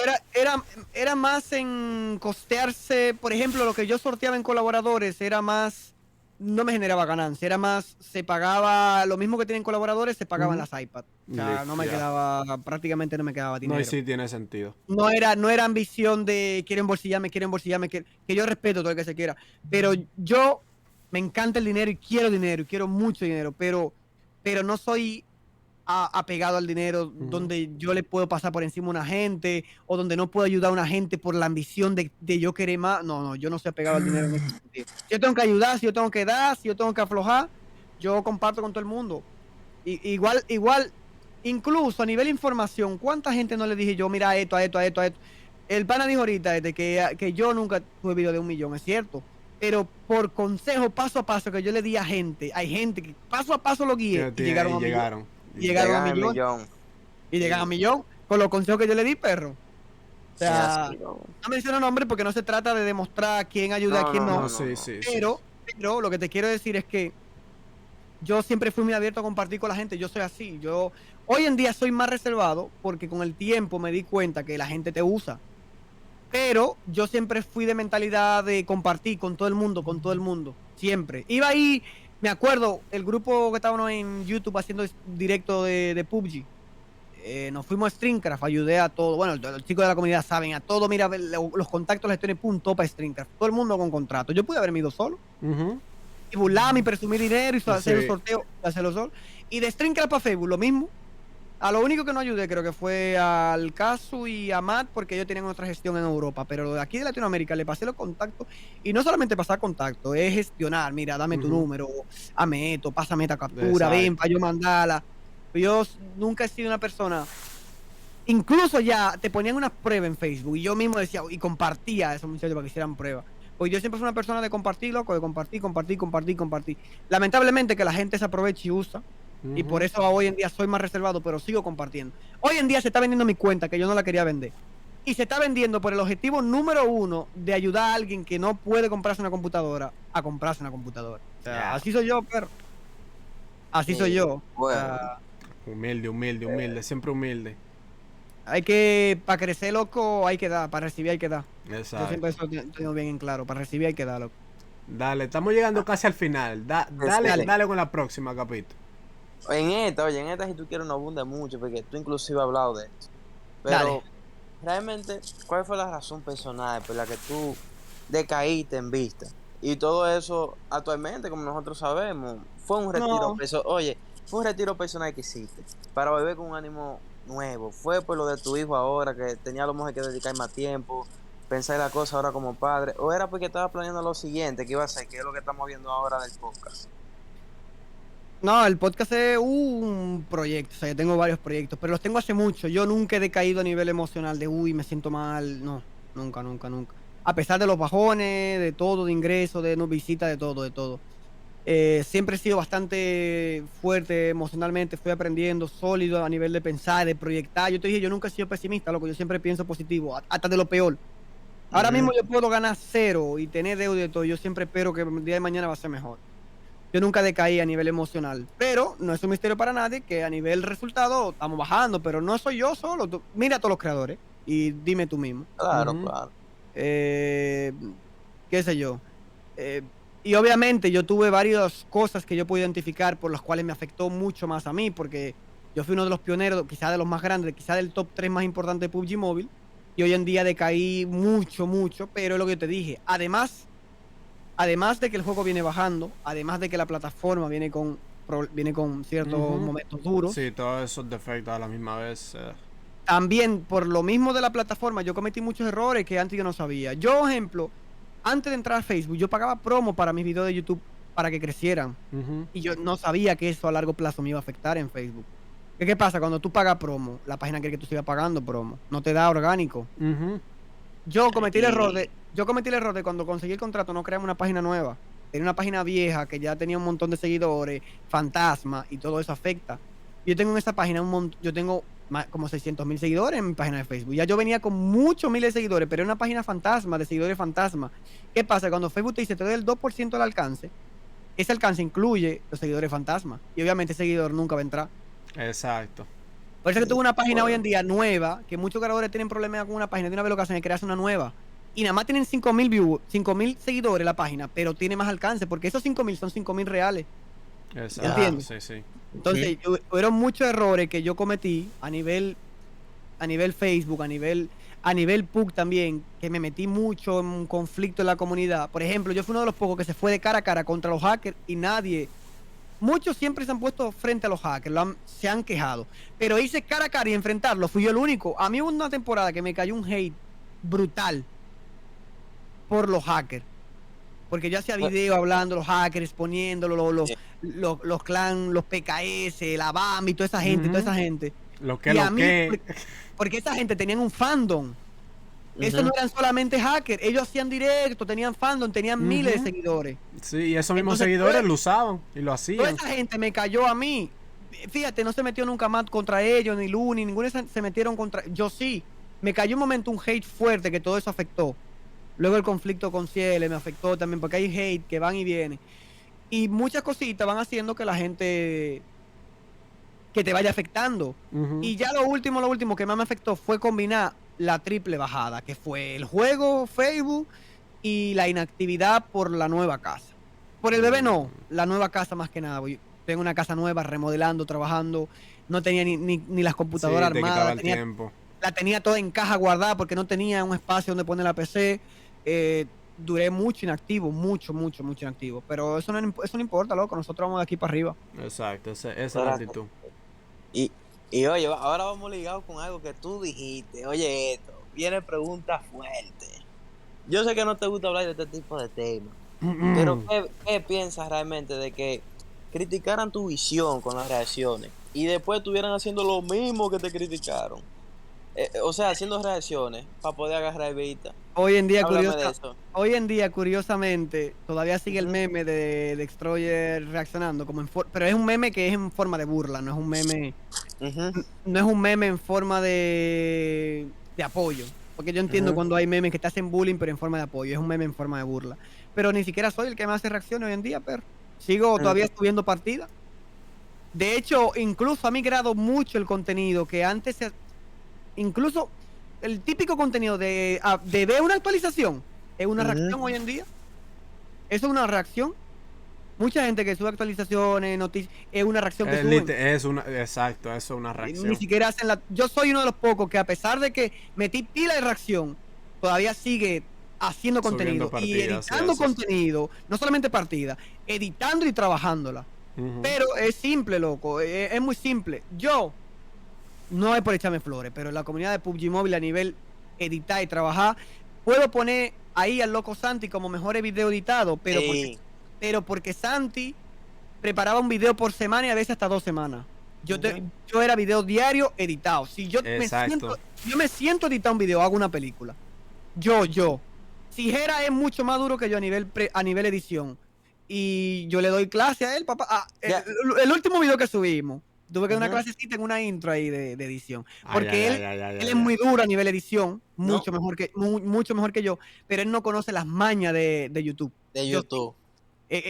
era más en costearse, por ejemplo, lo que yo sorteaba en colaboradores era más, no me generaba ganancia, era más, se pagaba, lo mismo que tienen colaboradores, se pagaban Ujú. las iPads. O sea, Listo, no me ya. quedaba, prácticamente no me quedaba No, y dinero. sí tiene sentido. No era ambición de quiero embolsillarme, que yo respeto todo el que se quiera, pero yo me encanta el dinero y quiero mucho dinero, pero no soy apegado al dinero, donde yo le puedo pasar por encima a una gente o donde no puedo ayudar a una gente por la ambición de yo querer más. No, yo no soy apegado al dinero en ese sentido. Si yo tengo que ayudar, si yo tengo que dar, si yo tengo que aflojar, yo comparto con todo el mundo. Igual, incluso a nivel información, ¿cuánta gente no le dije yo, mira esto, a esto, a esto, a esto? El pana dijo ahorita que yo nunca tuve video de 1 millón, es cierto. Pero por consejo paso a paso que yo le di a gente, hay gente que paso a paso lo guié y llegaron a un millón. Llegaron. Llegaron a Llegan al millón millón. y llegan a millón con los consejos que yo le di, perro. O Sí, sea, así, ¿no? no menciono nombres porque no se trata de demostrar quién ayuda a quién no. No, sí, sí, sí. Pero lo que te quiero decir es que yo siempre fui muy abierto a compartir con la gente. Yo soy así. Yo hoy en día soy más reservado porque con el tiempo me di cuenta que la gente te usa. Pero yo siempre fui de mentalidad de compartir con todo el mundo. Siempre. Iba ahí, me acuerdo, el grupo que estábamos en YouTube haciendo directo de PUBG. Nos fuimos a Streamcraft, ayudé a todo. Bueno, los chicos de la comunidad saben, a todo, mira, los contactos les tiene punto para Streamcraft. Todo el mundo con contrato. Yo pude haberme ido solo Ujú. y burlarme y presumir dinero y hacer el Sí. sorteo y hacerlo solo. Y de Streamcraft para Facebook, lo mismo. A lo único que no ayudé creo que fue al Casu y a Matt porque ellos tenían otra gestión en Europa, pero lo de aquí de Latinoamérica le pasé los contactos y no solamente pasar contactos, es gestionar, mira, dame tu Ujú. número, hazme esto, pásame esta captura, ven Exacto. para yo mandarla. Yo nunca he sido una persona, incluso ya te ponían unas pruebas en Facebook y yo mismo decía y compartía a esos muchachos para que hicieran pruebas. Pues yo siempre fui una persona de compartir, loco, de compartir. Lamentablemente que la gente se aprovecha y usa. Y por eso hoy en día soy más reservado, pero sigo compartiendo. Hoy en día se está vendiendo mi cuenta, que yo no la quería vender. Y se está vendiendo por el objetivo número 1 de ayudar a alguien que no puede comprarse una computadora a comprarse una computadora. O sea, Ya. así soy yo, pero así soy yo. O Bueno. sea, Humilde, siempre humilde. hay que, para crecer, loco, hay que dar, para recibir hay que dar. Yo Exacto. siempre eso tengo bien en claro, para recibir hay que dar, loco. Dale, estamos llegando casi al final. Dale, sí. dale con la próxima capítulo. En esta, si tú quieres, no abunde mucho, porque tú inclusive has hablado de esto. Pero, Dale. realmente, ¿cuál fue la razón personal por la que tú decaíste en vista? Y todo eso, actualmente, como nosotros sabemos, fue un retiro No. personal. Oye, fue un retiro personal que hiciste para volver con un ánimo nuevo. Fue por lo de tu hijo ahora, que tenía a lo mejor que dedicar más tiempo, pensar la cosa ahora como padre, o era porque estaba planeando lo siguiente que iba a hacer, que es lo que estamos viendo ahora del podcast. No, el podcast es un proyecto, o sea, yo tengo varios proyectos, pero los tengo hace mucho. Yo nunca he decaído a nivel emocional de, uy, me siento mal. No, nunca. A pesar de los bajones, de todo, de ingresos, de no visitas, de todo. Siempre he sido bastante fuerte emocionalmente, fui aprendiendo, sólido a nivel de pensar, de proyectar. Yo te dije, yo nunca he sido pesimista, loco, yo siempre pienso positivo, hasta de lo peor. Ahora mismo yo puedo ganar 0 y tener deuda y todo, yo siempre espero que el día de mañana va a ser mejor. Yo nunca decaí a nivel emocional, pero no es un misterio para nadie que a nivel resultado estamos bajando, pero no soy yo solo. Mira a todos los creadores y dime tú mismo. Claro, Ujú. claro. Qué sé yo. Y obviamente yo tuve varias cosas que yo pude identificar por las cuales me afectó mucho más a mí, porque yo fui uno de los pioneros, quizás de los más grandes, quizás del top 3 más importante de PUBG Mobile, y hoy en día decaí mucho, pero es lo que yo te dije. Además de que el juego viene bajando, además de que la plataforma viene con ciertos momentos duros, Sí, todos esos defectos a la misma vez. también por lo mismo de la plataforma yo cometí muchos errores que antes yo no sabía. Yo, ejemplo, antes de entrar a Facebook, yo pagaba promo para mis videos de YouTube para que crecieran. Y yo no sabía que eso a largo plazo me iba a afectar en Facebook. ¿Qué pasa? Cuando tú pagas promo, la página quiere que tú sigas pagando promo. No te da orgánico. Yo cometí el error de cuando conseguí el contrato no crearme una página nueva. Tenía una página vieja que ya tenía un montón de seguidores, fantasma, y todo eso afecta. Yo tengo en esa página yo tengo como 600,000 seguidores en mi página de Facebook. Ya yo venía con muchos miles de seguidores, pero era una página fantasma, de seguidores fantasma. ¿Qué pasa? Cuando Facebook te dice te doy el 2% del alcance, ese alcance incluye los seguidores fantasma. Y obviamente ese seguidor nunca va a entrar. Exacto. Por eso que tuve una página hoy en día nueva, que muchos creadores tienen problemas con una página, de una vez lo que hacen es crearse una nueva. Y nada más tienen 5,000 views, 5,000 seguidores la página, pero tiene más alcance, porque esos 5,000 son 5,000 reales. Exacto. ¿Entiendes? Sí. Entonces, hubieron muchos errores que yo cometí a nivel Facebook, a nivel PUC también, que me metí mucho en un conflicto en la comunidad. Por ejemplo, yo fui uno de los pocos que se fue de cara a cara contra los hackers y muchos siempre se han puesto frente a los hackers, se han quejado. Pero hice cara a cara y enfrentarlo, fui yo el único. A mí hubo una temporada que me cayó un hate brutal por los hackers. Porque yo hacía videos hablando los hackers, exponiéndolo, los clan, los PKS, la BAM y toda esa gente, Porque esa gente tenían un fandom. Eso no eran solamente hackers, ellos hacían directo, tenían fandom, tenían miles de seguidores. Sí, y esos mismos seguidores lo usaban y lo hacían. Toda esa gente me cayó a mí. Fíjate, no se metió nunca más contra ellos, ni Luni, ninguno se metieron contra. Yo sí. Me cayó un momento un hate fuerte que todo eso afectó. Luego el conflicto con Ciele me afectó también, porque hay hate que van y vienen. Y muchas cositas van haciendo que la gente que te vaya afectando. Y ya lo último que más me afectó fue combinar la triple bajada, que fue el juego, Facebook y la inactividad por la nueva casa. Por el bebé no, la nueva casa más que nada. Tengo una casa nueva, remodelando, trabajando, no tenía ni las computadoras armadas, la tenía toda en caja guardada porque no tenía un espacio donde poner la PC. Duré mucho inactivo, mucho inactivo, pero eso no importa, loco, nosotros vamos de aquí para arriba. Exacto, esa es la actitud. Y oye, ahora vamos ligados con algo que tú dijiste. Oye, esto viene pregunta fuerte. Yo sé que no te gusta hablar de este tipo de temas, pero ¿qué piensas realmente de que criticaran tu visión con las reacciones y después estuvieran haciendo lo mismo que te criticaron? O sea, haciendo reacciones para poder agarrar vista. Hoy en día, curiosamente, todavía sigue el meme de Destroyer reaccionando, pero es un meme que es en forma de burla, no es un meme, no es un meme en forma de apoyo. Porque yo entiendo cuando hay memes que te hacen bullying, pero en forma de apoyo, es un meme en forma de burla. Pero ni siquiera soy el que me hace reacciones hoy en día, pero sigo todavía subiendo partidas. De hecho, incluso ha migrado mucho el contenido que antes incluso el típico contenido de ver una actualización es una reacción hoy en día. Eso es una reacción. Mucha gente que sube actualizaciones, noticias, es una reacción que suben. Exacto, eso es una reacción. Ni siquiera hacen Yo soy uno de los pocos que, a pesar de que metí pila de reacción, todavía sigue haciendo contenido y editando contenido, no solamente partida, editando y trabajándola. Pero es simple, loco, es muy simple. Yo no es por echarme flores, pero en la comunidad de PUBG Mobile, a nivel editar y trabajar, puedo poner ahí al loco Santi como mejores video editado, pero porque Santi preparaba un video por semana y a veces hasta 2 semanas. Yo era video diario editado. Si yo me siento a editar un video, hago una película. Si Jera es mucho más duro que yo a nivel edición, y yo le doy clase a él, papá. El último video que subimos, tuve que dar una clasecita en una intro ahí de edición. Porque él es muy duro a nivel edición, mucho mejor que yo, pero él no conoce las mañas de YouTube.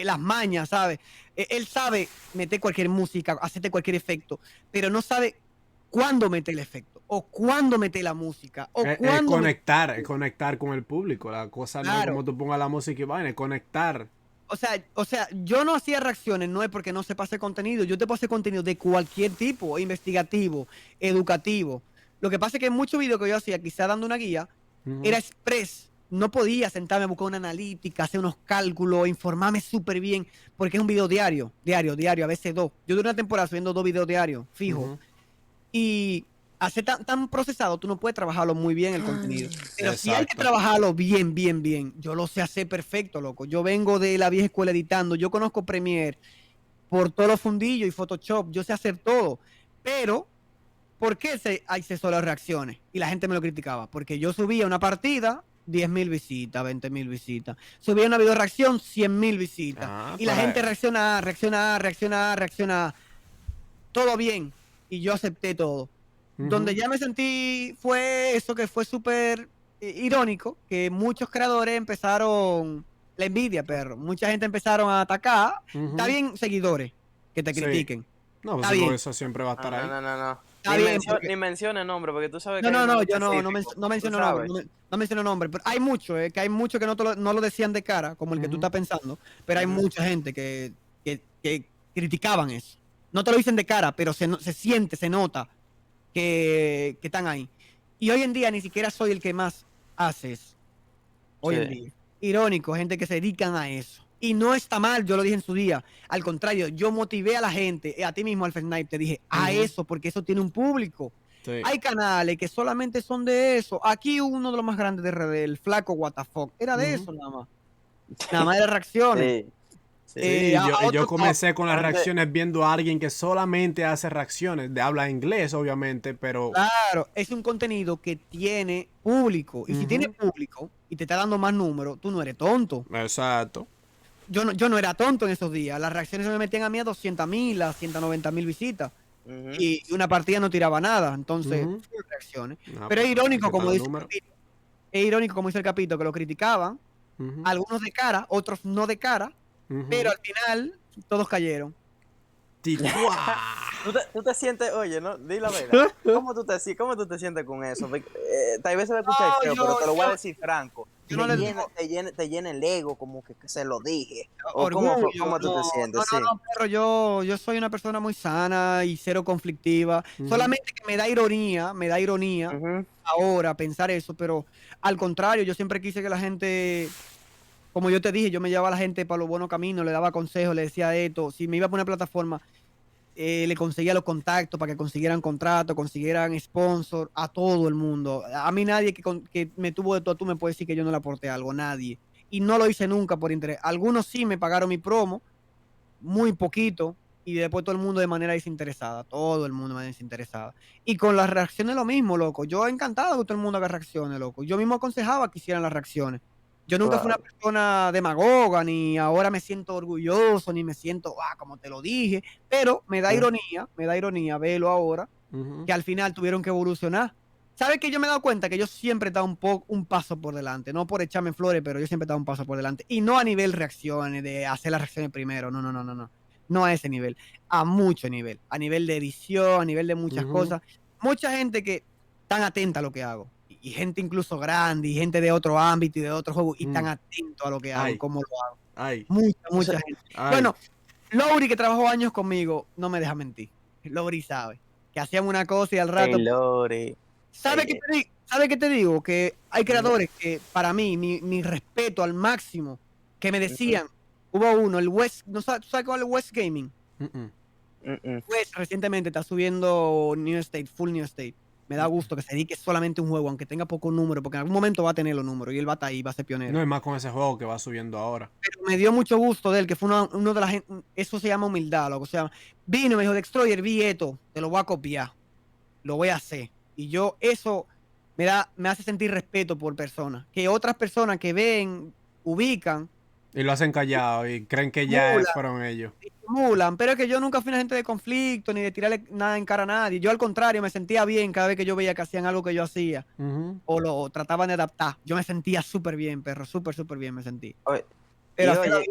Las mañas, ¿sabes? Él sabe meter cualquier música, hacerte cualquier efecto, pero no sabe cuándo meter el efecto, o cuándo meter la música, o cuándo... Conectar con el público. La cosa no es como tú pongas la música y vaina, conectar. O sea, yo no hacía reacciones, no es porque no sepa hacer contenido. Yo te puedo hacer contenido de cualquier tipo, investigativo, educativo. Lo que pasa es que en muchos videos que yo hacía, quizá dando una guía, era express. No podía sentarme a buscar una analítica, hacer unos cálculos, informarme súper bien, porque es un video diario, a veces 2. Yo durante una temporada subiendo 2 videos diarios, fijo. Y hacer tan procesado, tú no puedes trabajarlo muy bien el contenido. Pero si hay que Exacto. trabajarlo bien, yo lo sé hacer perfecto, loco. Yo vengo de la vieja escuela editando, yo conozco Premiere por todos los fundillos y Photoshop, yo sé hacer todo. Pero, ¿por qué hice solo reacciones? Y la gente me lo criticaba. Porque yo subía una partida, 10.000 visitas, 20.000 visitas. Subía una video reacción, 100.000 visitas. Y la gente reacciona. Todo bien. Y yo acepté todo. Donde ya me sentí fue eso que fue súper irónico, que muchos creadores empezaron, la envidia, perro, mucha gente empezaron a atacar. Está bien, seguidores, que te Sí. critiquen. No, pues Está bien. eso siempre va a estar ahí. No. Está bien, porque- Ni mencione nombre, porque tú sabes que No, hay no, uno no, yo no específico, menciono tú nombre, sabes. no menciono nombre, pero hay mucho, que hay mucho que no lo decían de cara, como el que tú estás pensando, pero hay mucha gente que criticaban eso. No te lo dicen de cara, pero se siente, se nota que están ahí. Y hoy en día ni siquiera soy el que más hace eso. Hoy en Sí. día. Irónico, gente que se dedican a eso. Y no está mal, yo lo dije en su día. Al contrario, yo motivé a la gente, a ti mismo, Alpha Snipe, te dije, a eso, porque eso tiene un público. Sí. Hay canales que solamente son de eso. Aquí uno de los más grandes de RD, el flaco WTF, era de eso nada más. Nada más de reacciones. Sí. Sí, yo comencé con las Antes- reacciones viendo a alguien que solamente hace reacciones, de habla inglés, obviamente, pero Claro, es un contenido que tiene público. Y si tiene público y te está dando más números, tú no eres tonto. exacto. Yo no era tonto en esos días. Las reacciones se me metían a mí a 200.000, a 190.000 visitas. Ujú. Y una partida no tiraba nada. Entonces, reacciones. No, Pero es pues, irónico, ¿qué como tal dice número? Capito, es irónico, como dice el Capito, que lo criticaban. Algunos de cara, otros no de cara. Pero al final, todos cayeron. Tú te sientes, oye, no, di la verdad. ¿Cómo tú te sientes con eso? Porque, tal vez se va a escuchar feo, pero te lo voy a decir franco. Yo no les digo Te llena el ego, como que se lo dije. O orgullo. ¿cómo tú te sientes? Sí. No, perro, yo soy una persona muy sana y cero conflictiva. Solamente que me da ironía Ujú. ahora pensar eso, pero al contrario, yo siempre quise que la gente, como yo te dije, yo me llevaba a la gente para los buenos caminos, le daba consejos, le decía esto. Si me iba a poner plataforma, le conseguía los contactos para que consiguieran contratos, consiguieran sponsor a todo el mundo. A mí nadie que me tuvo de todo tú me puede decir que yo no le aporté algo, nadie. Y no lo hice nunca por interés. Algunos sí me pagaron mi promo, muy poquito, y después todo el mundo de manera desinteresada, todo el mundo de manera desinteresada. Y con las reacciones lo mismo, loco. Yo encantado que todo el mundo haga reacciones, loco. Yo mismo aconsejaba que hicieran las reacciones. Yo nunca fui una Claro. persona demagoga, ni ahora me siento orgulloso, ni me siento, como te lo dije, pero me da ironía verlo ahora, que al final tuvieron que evolucionar. ¿Sabes que yo me he dado cuenta que yo siempre he estado un paso por delante? No por echarme flores, pero yo siempre he estado un paso por delante. Y no a nivel reacciones, de hacer las reacciones primero, no. No a ese nivel, a mucho nivel. A nivel de edición, a nivel de muchas cosas. Mucha gente que tan atenta a lo que hago. Y gente incluso grande, y gente de otro ámbito y de otro juego, y tan atento a lo que hago y Ay. cómo lo hago. Ay. Mucha gente. Ay. Bueno, Lowry, que trabajó años conmigo, no me deja mentir. Lowry sabe que hacían una cosa y al rato. Hey, Lore. ¿Sabe qué te digo? Que hay creadores que, para mí, mi respeto al máximo, que me decían, hubo uno, el West, ¿no sabes, tú sabes cuál es el West Gaming? West recientemente está subiendo New State, full New State. Me da gusto que se dedique solamente a un juego, aunque tenga poco número, porque en algún momento va a tener los números y él va a estar ahí, va a ser pionero. No es más con ese juego que va subiendo ahora. Pero me dio mucho gusto de él, que fue uno de la gente, eso se llama humildad, loco. O sea, vino y me dijo, Destroyer, vi esto, te lo voy a copiar, lo voy a hacer. Y yo, eso me hace sentir respeto por personas, que otras personas que ven, ubican, Y lo hacen callado y creen que ya fueron ellos. estimulan, pero es que yo nunca fui una gente de conflicto, ni de tirarle nada en cara a nadie. Yo al contrario, me sentía bien cada vez que yo veía que hacían algo que yo hacía, o lo trataban de adaptar. Yo me sentía súper bien, perro, súper bien me sentí. Oye, Pero y así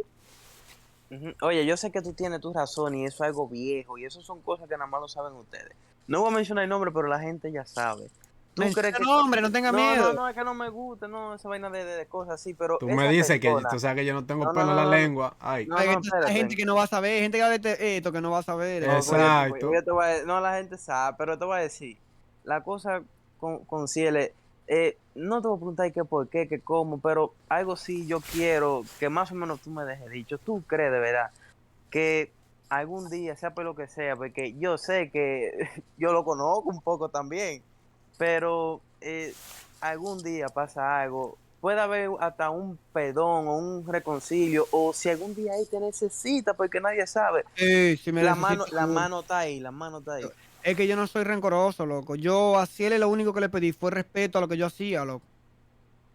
oye, yo sé que tú tienes tu razón y eso es algo viejo y eso son cosas que nada más lo saben ustedes. No voy a mencionar el nombre, pero la gente ya sabe. ¿Tú crees que No, hombre, no tenga miedo. No, es que no me gusta, no, esa vaina de cosas así, pero Tú me esa dices que persona, tú sabes que yo no tengo no, no, pelo en no, la no, no, lengua. Ay, no, Hay no, hay gente espérate. que no va a saber, gente que va a ver esto que no va a saber. No, exacto. yo te voy a, no, la gente sabe, pero te voy a decir, la cosa con Ciele, no te voy a preguntar qué por qué, qué cómo, pero algo sí yo quiero que más o menos tú me dejes dicho. ¿Tú crees de verdad que algún día, sea por lo que sea, porque yo sé que yo lo conozco un poco también, pero algún día pasa algo, puede haber hasta un perdón o un reconcilio, o si algún día ahí te necesita, porque nadie sabe, Sí, me necesito. la mano está ahí, la mano está ahí. Es que yo no soy rencoroso, loco. Yo a Ciele lo único que le pedí fue respeto a lo que yo hacía, loco.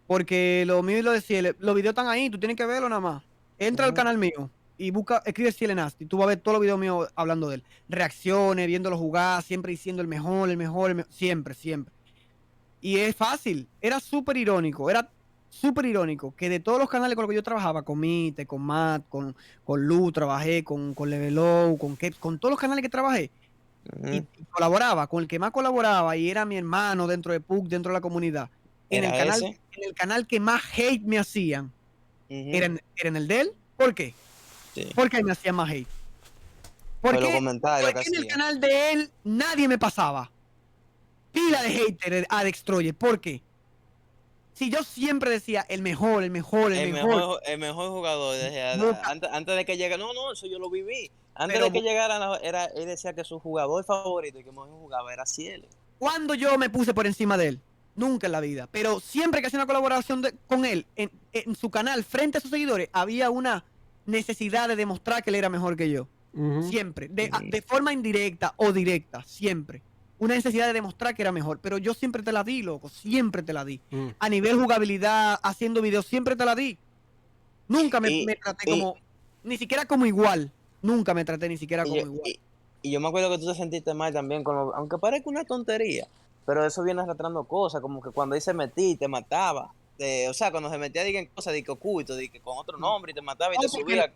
Porque lo mío y lo de Ciele, los videos están ahí, tú tienes que verlo nada más. Entra al Ujú. canal mío y busca, escribe Ciele Nasty. Tú vas a ver todos los videos míos hablando de él. Reacciones, viéndolo jugar, siempre diciendo el mejor, el mejor, el mejor. Siempre, siempre. Y es fácil. Era súper irónico que de todos los canales con los que yo trabajaba, con Mite, con Matt, con Lu, trabajé, con Level con Keps, con todos los canales que trabajé, Ujú. y colaboraba, con el que más colaboraba y era mi hermano dentro de PUC, dentro de la comunidad. Era ese. En el canal que más hate me hacían Ujú. era en el de él. ¿Por qué? Sí. Porque ahí me hacían más hate. Por los Porque, comentarios que porque en el hacía. canal de él nadie me pasaba. Pila de hater a Destroyer. ¿Por qué? Si yo siempre decía el mejor, el mejor, el mejor. El mejor jugador Nunca, antes de que llegara. No, no, eso yo lo viví. Antes pero de que llegara, él decía que su jugador favorito y que mejor jugaba era Cielo. cuando yo me puse por encima de él, nunca en la vida. Pero siempre que hacía una colaboración con él en su canal frente a sus seguidores, había una necesidad de demostrar que él era mejor que yo. Ujú. Siempre, de forma indirecta o directa, siempre. Una necesidad de demostrar que era mejor. Pero yo siempre te la di, loco, siempre te la di. Mm. A nivel jugabilidad, haciendo videos, siempre te la di. Nunca Y, me traté y, como, ni siquiera como igual. Nunca me traté ni siquiera y, como yo, igual. y yo me acuerdo que tú te sentiste mal también, aunque parezca una tontería, pero eso viene arrastrando cosas, como que cuando él se metía y te mataba. O sea, cuando se metía diga, en cosas de que oculto, de que con otro nombre y te mataba y te No, porque subía.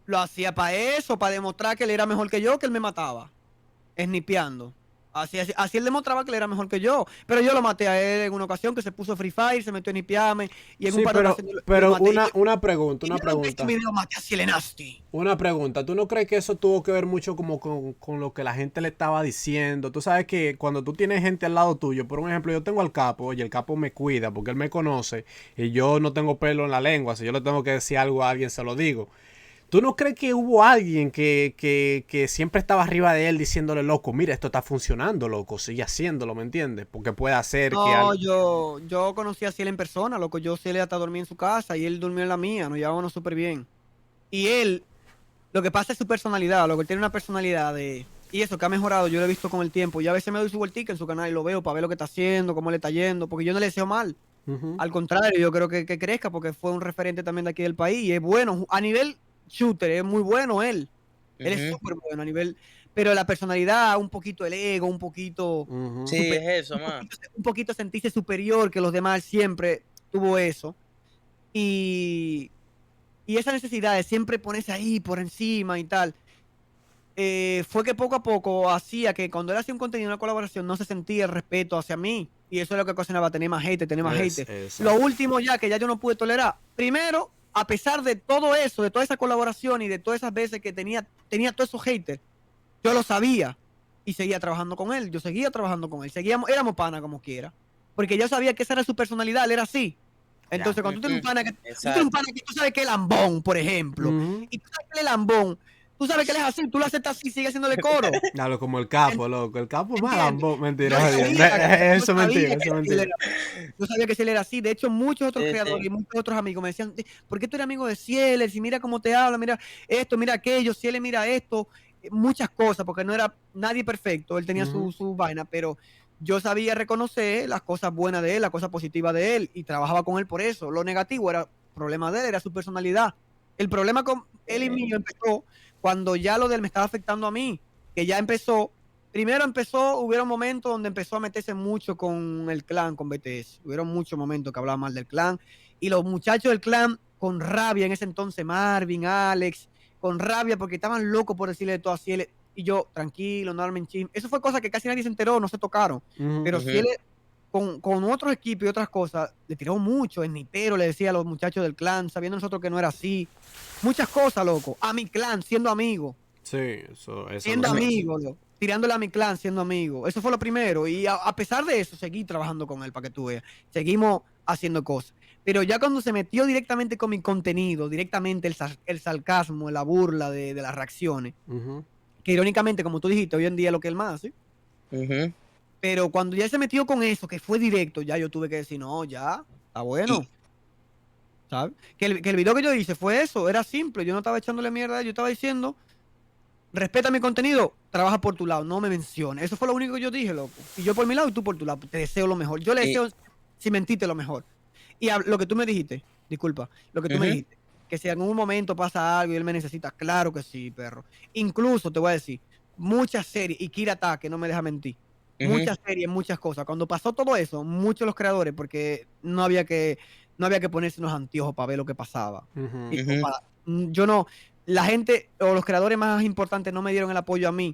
lo hacía para eso, para demostrar que él era mejor que yo, que él me mataba. Snipeando. Así él demostraba que él era mejor que yo. Pero yo lo maté a él en una ocasión que se puso Free Fire, se metió a snipearme y en un Sí, par de ocasiones lo pero maté. una pregunta, Y una vieron que este pregunta. video maté a Ciele Nasty. Una pregunta, ¿tú no crees que eso tuvo que ver mucho como con lo que la gente le estaba diciendo? Tú sabes que cuando tú tienes gente al lado tuyo, por un ejemplo, yo tengo al capo y el capo me cuida porque él me conoce y yo no tengo pelo en la lengua, si yo le tengo que decir algo a alguien se lo digo. ¿Tú no crees que hubo alguien que siempre estaba arriba de él diciéndole, loco, mira, esto está funcionando, loco, sigue haciéndolo, ¿me entiendes? Porque puede hacer que No, alguien... yo conocí a Ciele en persona, loco. Yo Ciele hasta dormí en su casa y él durmió en la mía. Nos llevábamos súper bien. Y él, lo que pasa es su personalidad, lo que él tiene una personalidad de... Y eso que ha mejorado, yo lo he visto con el tiempo. Y a veces me doy su vueltica en su canal y lo veo para ver lo que está haciendo, cómo le está yendo, porque yo no le deseo mal. Ujú. Al contrario, yo creo que crezca porque fue un referente también de aquí del país y es bueno. A nivel shooter, es muy bueno él. Él es Ujú. súper bueno a nivel... Pero la personalidad, un poquito el ego, un poquito... Ujú. Sí, es eso, man. Un poquito sentirse superior que los demás, siempre tuvo eso. Y, y esa necesidad de siempre ponerse ahí por encima y tal, fue que poco a poco hacía que cuando él hacía un contenido, una colaboración, no se sentía el respeto hacia mí. Y eso es lo que ocasionaba tener más hate, tener más hate. Exacto. Lo último ya que ya yo no pude tolerar. Primero, a pesar de todo eso, de toda esa colaboración y de todas esas veces que tenía todos esos haters, yo lo sabía y seguía trabajando con él. Yo seguía trabajando con él. Éramos pana como quiera. Porque yo sabía que esa era su personalidad, él era así. Entonces, cuando tú tienes un pana que tú sabes que es lambón, por ejemplo, Ujú. y tú sabes que él es lambón, tú sabes que él es así, tú lo aceptas así, sigue haciéndole coro. Claro, como el capo, loco. El capo es más ¿Entiendes? lambón. Mentira, Yo sabía eso es mentira, eso es que mentira. yo sabía que Ciel era así. De hecho, muchos otros Sí, creadores sí. y muchos otros amigos me decían, ¿por qué tú eres amigo de Ciel? Si mira cómo te habla, mira esto, mira aquello, Ciel mira esto, muchas cosas, porque no era nadie perfecto, él tenía Ujú. su vaina, pero yo sabía reconocer las cosas buenas de él, las cosas positivas de él, y trabajaba con él por eso. Lo negativo era problema de él, era su personalidad. El problema con él y mío empezó cuando ya lo de él me estaba afectando a mí, que ya empezó. Primero hubieron momentos donde empezó a meterse mucho con el clan, con BTS. Hubieron muchos momentos que hablaba mal del clan. Y los muchachos del clan, con rabia en ese entonces, Marvin, Alex, con rabia porque estaban locos por decirle de todo a y yo, tranquilo, no armen chisme. Eso fue cosa que casi nadie se enteró, no se tocaron. Ujú. Pero Ujú. con otros equipos y otras cosas, le tiró mucho, en Nipero le decía a los muchachos del clan, sabiendo nosotros que no era así. Muchas cosas, loco. A mi clan, siendo amigo. Sí, eso Siendo no se hace. amigo, loco. Tirándole a mi clan, siendo amigo. Eso fue lo primero. Y a pesar de eso, seguí trabajando con él, para que tú veas. Seguimos haciendo cosas. Pero ya cuando se metió directamente con mi contenido, directamente el sarcasmo, la burla de las reacciones, Ujú. que irónicamente, como tú dijiste, hoy en día es lo que él más hace. Ujú. Pero cuando ya se metió con eso, que fue directo, ya yo tuve que decir, no, ya, está bueno. ¿Sabes? Que el video que yo hice fue eso, era simple. Yo no estaba echándole mierda a él, yo estaba diciendo, respeta mi contenido, trabaja por tu lado, no me menciones. Eso fue lo único que yo dije, loco. Y yo por mi lado y tú por tu lado. Te deseo lo mejor. Yo le Y- deseo, sin mentirte, lo mejor. Y lo que tú me dijiste, disculpa, lo que tú me Ujú. dijiste, que si en algún momento pasa algo y él me necesita, claro que sí, perro. Incluso te voy a decir, muchas series, y Kira Ta, que no me deja mentir, Ujú. muchas series, muchas cosas. Cuando pasó todo eso, muchos de los creadores, porque no había que ponerse unos anteojos para ver lo que pasaba. Ujú. Y, Ujú. yo no, la gente o los creadores más importantes no me dieron el apoyo a mí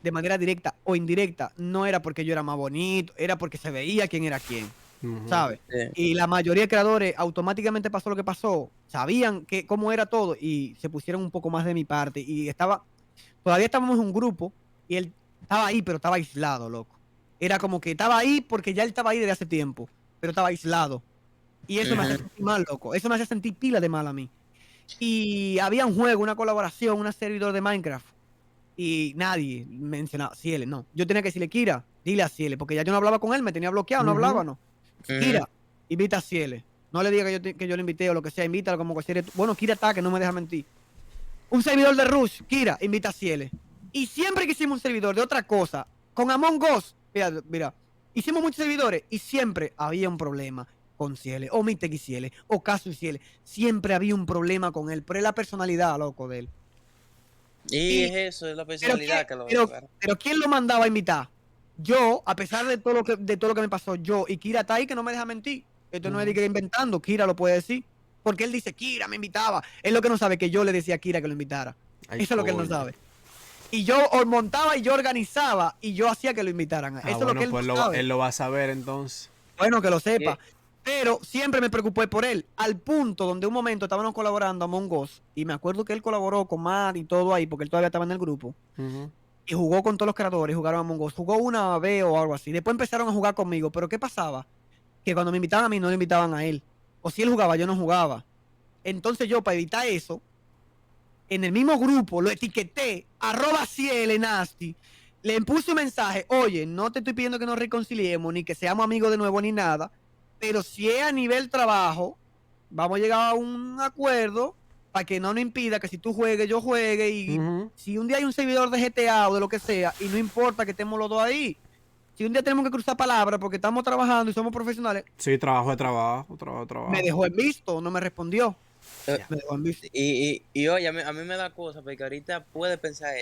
de manera directa o indirecta. No era porque yo era más bonito, era porque se veía quién era quién, Ujú. ¿sabes? Sí. Y la mayoría de creadores automáticamente pasó lo que pasó, sabían cómo era todo y se pusieron un poco más de mi parte. Y todavía estábamos en un grupo y él estaba ahí, pero estaba aislado, loco. Era como que estaba ahí porque ya él estaba ahí desde hace tiempo, pero estaba aislado. Y eso me hace Ujú. sentir mal, loco. Eso me hace sentir pila de mal a mí. Y había un juego, una colaboración, un servidor de Minecraft. Y nadie mencionaba Ciele, no. Yo tenía que decirle, Kira, dile a Ciele, porque ya yo no hablaba con él, me tenía bloqueado, no Ujú. hablaba, no. Ujú. Kira, invita a Ciele. No le diga que yo le invité o lo que sea, invítalo como que Ciele. Bueno, Kira está, que no me deja mentir. Un servidor de Rush, Kira, invita a Ciele. Y siempre que hicimos un servidor de otra cosa, con Among Us, mira, hicimos muchos servidores y siempre había un problema con Ciele, o Miteki Ciele, o Casu Ciele. Siempre había un problema con él, pero es la personalidad, loco, de él. Y Y, es eso, es la pero, personalidad que lo pero, agarra. pero ¿quién lo mandaba a invitar? Yo, a pesar de todo lo que me pasó, yo y Kira está ahí que no me deja mentir. Esto no es de que inventando, Kira lo puede decir. Porque él dice, Kira me invitaba. Es lo que no sabe, que yo le decía a Kira que lo invitara. Ay, Eso es lo que él no coño. sabe. Y yo montaba y yo organizaba y yo hacía que lo invitaran. Eso es lo Bueno, que él pues no sabe. él lo va a saber entonces. Bueno, que lo sepa. Y- Pero siempre me preocupé por él, al punto donde un momento estábamos colaborando a Among Us y me acuerdo que él colaboró con Mar y todo ahí, porque él todavía estaba en el grupo. Ujú. Y jugó con todos los creadores, jugaron a Among Us. Jugó una vez o algo así. Después empezaron a jugar conmigo. Pero ¿qué pasaba? Que cuando me invitaban a mí, no le invitaban a él. O si él jugaba, yo no jugaba. Entonces yo, para evitar eso, en el mismo grupo lo etiqueté, @cielenasty. Le puse un mensaje, oye, no te estoy pidiendo que nos reconciliemos, ni que seamos amigos de nuevo, ni nada. Pero si es a nivel trabajo, vamos a llegar a un acuerdo para que no nos impida que si tú juegues, yo juegue. Y Ujú. si un día hay un servidor de GTA o de lo que sea, y no importa que estemos los dos ahí, si un día tenemos que cruzar palabras porque estamos trabajando y somos profesionales, Sí, trabajo de trabajo, trabajo de me trabajo. dejó en visto, no me respondió. Eh, Me dejó en visto. y oye, a mí me da cosa, porque ahorita puede pensar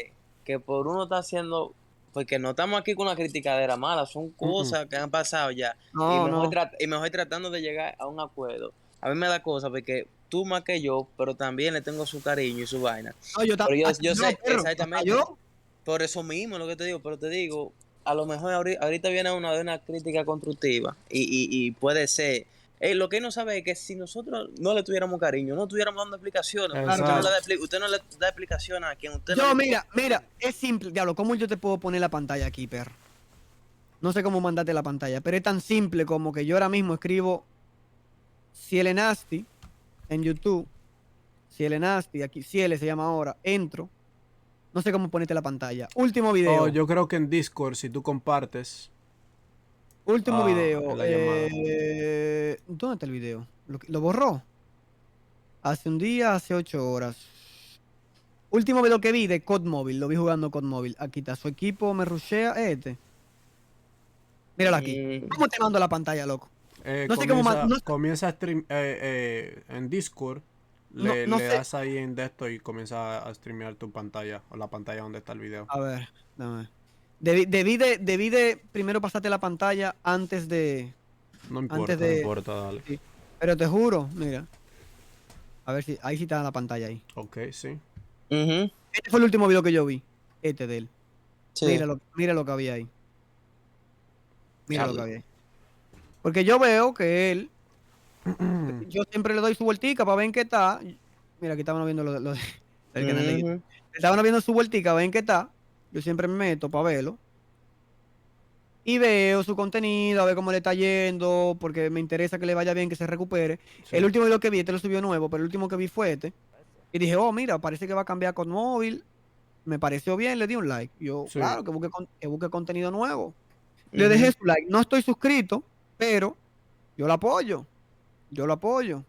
que por uno está haciendo, porque no estamos aquí con una criticadera mala, son cosas que han pasado ya, y No, no. mejor tratando de llegar a un acuerdo. A mí me da cosa, porque tú más que yo, pero también le tengo su cariño y su vaina. No, Pero hasta yo yo, sé perro, hasta exactamente, yo. por eso mismo es lo que te digo, pero te digo, a lo mejor ahorita viene una de una crítica constructiva, y puede ser. Lo que él no sabe es que si nosotros no le tuviéramos cariño, no estuviéramos dando explicaciones, porque Claro que no. usted no le da explicación a quien usted no Yo, le... mira, es simple, diablo, ¿cómo yo te puedo poner la pantalla aquí, perro? No sé cómo mandarte la pantalla, pero es tan simple como que yo ahora mismo escribo Ciele Nasty en YouTube, Ciele Nasty, aquí Ciele se llama ahora, entro, no sé cómo ponerte la pantalla. Último Oh, video, yo creo que en Discord, si tú compartes último video. en la llamada. ¿Dónde está el video? ¿Lo borró? Hace un día, hace 8 horas. Último video que vi de COD Móvil, lo vi jugando COD Móvil. Aquí está, su equipo me rushea, este. Míralo aquí. Mm, ¿Cómo te mando la pantalla, loco? No sé cómo Comienza a stream en Discord. Le no sé. das ahí en esto y comienza a streamear tu pantalla o la pantalla donde está el video. A ver, dame. Debí de primero pasarte la pantalla antes de. No importa, Antes no de. importa, dale. Sí. Pero te juro, mira. A ver si. Ahí sí está la pantalla ahí. Ok, sí. ujú, Este fue el último video que yo vi. Este de él. sí. Mira lo que había ahí. Mira lo que Diablo. había ahí. Porque yo veo que él, yo siempre le doy su vueltica para ver en qué está. Mira, aquí estaban viendo lo del canal de YouTube. Ujú. Estaban viendo su vueltica, ven qué está. Yo siempre me meto para verlo. Y veo su contenido, a ver cómo le está yendo, porque me interesa que le vaya bien, que se recupere. Sí. El último video que vi, este lo subió nuevo, pero el último que vi fue este. Y dije, oh, mira, parece que va a cambiar con móvil. Me pareció bien, le di un like. Yo, Sí. claro, que busque contenido nuevo. Le dejé su like. No estoy suscrito, pero yo lo apoyo. Yo lo apoyo.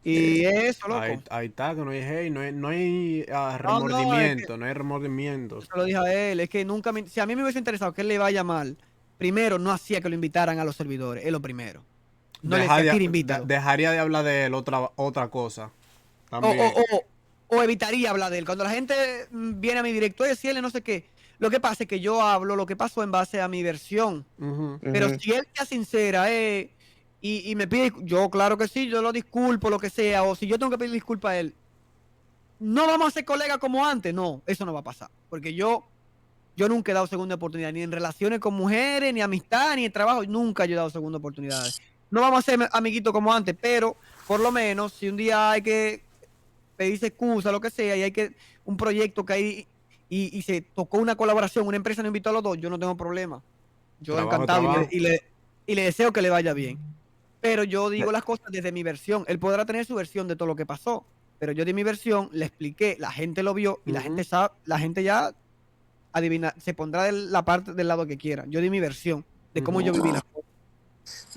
Y eso, loco. Ahí está, que no hay hate, no hay No, remordimiento, no hay remordimiento. se lo dije a él, es que nunca si a mí me hubiese interesado que él le vaya mal, primero no hacía que lo invitaran a los servidores, es lo primero. No le decía, tira, invítalo. Dejaría de hablar de él otra cosa. O, También. o evitaría hablar de él. Cuando la gente viene a mi directo, oye, si él no sé qué. Lo que pasa es que yo hablo lo que pasó en base a mi versión. Ujú. Pero si él sea sincera y me pide, yo claro que sí, yo lo disculpo, lo que sea, o si yo tengo que pedir disculpas a él, no vamos a ser colegas como antes, no, eso no va a pasar. Porque yo nunca he dado segunda oportunidad, ni en relaciones con mujeres, ni amistad, ni en trabajo, nunca yo he dado segunda oportunidad. No vamos a ser amiguitos como antes, pero por lo menos si un día hay que pedirse excusa, lo que sea, y hay que un proyecto que hay y se tocó una colaboración, una empresa nos invitó a los dos, yo no tengo problema. Yo encantado y le deseo que le vaya bien. Pero yo digo las cosas desde mi versión. Él podrá tener su versión de todo lo que pasó, pero yo di mi versión, le expliqué, la gente lo vio y la gente sabe, la gente ya adivina, se pondrá de la parte del lado que quiera. Yo di mi versión de cómo yo viví las cosas.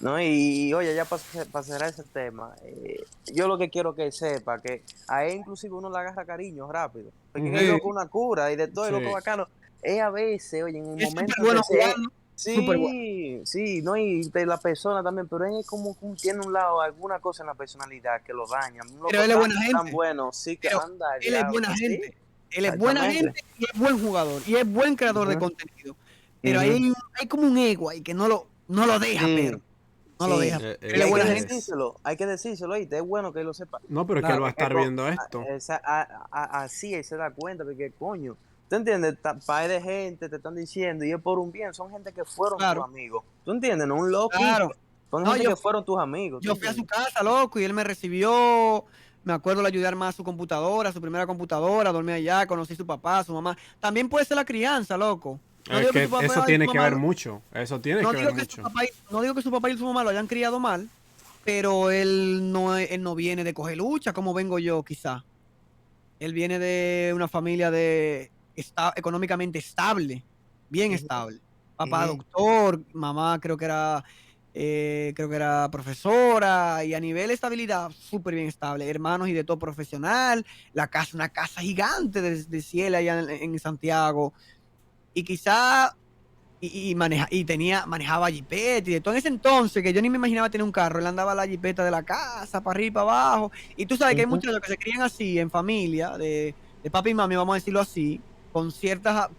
No, y oye, ya para cerrar ese tema, yo lo que quiero que sepa que a él inclusive uno le agarra cariño rápido, porque Ujú. es loco una cura y de todo, es Sí. loco bacano. Es a veces, oye, en un Es momento súper bueno que sea, jugando. Súper bueno. sí, no, y de la persona también, pero él es como que tiene un lado, alguna cosa en la personalidad que lo daña. Un loco Pero él es buena tan gente. bueno, sí, que Pero anda al él es diablo, buena sí, gente. Él es buena exactamente. gente y es buen jugador y es buen creador de Ujú, contenido. Pero ujú. hay como un ego ahí que no lo deja, pero Sí, no lo sí. deja. Eh, Él Y es eh, buena gente. hay que decírselo, y es bueno que él lo sepa. No, pero es que él Claro. va a estar viendo esto. Así él se da cuenta, porque coño, ¿tú entiendes? Par de gente te están diciendo, y es por un bien, son gente que fueron tus Claro. amigos. ¿Tú entiendes? No un loquito. Claro. Son No, gente que fueron tus amigos. ¿Tú yo fui a su entiendes? casa, loco, y él me recibió. Me acuerdo, le ayudé a armar su computadora, su primera computadora, dormí allá, conocí a su papá, a su mamá. También puede ser la crianza, loco. No Es digo que que su papá eso y tiene su que mamá ver mucho. Eso tiene no que ver digo que su mucho. papá no digo que su papá y su mamá lo hayan criado mal, pero él no viene de coger lucha como vengo yo, quizá. Él viene de una familia económicamente estable, bien Ujú, estable. Papá ujú, doctor, mamá creo que era profesora, y a nivel de estabilidad súper bien estable. Hermanos y de todo profesional, una casa gigante de cielo allá en Santiago. Y quizá manejaba jipeta y de todo. En ese entonces, que yo ni me imaginaba tener un carro, él andaba a la jipeta de la casa, para arriba y para abajo. Y tú sabes que hay ujú. muchos que se crían así, en familia, de papi y mami, vamos a decirlo así, con cierto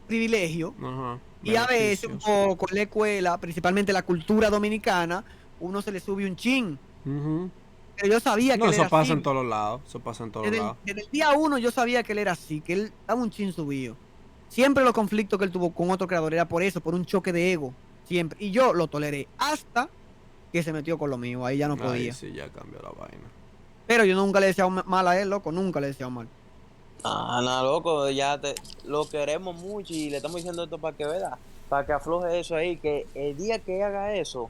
privilegio. Ajá. Y a veces, un Beneficios. poco en la escuela, principalmente la cultura dominicana, uno se le sube un chin. Ujú. Pero yo sabía que No, él era eso pasa así. en todos lados. Eso pasa en todos lados. Desde el día uno yo sabía que él era así, que él estaba un chin subido. Siempre los conflictos que él tuvo con otro creador era por eso, por un choque de ego. Siempre. Y yo lo toleré hasta que se metió con lo mío. Ahí ya no Ahí podía. sí ya cambió la vaina. Pero yo nunca le he deseado mal a él, loco. Nunca le he deseado mal. Ah, no, loco, lo queremos mucho y le estamos diciendo esto para que vea, para que afloje eso ahí, que el día que haga eso,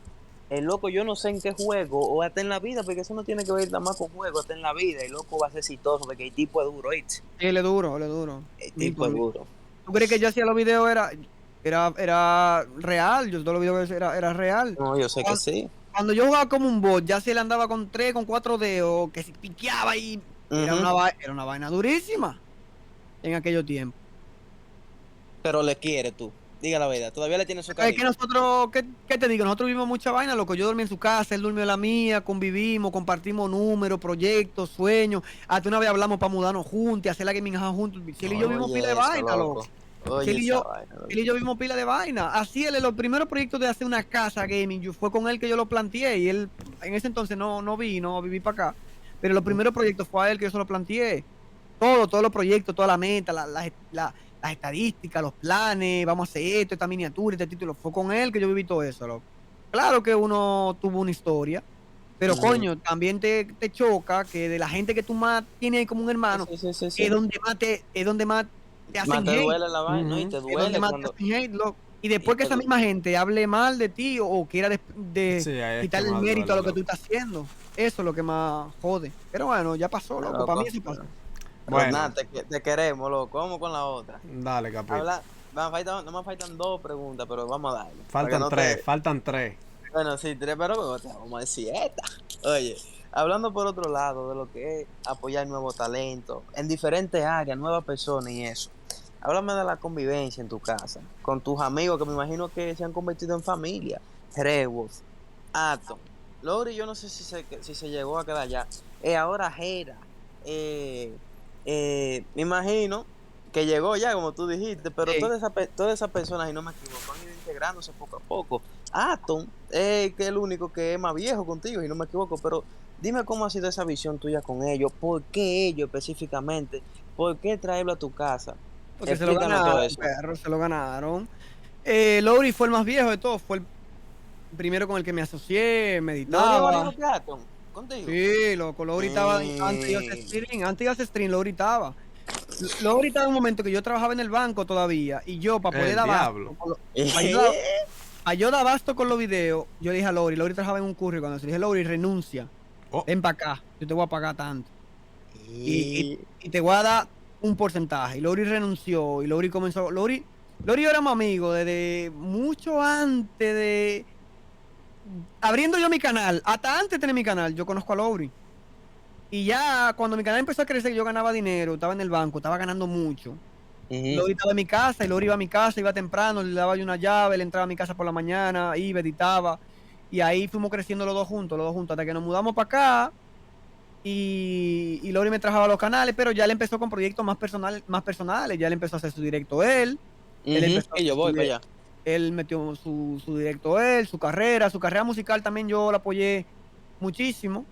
el loco, yo no sé en qué juego, o hasta en la vida, porque eso no tiene que ver nada más con juego, hasta en la vida, el loco va a ser exitoso, porque el tipo es duro, ¿oíste? Sí, él es duro, él es duro. El Mil tipo por es mil. duro. ¿Tú crees que yo hacía los videos era real? Yo todos los videos era real. No, yo sé que Cuando, sí. cuando yo jugaba como un bot, ya si él andaba con 3, con 4 dedos, que se piqueaba y era Ujú. era una vaina durísima en aquellos tiempos. Pero le quiere tú, diga la verdad, todavía le tienes su Es que cariño. nosotros, ¿qué te digo? Nosotros vivimos mucha vaina, loco. Yo dormí en su casa, él durmió en la mía, convivimos, compartimos números, proyectos, sueños. Hasta una vez hablamos para mudarnos juntos, hacer la gaming house juntos. Si él y yo vimos pila de Oye, eso, vaina, loco. loco. Oye, Él y esa yo, vaina, loco. él y yo vimos pila de vaina. Así él, los primeros proyectos de hacer una casa gaming, fue con él que yo lo planteé. Y él en ese entonces no vino a vivir para acá. Pero los primeros proyectos fue a él que yo se lo planteé. Todos los proyectos, toda la meta, las estadísticas, los planes, vamos a hacer esto, esta miniatura, este título. Fue con él que yo viví todo eso, loco. Claro que uno tuvo una historia, pero coño, también te choca que de la gente que tú más tienes como un hermano, Sí. es donde más te hacen Más te hate, duele la vaina, ¿no? Y te es donde duele más cuando... te hacen hate, loco. Y después y que te esa du- misma gente hable mal de ti o quiera Sí, ahí es que quitarle el más mérito a duele, lo que tú loco. estás haciendo, eso es lo que más jode. Pero bueno, ya pasó, loco, para mí Loco, sí pasó. pero Bueno, nada, te queremos, loco. Vamos con la otra. dale, capito. No me faltan dos preguntas, pero vamos a darle. Para que Faltan no tres, te... faltan tres. Bueno, sí, tres, pero vamos a decir esta. Oye, hablando por otro lado de lo que es apoyar nuevos talentos en diferentes áreas, nuevas personas y eso. Háblame de la convivencia en tu casa, con tus amigos que me imagino que se han convertido en familia. Trevor, Atom, Lori, yo no sé si se llegó a quedar ya. Ahora Jera, eh, me imagino que llegó ya, como tú dijiste, pero Sí. todas esas personas, y no me equivoco, han ido integrándose poco a poco. Atom, que es el único que es más viejo contigo, y no me equivoco, pero dime cómo ha sido esa visión tuya con ellos, por qué ellos específicamente, por qué traerlo a tu casa. Porque se lo Explícame todo ganaron, eso. perro, se lo ganaron. Lowry fue el más viejo de todos, fue el primero con el que me asocié, ¿Lori es más meditaba. viejo que Atom? ¿Contigo? Sí, loco, Lowry estaba antes de hacer stream, Lowry estaba. Lowry estaba en un momento que yo trabajaba en el banco todavía y yo para poder El dar abasto, diablo. para yo dar abasto con los videos, yo le dije a Lowry trabajaba en un curry cuando le dije, Lowry, renuncia, Oh. ven para acá, yo te voy a pagar tanto. Y, Y- y te voy a dar un porcentaje. Y Lowry renunció y Lowry comenzó. Lowry y yo éramos amigos desde mucho antes de. Abriendo yo mi canal, hasta antes de tener mi canal, yo conozco a Lowry. Y ya cuando mi canal empezó a crecer, yo ganaba dinero, estaba en el banco, estaba ganando mucho. Lowry estaba en mi casa y Lowry iba a mi casa, iba temprano, le daba yo una llave, le entraba a mi casa por la mañana, iba, editaba. Y ahí fuimos creciendo los dos juntos, hasta que nos mudamos para acá. Y Lowry me trabajaba los canales, pero ya él empezó con proyectos más personales, ya él empezó a hacer su directo él. Él empezó a Y yo voy para allá. él metió su directo él, su carrera musical también yo la apoyé muchísimo.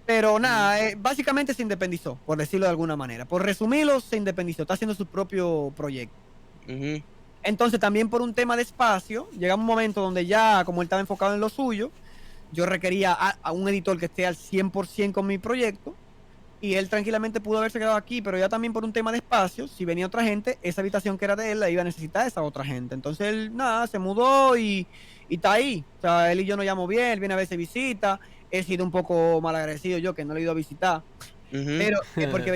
Pero nada, básicamente se independizó, por decirlo de alguna manera. Por resumirlo, se independizó, está haciendo su propio proyecto. Entonces también por un tema de espacio, llega un momento donde ya, como él estaba enfocado en lo suyo, yo requería a un editor que esté al 100% con mi proyecto. Y él tranquilamente pudo haberse quedado aquí, pero ya también por un tema de espacio, si venía otra gente, esa habitación que era de él la iba a necesitar esa otra gente. Entonces él, nada, se mudó y está ahí. O sea, él y yo nos llamamos bien, él viene a veces visita. He sido un poco malagradecido yo, que no le he ido a visitar. Pero es porque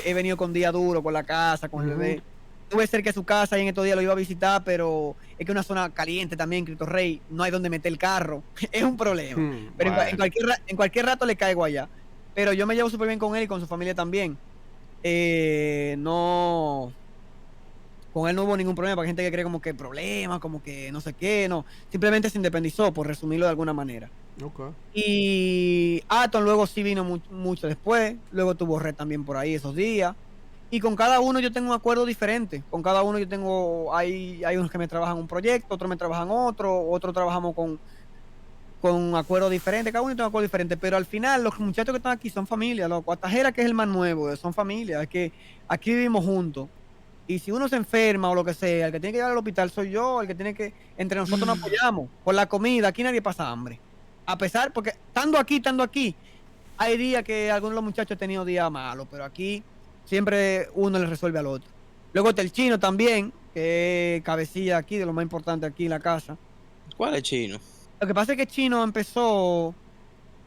he venido con día duro, con la casa, con el bebé. Tuve cerca de su casa y en estos días lo iba a visitar, pero es que es una zona caliente también, Cristo Rey, no hay donde meter el carro. Es un problema. Pero Bueno. en cualquier rato le caigo allá. Pero yo me llevo súper bien con él y con su familia también. No. Con él no hubo ningún problema. Para gente que cree como que problemas, como que no sé qué, no. Simplemente se independizó, por resumirlo de alguna manera. Okay. Y Atom luego sí vino mucho después. Luego tuvo Red también por ahí esos días. Y con cada uno yo tengo un acuerdo diferente. Con cada uno yo tengo. Hay unos que me trabajan un proyecto, otros me trabajan otro trabajamos con acuerdos diferentes, cada uno tiene un acuerdo diferente, pero al final los muchachos que están aquí son familia, loco. Tajera, que es el más nuevo, son familia, es que aquí vivimos juntos. Y si uno se enferma o lo que sea, el que tiene que llevar al hospital soy yo, el que tiene que, entre nosotros nos apoyamos por la comida, aquí nadie pasa hambre. A pesar, porque estando aquí, hay días que algunos de los muchachos han tenido días malos, pero aquí siempre uno le resuelve al otro. Luego está el chino también, que es cabecilla aquí, de lo más importante aquí en la casa. ¿Cuál es chino? Lo que pasa es que Chino empezó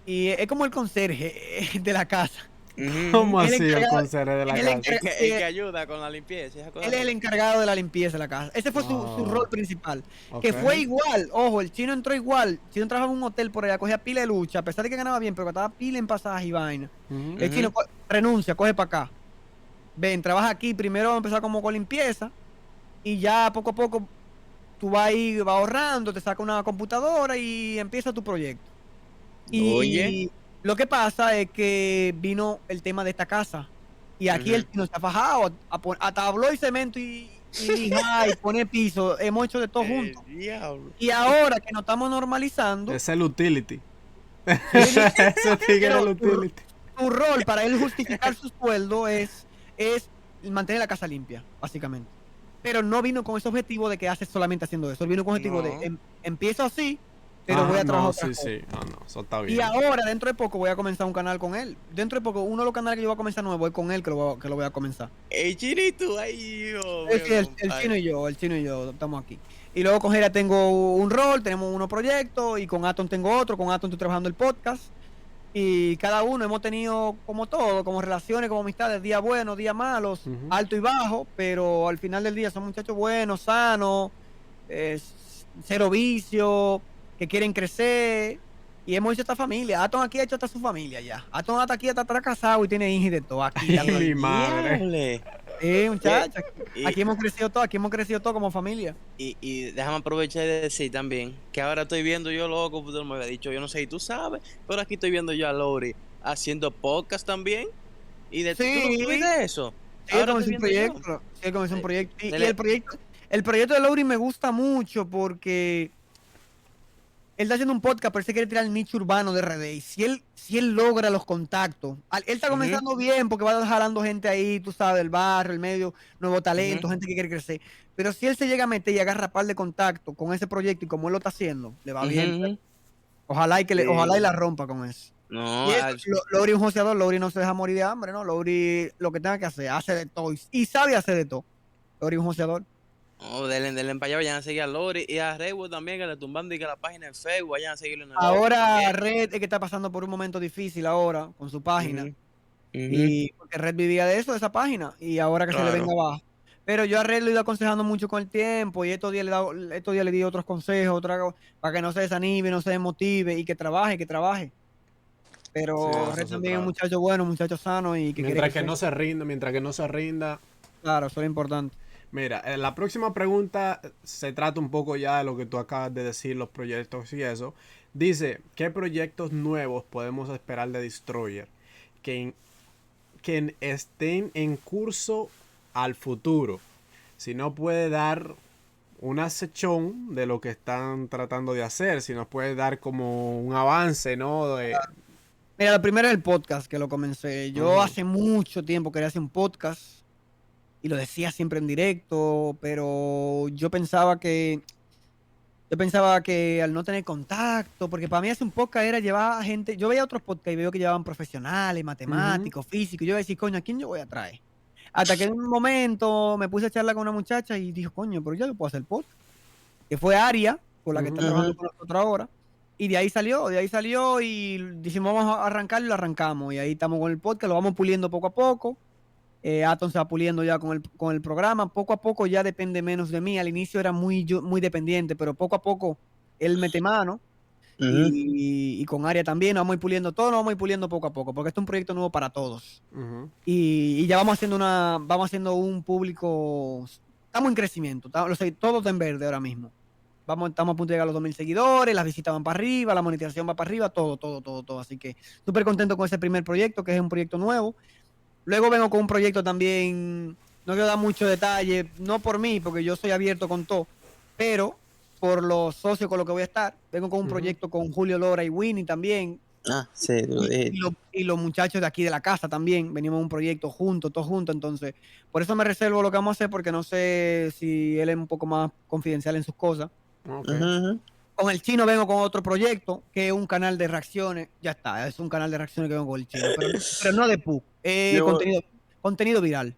y es como el conserje de la casa. ¿Cómo El así el encargado- conserje de la el casa? encargado- El que ayuda con la limpieza. Él es el encargado de la limpieza de la casa. Ese fue su Oh. rol principal. Ok. Que fue igual. Ojo, el chino entró igual. El chino trabajaba en un hotel por allá, cogía pila de lucha, a pesar de que ganaba bien, pero estaba pila en pasaje y vaina. Ujú. El chino renuncia, coge para acá. Ven, trabaja aquí. Primero va a empezar como con limpieza. Y ya poco a poco tú vas ahí, vas ahorrando, te saca una computadora y empieza tu proyecto. Y Oye. lo que pasa es que vino el tema de esta casa. Y aquí el chino se ha fajado a tabló y cemento y lijar y pone piso. Hemos hecho de todo juntos. Diablo. Y ahora que nos estamos normalizando, Es el utility. Ese tigre es el utility. su rol para él justificar su sueldo es mantener la casa limpia, básicamente. pero no vino con ese objetivo de que haces solamente haciendo eso. Él vino con el objetivo No. de empiezo así, pero Ajá, voy a trabajar no, otras sí, cosas. sí. No, eso está Y bien. ahora, dentro de poco, voy a comenzar un canal con él. Dentro de poco, uno de los canales que yo voy a comenzar nuevo es con él, que lo voy a comenzar. El chinito, ay, Dios Es mío, que el compadre. chino y yo estamos aquí. Y luego con Jera tengo un rol, tenemos unos proyectos, y con Atom tengo otro. Con Atom estoy trabajando el podcast. Y cada uno hemos tenido como todo, como relaciones, como amistades, días buenos, días malos, Ujú. alto y bajo, pero al final del día son muchachos buenos, sanos, cero vicio, que quieren crecer. Y hemos hecho esta familia. Atom aquí ha hecho hasta su familia ya. Atom hasta aquí está casado y tiene hijos y de todo. Aquí ya Mi madre. Diable. muchachos. Y- Aquí hemos crecido todo como familia. Y déjame aprovechar de decir también que ahora estoy viendo yo, loco, pues, me había dicho, yo no sé si tú sabes, pero aquí estoy viendo yo a Lori haciendo podcast también. Y de ¿tú Sí. no viste eso? Sí, él Ahora comenzó estoy un viendo yo. proyecto. Sí, él comenzó un proyecto. Y Dele. el proyecto de Lowry me gusta mucho porque él está haciendo un podcast, pero él se quiere tirar el nicho urbano de RD. Y si él logra los contactos, él está Ujú. comenzando bien porque va jalando gente ahí, tú sabes, del barrio, el medio, nuevo talento, Ujú. gente que quiere crecer. Pero si él se llega a meter y agarra par de contacto con ese proyecto y como él lo está haciendo, le va bien. Ujú. Ojalá y Sí. ojalá y la rompa con eso. No, Y Lowry es un joseador, Lowry no se deja morir de hambre, ¿no? Lowry lo que tenga que hacer, hace de todo y sabe hacer de todo. Lowry es un joseador. no, denle para allá, vayan a seguir a Lori y a Redwood también, que le tumbando y que la página en Facebook, vayan a seguirlo en el Ahora Red es que está pasando por un momento difícil ahora con su página. Ujú. Y porque Red vivía de eso, de esa página, y ahora que se le Claro. venga abajo. Pero yo a Red lo he ido aconsejando mucho con el tiempo y estos días le di otros consejos, para que no se desanime, no se desmotive y que trabaje, Pero Sí, de eso Red se también es un trata. muchacho bueno, un muchacho sano y que quiere Mientras que crecer. no se rinda, mientras que no se rinda. Claro, eso es importante. Mira, la próxima pregunta se trata un poco ya de lo que tú acabas de decir, los proyectos y eso. Dice, ¿qué proyectos nuevos podemos esperar de Destroyer que estén en curso al futuro? Si no puede dar una sección de lo que están tratando de hacer, si nos puede dar como un avance, ¿no? Mira, lo primero es el podcast que lo comencé. Yo Ujú. hace mucho tiempo quería hacer un podcast y lo decía siempre en directo, pero yo pensaba que al no tener contacto, porque para mí hacer un podcast era llevar a gente, yo veía otros podcasts y veo que llevaban profesionales, matemáticos, físicos, y yo decía, coño, ¿a quién yo voy a traer? Hasta que en un momento me puse a charlar con una muchacha y dijo, coño, pero yo puedo hacer podcast. Que fue Aria, con la que está Ujú. trabajando con nosotros ahora. Y de ahí salió y dijimos, vamos a arrancarlo y lo arrancamos. Y ahí estamos con el podcast, lo vamos puliendo poco a poco. Atom se va puliendo ya con el programa. Poco a poco ya depende menos de mí. Al inicio era muy dependiente, pero poco a poco él mete mano. Ujú. Y con Aria también, nos vamos a ir puliendo todo, nos vamos a ir puliendo poco a poco, porque este es un proyecto nuevo para todos. Ujú. Y ya vamos haciendo un público, estamos en crecimiento, todo está en verde ahora mismo. Estamos a punto de llegar a los 2.000 seguidores, las visitas van para arriba, la monetización va para arriba, todo. Así que súper contento con ese primer proyecto, que es un proyecto nuevo. Luego vengo con un proyecto también, no quiero dar mucho detalle, no por mí, porque yo soy abierto con todo, pero por los socios con los que voy a estar. Vengo con un proyecto con Julio Lora y Winnie también. Ah, sí, tú lo dijiste. Y los muchachos de aquí de la casa también. Venimos a un proyecto juntos, todos juntos. Entonces, por eso me reservo lo que vamos a hacer, porque no sé si él es un poco más confidencial en sus cosas. Ok. Ujú. Con el chino vengo con otro proyecto, que es un canal de reacciones. Ya está, es un canal de reacciones que vengo con el chino. Pero no de PUC, Yo- contenido viral.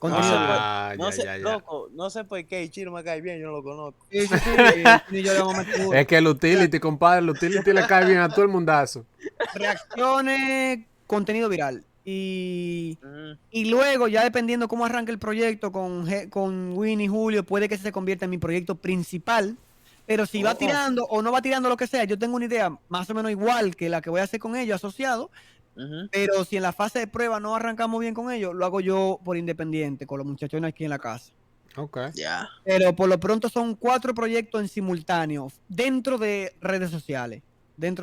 No sé, Contenido viral. Ah, no ya, sé, ya, ya. loco, no sé por qué el chino me cae bien, yo no lo conozco. Sí, el chino y yo le vamos a meter duro. Es que el utility, compadre, el utility le cae bien a todo el mundazo. Reacciones, contenido viral. Y Ujú. luego, ya dependiendo cómo arranque el proyecto con Winnie y Julio, puede que se convierta en mi proyecto principal. Pero si va Oh. tirando o no va tirando lo que sea, yo tengo una idea más o menos igual que la que voy a hacer con ellos, asociado. Ujú. Pero si en la fase de prueba no arrancamos bien con ellos, lo hago yo por independiente, con los muchachones aquí en la casa. Ok. Ya. Pero por lo pronto son 4 proyectos en simultáneo, dentro de redes sociales. Bueno,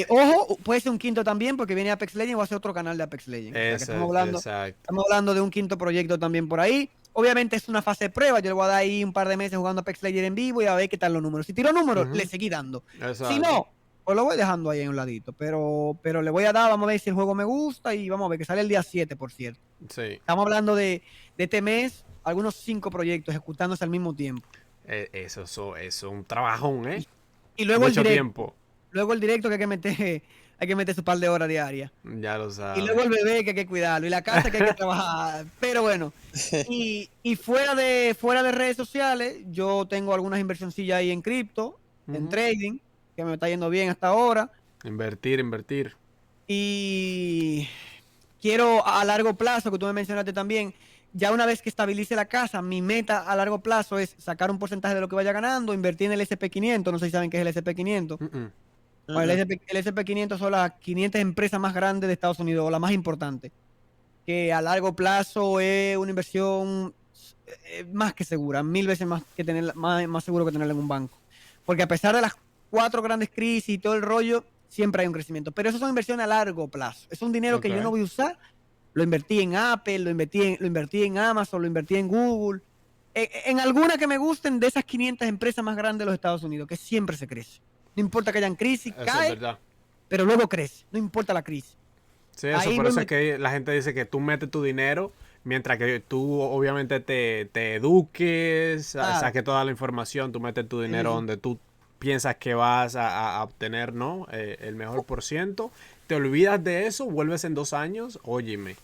Ojo, puede ser un quinto también, porque viene Apex Legends, o hacer otro canal de Apex Legends. O sea, que exacto. estamos hablando de un quinto proyecto también por ahí. Obviamente es una fase de prueba. Yo le voy a dar ahí un par de meses jugando Apex Legends en vivo y a ver qué tal los números. Si tiro números, Ujú. le seguí dando. Exacto. Si no, pues lo voy dejando ahí en un ladito. Pero le voy a dar, vamos a ver si el juego me gusta y vamos a ver que sale el día 7, por cierto. Sí. Estamos hablando de este mes, algunos 5 proyectos ejecutándose al mismo tiempo. Eso es un trabajón, ¿eh? Y luego Mucho el directo. tiempo. Luego el directo que hay que meter su par de horas diarias. Ya lo sabes. Y luego el bebé que hay que cuidarlo. Y la casa que hay que trabajar. Pero bueno. Y fuera de redes sociales, yo tengo algunas inversioncillas ahí en cripto, en trading, que me está yendo bien hasta ahora. Invertir. Y quiero a largo plazo, que tú me mencionaste también, ya una vez que estabilice la casa, mi meta a largo plazo es sacar un porcentaje de lo que vaya ganando, invertir en el SP500. No sé si saben qué es el SP500. Bueno, el SP500 son las 500 empresas más grandes de Estados Unidos, o la más importante, que a largo plazo es una inversión más que segura, 1000 veces más que más seguro que tenerla en un banco. Porque a pesar de las 4 grandes crisis y todo el rollo, siempre hay un crecimiento. Pero eso son inversiones a largo plazo. Es un dinero que yo no voy a usar. Lo invertí en Apple, lo invertí en Amazon, lo invertí en Google. En alguna que me gusten de esas 500 empresas más grandes de los Estados Unidos, que siempre se crece. No importa que hayan crisis, Eso cae, es verdad. pero luego crece. No importa la crisis. Sí, eso, por eso es que la gente dice que tú metes tu dinero mientras que tú obviamente te eduques, saques toda la información, tú metes tu dinero donde tú piensas que vas a obtener, ¿no? El mejor %. Te olvidas de eso, vuelves en 2 años, óyeme.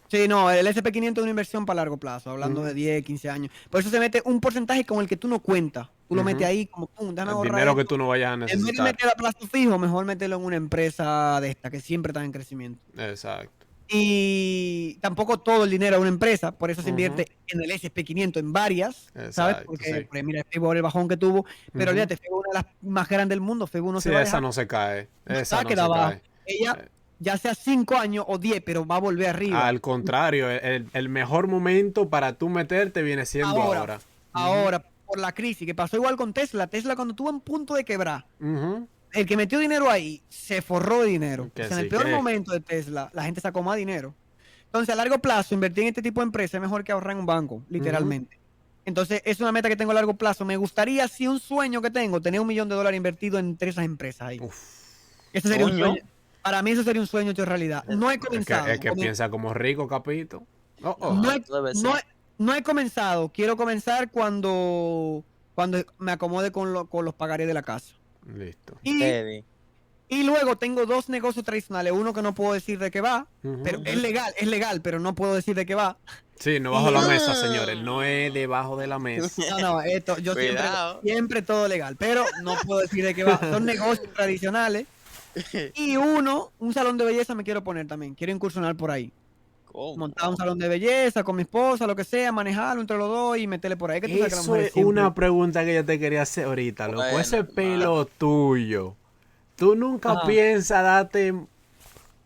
Sí, no, el SP500 es una inversión para largo plazo, hablando de 10, 15 años. Por eso se mete un porcentaje con el que tú no cuentas. Tú lo metes ahí como, déjame El ahorrar dinero esto. que tú no vayas a necesitar. En vez de meterlo a plazo fijo, mejor meterlo en una empresa de esta, que siempre está en crecimiento. Exacto. Y tampoco todo el dinero de una empresa, por eso se invierte en el SP500, en varias, ¿sabes? Porque mira, Facebook el bajón que tuvo, pero olvídate, Facebook es una de las más grandes del mundo, Facebook no se va a dejar. Esa no se cae. Esa no se abajo. cae. Ella, ya sea 5 años o 10, pero va a volver arriba. Al contrario, el mejor momento para tú meterte viene siendo ahora. Ahora, por la crisis, que pasó igual con Tesla. Tesla cuando estuvo en punto de quebrar, el que metió dinero ahí se forró de dinero. O sea, en el peor momento de Tesla, la gente sacó más dinero. Entonces, a largo plazo, invertir en este tipo de empresas es mejor que ahorrar en un banco, literalmente. Entonces, es una meta que tengo a largo plazo. Me gustaría, si un sueño que tengo, tener $1 millón invertido entre esas empresas ahí. Ese sería un sueño. Para mí eso sería un sueño hecho realidad. No he comenzado. Es que piensa como rico, Capito. No he comenzado. Quiero comenzar cuando me acomode con los pagarés de la casa. Listo. Y luego tengo 2 negocios tradicionales. Uno que no puedo decir de qué va, pero es legal, pero no puedo decir de qué va. Sí, no bajo la mesa, señores. No es debajo de la mesa. No, esto, yo siempre todo legal, pero no puedo decir de qué va. Son negocios tradicionales. Y un salón de belleza me quiero poner también. Quiero incursionar por ahí. Montar un salón de belleza con mi esposa, lo que sea, manejarlo entre los dos y meterle por ahí. Que tú sabes que la mujer es una pregunta que yo te quería hacer ahorita, loco. Ese pelo tuyo, ¿tú nunca piensas darte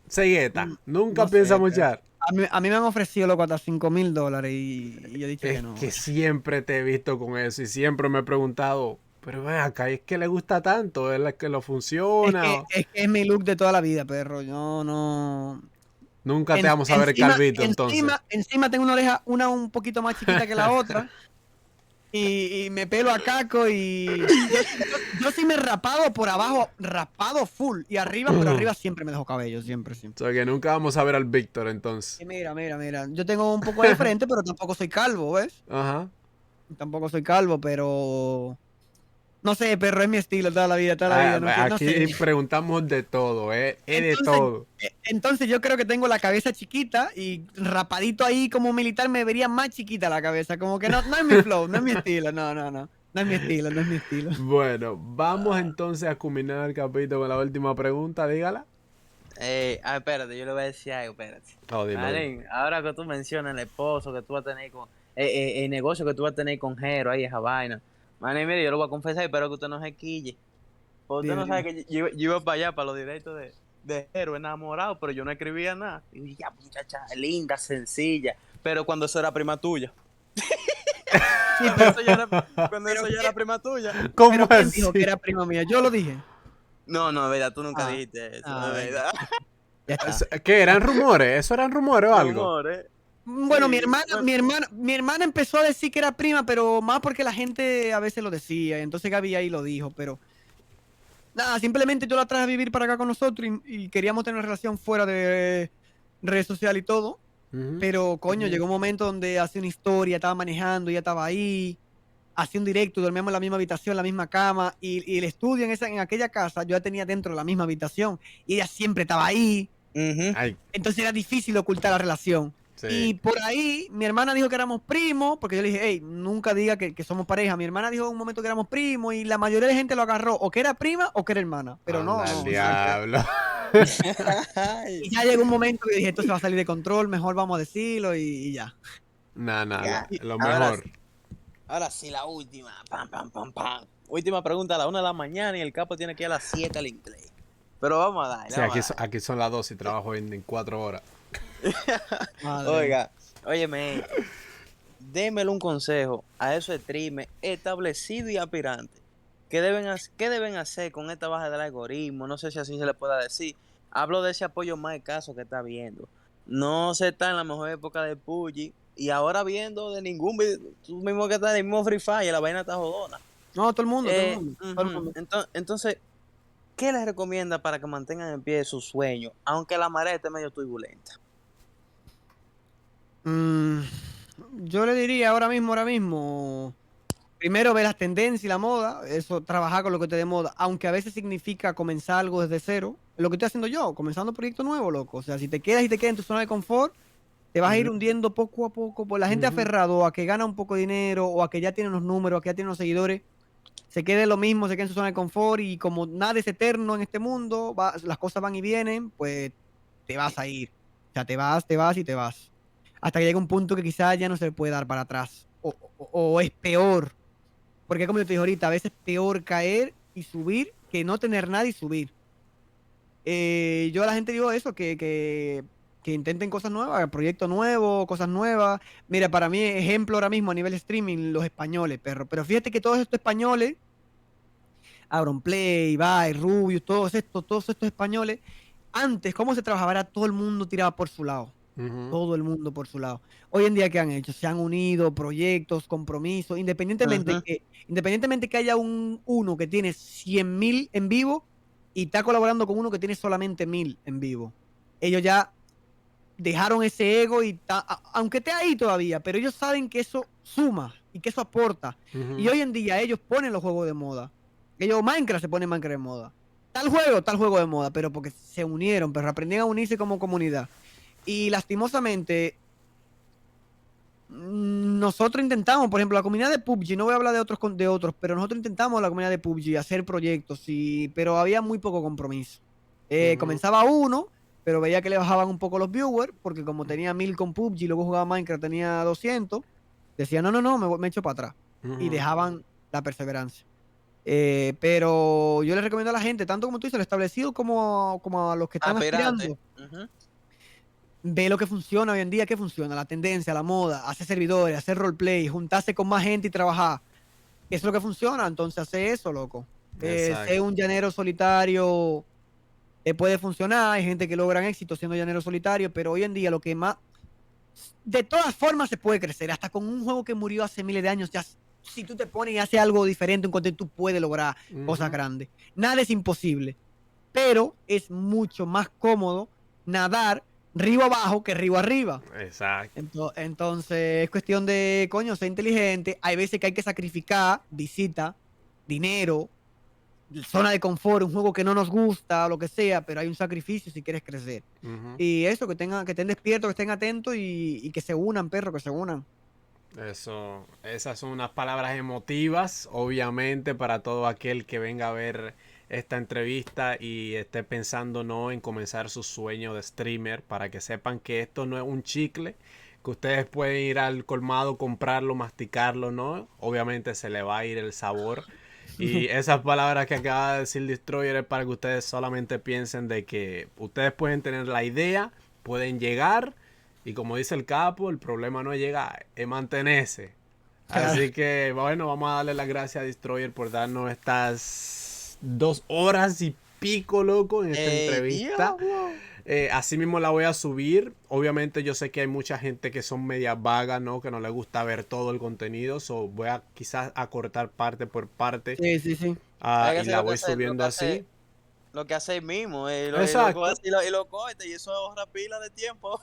cegueta? ¿Nunca piensas mochar? A mí me han ofrecido, loco, hasta $5,000 y yo he dicho que no. Es que siempre te he visto con eso y siempre me he preguntado, pero ven acá, ¿es que le gusta tanto? ¿Es que lo funciona? Es que es mi look de toda la vida, perro. Yo no... Nunca te vamos a ver calvito, entonces. Encima tengo una oreja, una un poquito más chiquita que la otra. Y me pelo a caco y... Yo sí me he rapado por abajo, rapado full. Y arriba, por arriba siempre me dejo cabello, siempre. O sea que nunca vamos a ver al Víctor, entonces. Y mira. Yo tengo un poco de frente, pero tampoco soy calvo, ¿ves? Ajá. Tampoco soy calvo, pero... No sé, perro, es mi estilo toda la vida. Aquí preguntamos de todo, es de todo. Entonces yo creo que tengo la cabeza chiquita y rapadito ahí como militar me vería más chiquita la cabeza. Como que no es mi flow, no es mi estilo, no. No es mi estilo. Bueno, vamos entonces a culminar el capítulo con la última pregunta, dígala. Espérate, yo le voy a decir algo, espérate. Ahora que tú mencionas el esposo que tú vas a tener con... el negocio que tú vas a tener con Jero ahí, esa vaina. Mire, yo lo voy a confesar, espero que usted no se quille. Porque usted no sabe que yo iba para allá, para los directos de Jero, enamorado, pero yo no escribía nada. Y dije, ya, muchacha, linda, sencilla. Pero cuando eso era prima tuya. Cuando eso ya era prima tuya. ¿Cómo ¿Pero así? quién dijo que era prima mía? Yo lo dije. No, de verdad, tú nunca dijiste eso, de verdad. ¿Qué? ¿Eran rumores? ¿Eso eran rumores o algo? Rumores. Bueno, mi hermana empezó a decir que era prima, pero más porque la gente a veces lo decía. Entonces Gaby ahí lo dijo, pero Nada, simplemente yo la traje a vivir para acá con nosotros y queríamos tener una relación fuera de redes sociales y todo. Ujú. Pero, coño, llegó un momento donde hacía una historia, estaba manejando, ella estaba ahí, hacía un directo, dormíamos en la misma habitación, en la misma cama, y el estudio en aquella casa yo ya tenía dentro de la misma habitación, y ella siempre estaba ahí, Ujú. Ay, entonces era difícil ocultar la relación. sí. Y por ahí, mi hermana dijo que éramos primos, porque yo le dije, hey, nunca diga que somos pareja. Mi hermana dijo en un momento que éramos primos, y la mayoría de gente lo agarró, o que era prima o que era hermana, pero no, Anda el no, nada que ver. diablo. Ay, Y ya llegó un momento que dije, esto se va a salir de control, mejor vamos a decirlo, y ya. Nada, ya. lo Ahora, mejor. ahora sí, la última. Pam, pam, pam, pam. Última pregunta a la 1 de la mañana y el capo tiene que ir a las 7 al inglés. Pero vamos a darle, Sí, vamos a darle. aquí son las 2 y trabajo en 4 horas. Madre. Oiga, óyeme esto. Démele un consejo a esos streamers establecidos y aspirantes. ¿Qué deben hacer con esta baja del algoritmo? No sé si así se le pueda decir. Hablo de ese apoyo más escaso que está viendo. No se está en la mejor época de PUBG y ahora viendo de ningún video. Tú mismo que estás en el mismo Free Fire, la vaina está jodona. No, todo el mundo, todo el mundo, todo el Ujú. mundo. Entonces, ¿qué les recomienda para que mantengan en pie su sueño, aunque la marea esté medio turbulenta? Mm, yo le diría ahora mismo, primero ver las tendencias y la moda, eso, trabajar con lo que te dé moda, aunque a veces significa comenzar algo desde cero, lo que estoy haciendo yo, comenzando un proyecto nuevo, loco. O sea, si te quedas y te quedas en tu zona de confort, te vas a ir Ujú. hundiendo poco a poco, por la gente Ujú. aferrado a que gana un poco de dinero o a que ya tiene unos números, a que ya tiene unos seguidores, se quede lo mismo, se quede en su zona de confort y como nada es eterno en este mundo, las cosas van y vienen, pues te vas a ir. O sea, te vas y te vas. Hasta que llega un punto que quizás ya no se puede dar para atrás. O es peor. Porque como yo te dije ahorita, a veces es peor caer y subir que no tener nada y subir. Yo a la gente digo eso, que intenten cosas nuevas, proyectos nuevos, cosas nuevas. Mira, para mí, ejemplo ahora mismo a nivel streaming, los españoles, perro. Pero fíjate que todos estos españoles, Auronplay, Ibai, Rubius, todos estos españoles, antes, ¿cómo se trabajaba? Era todo el mundo tiraba por su lado. Ujú. Todo el mundo por su lado. Hoy en día, ¿qué han hecho? Se han unido, proyectos, compromisos, Ujú. independientemente que haya uno que tiene 100.000 en vivo y está colaborando con uno que tiene solamente 1.000 en vivo. Ellos ya dejaron ese ego y aunque esté ahí todavía, pero ellos saben que eso suma y que eso aporta. Y Ujú. hoy en día ellos ponen los juegos de moda. Ellos Minecraft se pone Minecraft de moda. Tal juego de moda, pero porque se unieron, pero aprendieron a unirse como comunidad. Y lastimosamente, nosotros intentamos, por ejemplo, la comunidad de PUBG, no voy a hablar de otros, pero nosotros intentamos la comunidad de PUBG hacer proyectos, pero había muy poco compromiso. Ujú. Comenzaba uno, pero veía que le bajaban un poco los viewers, porque como tenía 1.000 con PUBG, luego jugaba Minecraft, tenía 200, decía, no, me echo para atrás. Y Ujú. dejaban la perseverancia. Pero yo les recomiendo a la gente, tanto como tú dices, el establecido como a los que están Aspirante. aspirando, Ujú. ve lo que funciona hoy en día, qué funciona, la tendencia, la moda, hacer servidores, hacer roleplay, juntarse con más gente y trabajar. Eso es lo que funciona, entonces hace eso, loco. Ser Exacto. un llanero solitario puede funcionar, hay gente que logran éxito siendo llanero solitario, pero hoy en día lo que más, de todas formas se puede crecer, hasta con un juego que murió hace miles de años, ya si tú te pones y haces algo diferente, un contenido, tú puedes lograr cosas Ujú. grandes. Nada es imposible, pero es mucho más cómodo nadar río abajo que río arriba. Exacto. Entonces, es cuestión de, coño, ser inteligente. Hay veces que hay que sacrificar visita, dinero, zona de confort, un juego que no nos gusta o lo que sea, pero hay un sacrificio si quieres crecer. Ujú. Y eso, que estén despiertos, que estén atentos y que se unan, perro, que se unan. Eso, esas son unas palabras emotivas, obviamente, para todo aquel que venga a ver esta entrevista y esté pensando no en comenzar su sueño de streamer, para que sepan que esto no es un chicle, que ustedes pueden ir al colmado, comprarlo, masticarlo, ¿no? Obviamente se le va a ir el sabor. Y esas palabras que acaba de decir Destroyer es para que ustedes solamente piensen de que ustedes pueden tener la idea, pueden llegar y como dice el capo, el problema no es llegar, es mantenerse. Así que bueno, vamos a darle las gracias a Destroyer por darnos estas 2 horas y pico, loco, en esta entrevista. Diablo. Así mismo la voy a subir. Obviamente yo sé que hay mucha gente que son media vagas, ¿no? Que no les gusta ver todo el contenido. So voy a quizás acortar parte por parte. Sí, sí, sí. Hay que y hacer la lo que voy hacer, subiendo así. lo que hace mismo, lo Exacto. coge y lo corta y eso ahorra pila de tiempo.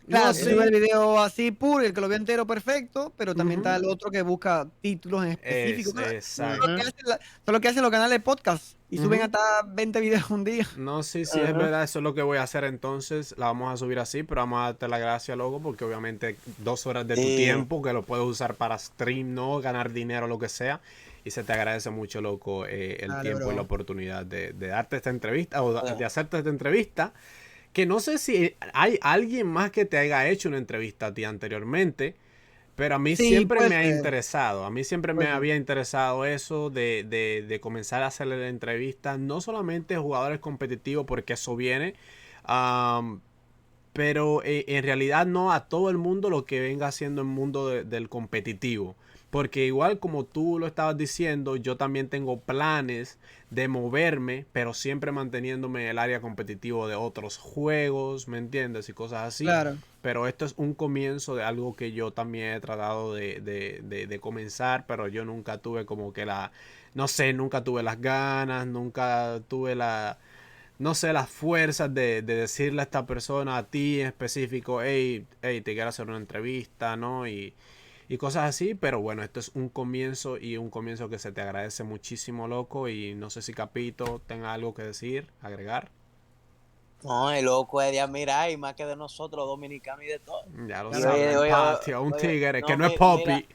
Claro, No, tú subes sí. el video así puro, el que lo vio entero perfecto, pero también Ujú. está el otro que busca títulos en específico. Exacto. Eso es lo que hacen los canales de podcast y suben Ujú. hasta 20 videos un día. No, sí, sí, es verdad, eso es lo que voy a hacer entonces, la vamos a subir así, pero vamos a darte la gracia, loco, porque obviamente 2 horas de tu Sí. tiempo que lo puedes usar para stream, ¿no? Ganar dinero, lo que sea, y se te agradece mucho, loco, el Dale, tiempo y la bro. oportunidad de darte esta entrevista o Ah, de hacerte esta entrevista, que no sé si hay alguien más que te haya hecho una entrevista a ti anteriormente, pero a mí Sí, siempre puede me ha ser, interesado, a mí siempre me puede ser. había interesado eso de comenzar a hacerle la entrevista, no solamente a jugadores competitivos, porque eso viene, am, pero en realidad no a todo el mundo lo que venga haciendo el mundo del competitivo. Porque igual como tú lo estabas diciendo, yo también tengo planes de moverme, pero siempre manteniéndome en el área competitivo de otros juegos, ¿me entiendes? Y cosas así. Claro. Pero esto es un comienzo de algo que yo también he tratado de comenzar, pero yo nunca tuve como que no sé, nunca tuve las ganas, nunca tuve no sé, las fuerzas de decirle a esta persona, a ti en específico, hey, te quiero hacer una entrevista, ¿no? Y cosas así, pero bueno, esto es un comienzo y un comienzo que se te agradece muchísimo, loco, y no sé si Capito tenga algo que decir, agregar. no, el loco es de admirar y más que de nosotros, los dominicanos y de todo. Ya lo Y Claro que saben, sí. el patio, un tigre que no, no es Poppy.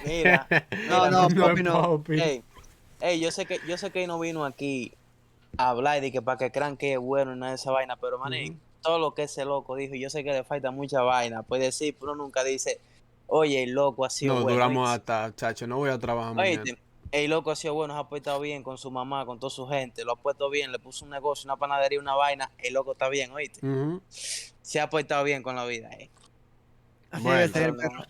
mira, mira, No, mira, no, No es Poppy no. Poppy. ey, yo sé que él no vino aquí a hablar y de que para que crean que es bueno y nada de esa vaina, pero Ujú. manín, todo lo que ese loco dijo, yo sé que le falta mucha vaina, puede decir, pero uno nunca dice, oye, el loco ha sido No, bueno, duramos ¿oíste? hasta, chacho, no voy a trabajar mañana. Oíste, el loco ha sido bueno, se ha portado bien con su mamá, con toda su gente, lo ha puesto bien, le puso un negocio, una panadería, una vaina, el loco está bien, ¿oíste? Ujú. Se ha portado bien con la vida, Así debe Bueno, ser Pero el perro. no,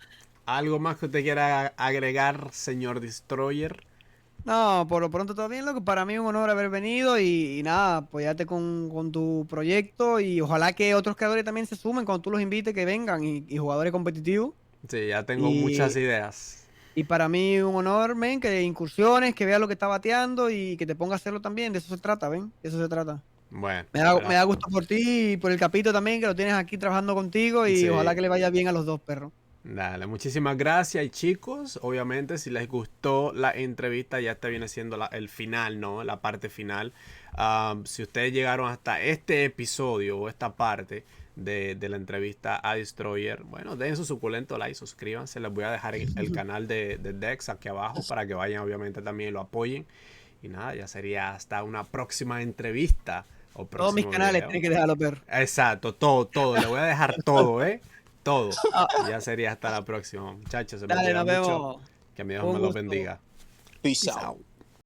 ¿algo más que usted quiera agregar, señor Destroyer? No, por lo pronto todo bien, loco. Para mí es un honor haber venido y nada, apoyate con tu proyecto y ojalá que otros creadores también se sumen cuando tú los invites, que vengan y jugadores competitivos. Sí, ya tengo muchas Y, ideas. y para mí un honor, men, que incursiones, que veas lo que está bateando y que te ponga a hacerlo también. De eso se trata, ven, de eso se trata. Bueno, Me da gusto por ti y por el capito también, que lo tienes aquí trabajando contigo y ojalá sí. que le vaya bien a los dos perros. Dale, muchísimas gracias. Y chicos, obviamente, si les gustó la entrevista, ya está viene siendo el final, ¿no? La parte final. Si ustedes llegaron hasta este episodio o esta parte de la entrevista a Destroyer, bueno, den su suculento like, suscríbanse. Les voy a dejar el canal de Dex aquí abajo para que vayan, obviamente, también y lo apoyen. Y nada, ya sería hasta una próxima entrevista o Todos mis próximo canales video. tienen que dejarlo, perro. Exacto, todo, todo. Le voy a dejar todo, ¿eh? Todo. Ah, Y ya sería hasta la próxima. Muchachos, se me dale, cuida nos mucho. vemos. Que mi Dios Un me los gusto. bendiga. peace Peace out. out.